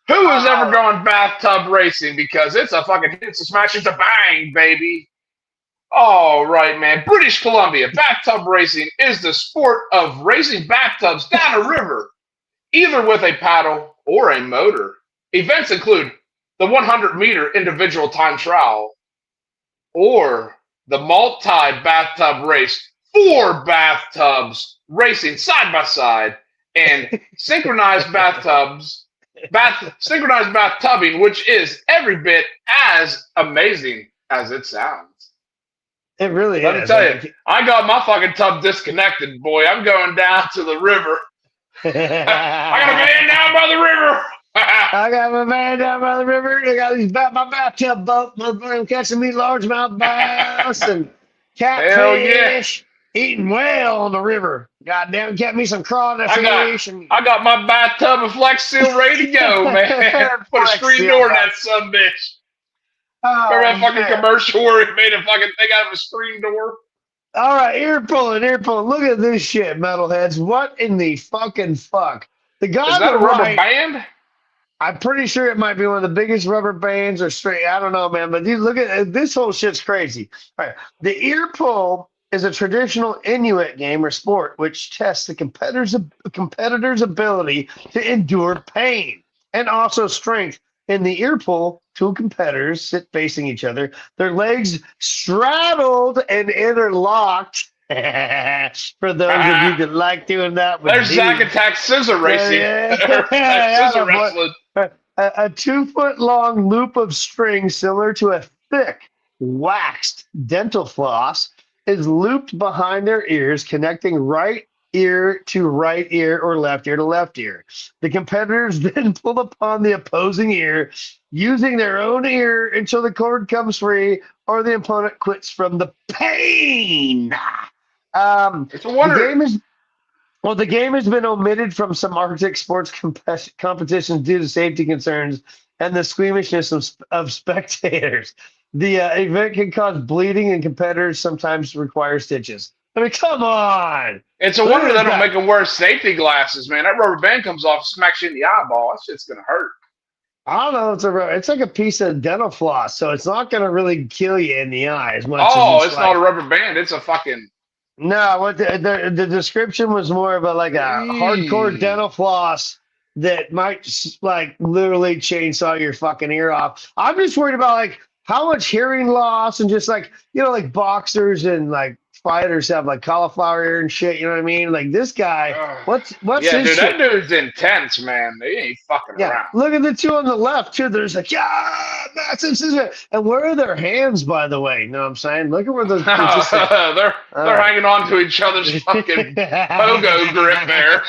Who has ever gone bathtub racing? Because it's a smash, it's a bang, baby. All right, man. British Columbia, bathtub racing is the sport of racing bathtubs down a river, either with a paddle or a motor. Events include the 100-meter individual time trial or the multi-bathtub race, 4 bathtubs racing side by side, and synchronized synchronized bathtubing, which is every bit as amazing as it sounds. It really is. Let me tell you, I got my fucking tub disconnected, boy. I'm going down to the river. I got a van down by the river. I got my van down by the river. I got my bathtub boat. I'm catching me largemouth bass and catfish. Eating whale on the river. Goddamn, get me some crawfish. I got my bathtub and Flex Seal ready to go, man. Put a screen door in that sumbitch. Remember that fucking commercial where he made a fucking thing out of a screen door? All right, ear pulling. Look at this shit, metalheads. What in the fucking fuck? The guy is that a rubber band? I'm pretty sure it might be one of the biggest rubber bands or straight. I don't know, man. But dude, look at this whole shit's crazy. All right, the ear pull is a traditional Inuit game or sport which tests the competitor's ability to endure pain and also strength. In the ear pull, 2 competitors sit facing each other, their legs straddled and interlocked. For those of you that like doing that. There's Zack Attack scissor racing. Scissor wrestling. A 2-foot-long loop of string similar to a thick, waxed dental floss is looped behind their ears, connecting right ear to right ear or left ear to left ear. The competitors then pull upon the opposing ear using their own ear until the cord comes free or the opponent quits from the pain. It's a wonder. Well, the game has been omitted from some Arctic sports competitions due to safety concerns and the squeamishness of spectators. The event can cause bleeding, and competitors sometimes require stitches. I mean, come on! It's a Look wonder at they this don't guy. make them wear safety glasses, man. That rubber band comes off, smacks you in the eyeball. That shit's gonna hurt. I don't know. It's like a piece of dental floss, so it's not going to really kill you in the eye as much Oh, as it's not a rubber band. It's a fucking. No, what the description was more of a hardcore dental floss that might like literally chainsaw your fucking ear off. I'm just worried about like how much hearing loss and just like like boxers and like fighters have like cauliflower ear and shit. You know what I mean? Like this guy, what's Yeah, his dude, shit? that dude's intense, man. He ain't fucking around. Look at the two on the left too. There's like massive scissors. And where are their hands, by the way? You know what I'm saying? Look at where those they're hanging on to each other's fucking pogo grip there.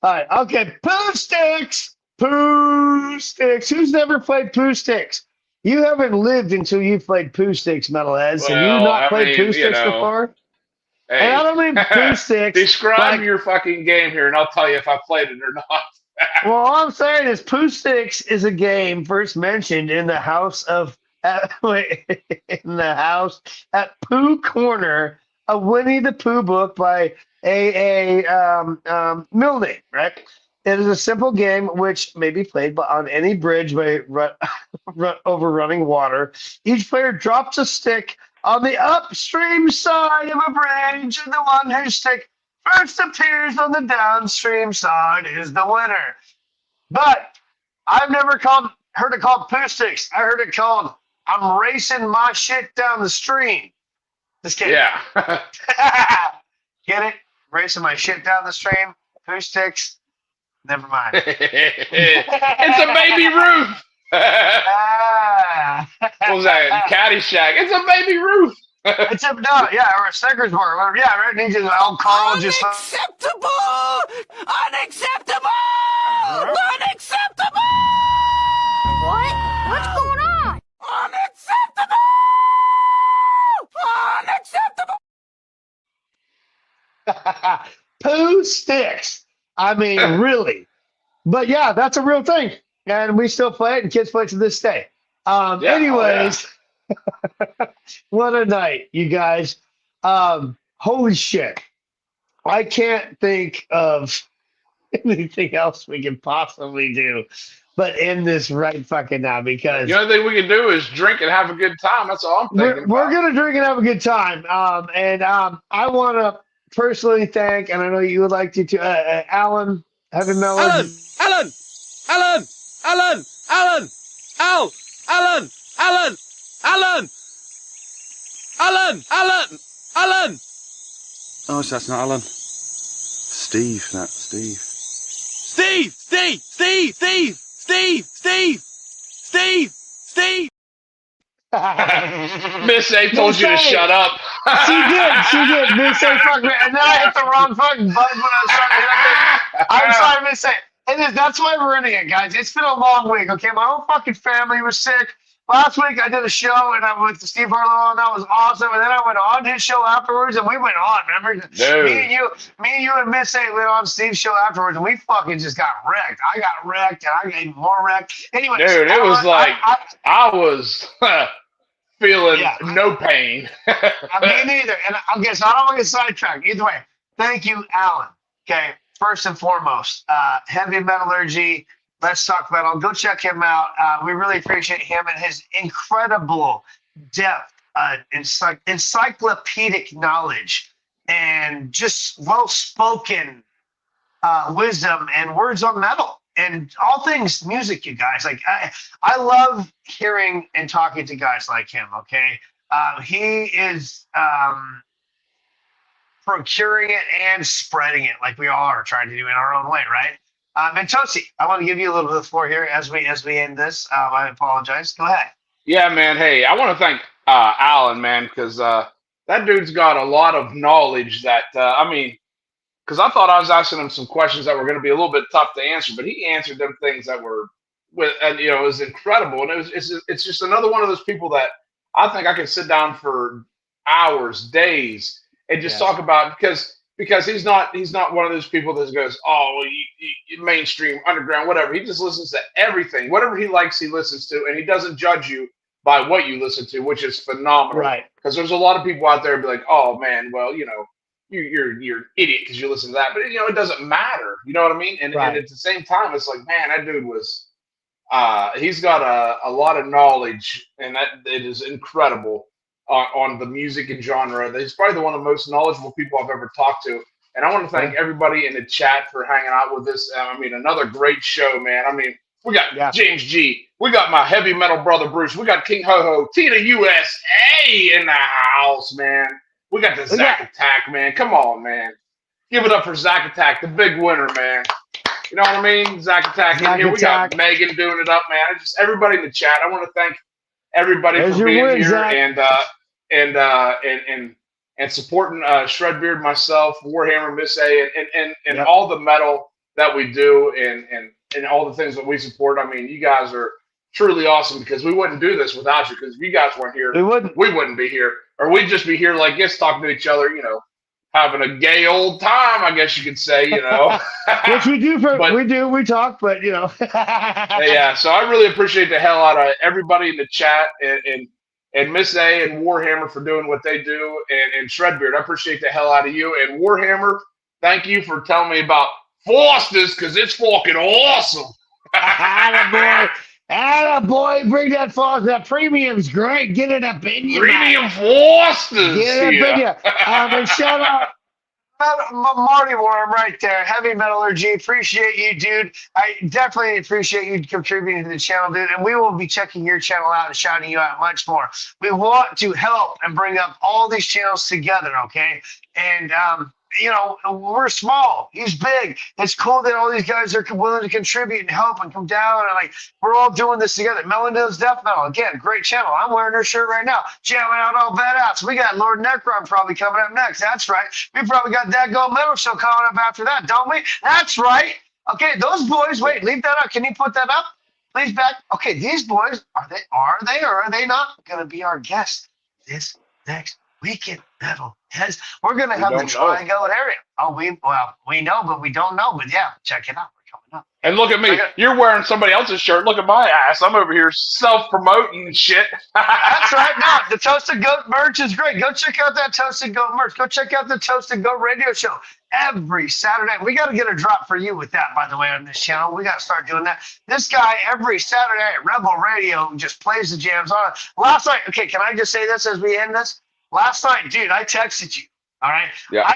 All right. Okay. Poo sticks. Poo sticks. Who's never played poo sticks? You haven't lived until you've played poo sticks, metalheads. Have you not played poo sticks before? Hey, and I don't mean poo sticks. Describe your fucking game here, and I'll tell you if I played it or not. Well, all I'm saying is poo sticks is a game first mentioned in the house of at Pooh Corner, a Winnie the Pooh book by A.A. Milne, right? It is a simple game which may be played on any bridge by over running water. Each player drops a stick on the upstream side of a bridge, and the one whose stick first appears on the downstream side is the winner. But I've never heard it called poo sticks. I heard it called I'm racing my shit down the stream. Just kidding. Yeah. Get it? Racing my shit down the stream. Poo sticks. Never mind. It's a baby Ruth. What was that? Caddyshack. It's a baby Ruth. Or a Snickers bar, or whatever. Yeah, right. Needs an alcohol. Unacceptable! Unacceptable! Unacceptable! What? What's going on? Unacceptable! Unacceptable! Poo sticks. I mean, really. But yeah, that's a real thing. And we still play it, and kids play it to this day. Anyways, what a night, you guys. Holy shit. I can't think of anything else we can possibly do but end this right fucking now, because the only thing we can do is drink and have a good time. That's all I'm thinking. We're going to drink and have a good time. I want to personally thank, and I know you would like to too, Alan, Heavy Metal. Alan. Oh, so that's not Alan. Steve. Miss A told you to shut up. She did. Miss A fucking, and then I hit the wrong fucking button when I was trying to hit that thing. I'm sorry, Miss A. And that's why we're ending it, guys. It's been a long week, okay? My whole fucking family was sick. Last week I did a show, and I went to Steve Harlow, and that was awesome. And then I went on his show afterwards, and we went on. Remember, me and you and Miss A went on Steve's show afterwards, and we fucking just got wrecked. I got wrecked, and I got even more wrecked. Anyway, dude, it was like I was feeling no pain. Me neither. And I guess I don't want to get sidetracked. Either way, thank you, Alan. Okay, first and foremost, Heavy Metallurgy. Let's Talk Metal. Go check him out. We really appreciate him and his incredible depth, encyclopedic knowledge, and just well-spoken wisdom and words on metal and all things music, you guys. Like I love hearing and talking to guys like him, okay? He is procuring it and spreading it like we all are trying to do in our own way, right? And Toasty, I want to give you a little bit of the floor here as we end this. I apologize. Go ahead. Yeah, man. Hey, I want to thank Alan, man, because that dude's got a lot of knowledge that, because I thought I was asking him some questions that were going to be a little bit tough to answer, but he answered them things that were, it was incredible. And it's just another one of those people that I think I could sit down for hours, days, and just talk about, because because he's not one of those people that goes, oh, mainstream, underground, whatever. He just listens to everything. Whatever he likes, he listens to, and he doesn't judge you by what you listen to, which is phenomenal. Right. Because there's a lot of people out there who be like, oh man, well, you know, you're an idiot because you listen to that, but you know, it doesn't matter. You know what I mean? And at the same time, it's like, man, that dude was, he's got a lot of knowledge, and that it is incredible on the music and genre. He's probably one of the most knowledgeable people I've ever talked to. And I want to thank everybody in the chat for hanging out with us. I mean, another great show, man. I mean, we got James G. We got my heavy metal brother Bruce. We got King Ho Ho, Tina USA in the house, man. We got the Zack Attack, man. Come on, man. Give it up for Zack Attack, the big winner, man. You know what I mean? Zack Attack in here. We got Megan doing it up, man. Just everybody in the chat. I want to thank everybody for being here and supporting Shredbeard, myself, Warhammer, Miss A, and all the metal that we do and all the things that we support. I mean, you guys are truly awesome, because we wouldn't do this without you, because if you guys weren't here, we wouldn't be here. Or we'd just be here like this, talking to each other, you know, having a gay old time, I guess you could say, you know. Which we do, we talk, but, you know. Yeah, so I really appreciate the hell out of everybody in the chat, and Miss A and Warhammer for doing what they do, and Shredbeard, I appreciate the hell out of you. And Warhammer, thank you for telling me about Foster's, because it's fucking awesome. Attaboy, bring that Foster. That premium's great. Get it up in you. Premium Foster's. Get it up in you. And shout out Marty Worm right there. Heavy Metallurgy. Appreciate you, dude. I definitely appreciate you contributing to the channel, dude. And we will be checking your channel out and shouting you out much more. We want to help and bring up all these channels together, okay? And, you know, we're small. He's big. It's cool that all these guys are willing to contribute and help and come down, and like we're all doing this together. Melinda's Death Metal, again, great channel. I'm wearing her shirt right now, jamming out all badass. We got Lord Necron probably coming up next. That's right. We probably got That Go Metal Show coming up after that, don't we? That's right. Okay, those boys. Wait, leave that up. Can you put that up, please? Back. Okay, these boys are they or are they not going to be our guests this next weekend? Metalheads. We're going to have the Triangle area. Oh, we know, but we don't know. But yeah, check it out. We're coming up. And look at me. You're wearing somebody else's shirt. Look at my ass. I'm over here self-promoting shit. That's right. No, the Toasted Goat merch is great. Go check out that Toasted Goat merch. Go check out the Toasted Goat radio show every Saturday. We got to get a drop for you with that, by the way, on this channel. We got to start doing that. This guy, every Saturday at Rebel Radio, just plays the jams on it. Last night, okay, can I just say this as we end this? Last night, dude, I texted you, all right? Yeah.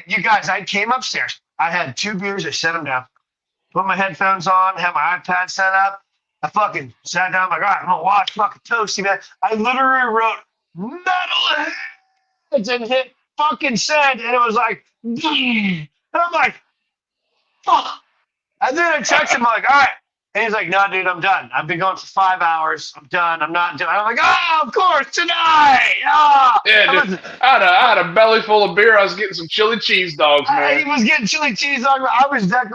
You guys, I came upstairs. I had 2 beers. I set them down. Put my headphones on, had my iPad set up. I fucking sat down. I'm like, all right, I'm going to watch fucking Toasty, man. I literally wrote Metalheads and hit fucking send, and it was like, and I'm like, fuck. And then I texted him, like, all right. And he's like, no, dude, I'm done. I've been going for 5 hours. I'm done. I'm not doing. I'm like, oh, of course, tonight. Oh. Yeah, dude, I had a belly full of beer. I was getting some chili cheese dogs, man. He was getting chili cheese dogs.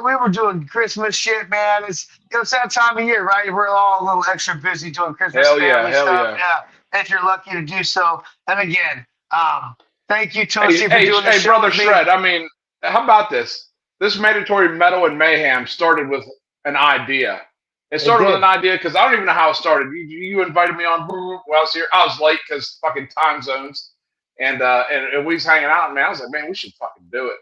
We were doing Christmas shit, man. It's that time of year, right? We're all a little extra busy doing Christmas family stuff. Yeah, if you're lucky to do so. And again, thank you, Toasty, for doing the show. Hey, brother Shred. I mean, how about this? This mandatory metal and mayhem started with an idea. It started with an idea because I don't even know how it started. You invited me on when I was here. I was late because fucking time zones, and we was hanging out. And man, I was like, man, we should fucking do it.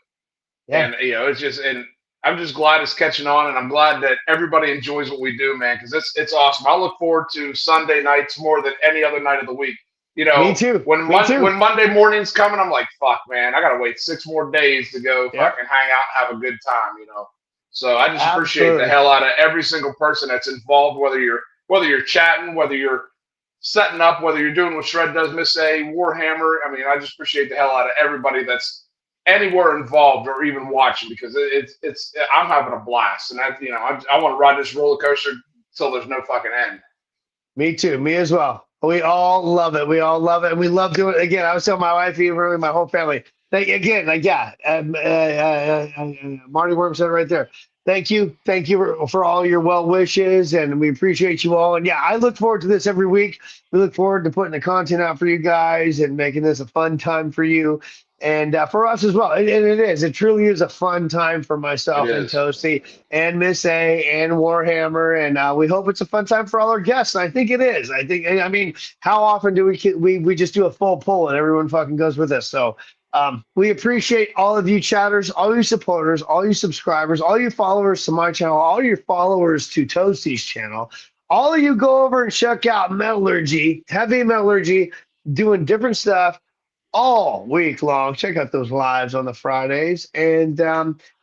Yeah. And you know, it's just, and I'm just glad it's catching on, and I'm glad that everybody enjoys what we do, man, because it's awesome. I look forward to Sunday nights more than any other night of the week. You know, me too. When Monday morning's coming, I'm like, fuck, man, I gotta wait 6 more days to go fucking hang out, and have a good time. You know. So I just appreciate the hell out of every single person that's involved, whether you're chatting, whether you're setting up, whether you're doing what Shred does, Miss A, Warhammer. I mean, I just appreciate the hell out of everybody that's anywhere involved or even watching, because it's I'm having a blast, and that, you know, I want to ride this roller coaster till there's no fucking end. Me too. Me as well. We all love it. We all love it, and we love doing it. Again, I was telling my wife, even really my whole family. Again, like Marty Worm said right there. Thank you for all your well wishes, and we appreciate you all. And yeah, I look forward to this every week. We look forward to putting the content out for you guys and making this a fun time for you. And for us as well. And it is. It truly is a fun time for myself and Toasty and Miss A and Warhammer. And we hope it's a fun time for all our guests. I think it is. I mean, how often do we just do a full pull and everyone fucking goes with us? So we appreciate all of you chatters, all you supporters, all you subscribers, all you followers to my channel, all your followers to Toasty's channel. All of you go over and check out Metallurgy, Heavy Metallurgy, doing different stuff all week long. Check out those lives on the Fridays. And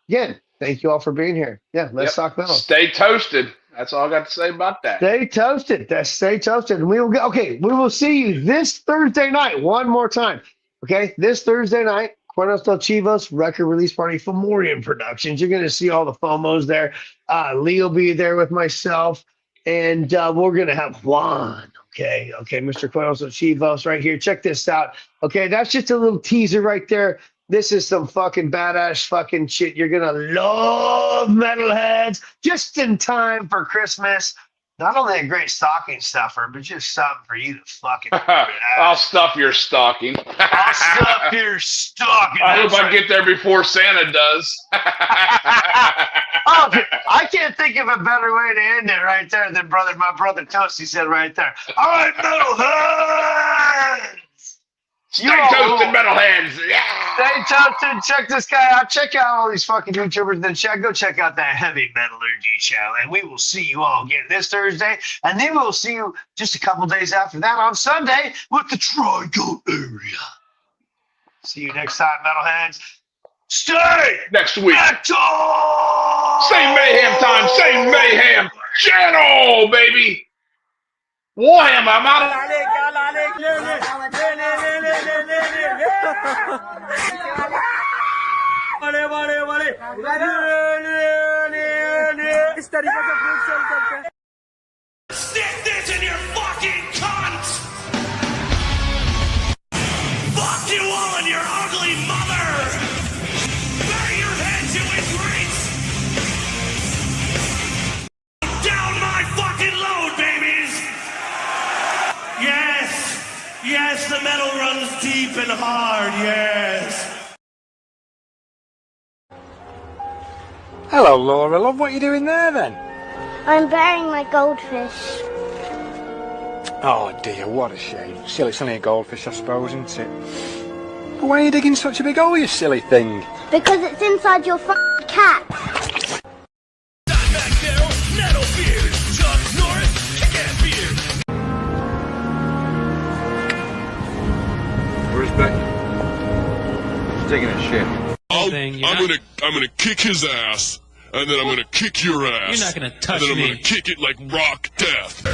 again, thank you all for being here. Yeah, let's talk metal. Stay toasted. That's all I got to say about that. Stay toasted. Stay toasted. And we will see you this Thursday night one more time. Okay, this Thursday night, Cuernos del Chivos record release party, Fomorian Productions. You're going to see all the FOMOs there. Lee will be there with myself, and we're going to have Juan. Okay, Mr. Cuernos del Chivos right here. Check this out. Okay, that's just a little teaser right there. This is some fucking badass fucking shit. You're going to love Metalheads just in time for Christmas. Not only a great stocking stuffer, but just something for you to fucking. I'll stuff your stocking. I'll stuff your stocking. I hope I get there before Santa does. Oh, I can't think of a better way to end it right there than my brother Toasty said right there. All right, Metalheads. Stay toasted, Metalheads. Yeah. Stay toasted. Check this guy out. Check out all these fucking YouTubers. Then go check out that Heavy Metallurgy channel. And we will see you all again this Thursday. And then we'll see you just a couple days after that on Sunday with the Tri-Goat area. See you next time, Metalheads. Stay next week. Metal! Same Mayhem time, same Mayhem channel, baby. Warhammer, I'm out of Stick this in your fucking cunt! Fuck you all and your ugly mother! Bury your heads, you ingrates! Down my fucking load, babies! Yes, the metal runs deep and hard, yes! Hello, Laura, love. What are you doing there, then? I'm burying my goldfish. Oh, dear, what a shame. Still, it's only a goldfish, I suppose, isn't it? But why are you digging such a big hole, you silly thing? Because it's inside your f***ing cat. Where's Becky? She's taking a shit. I'm gonna kick his ass, and then I'm gonna kick your ass. You're not gonna touch me. And then I'm me. gonna kick it like rock death.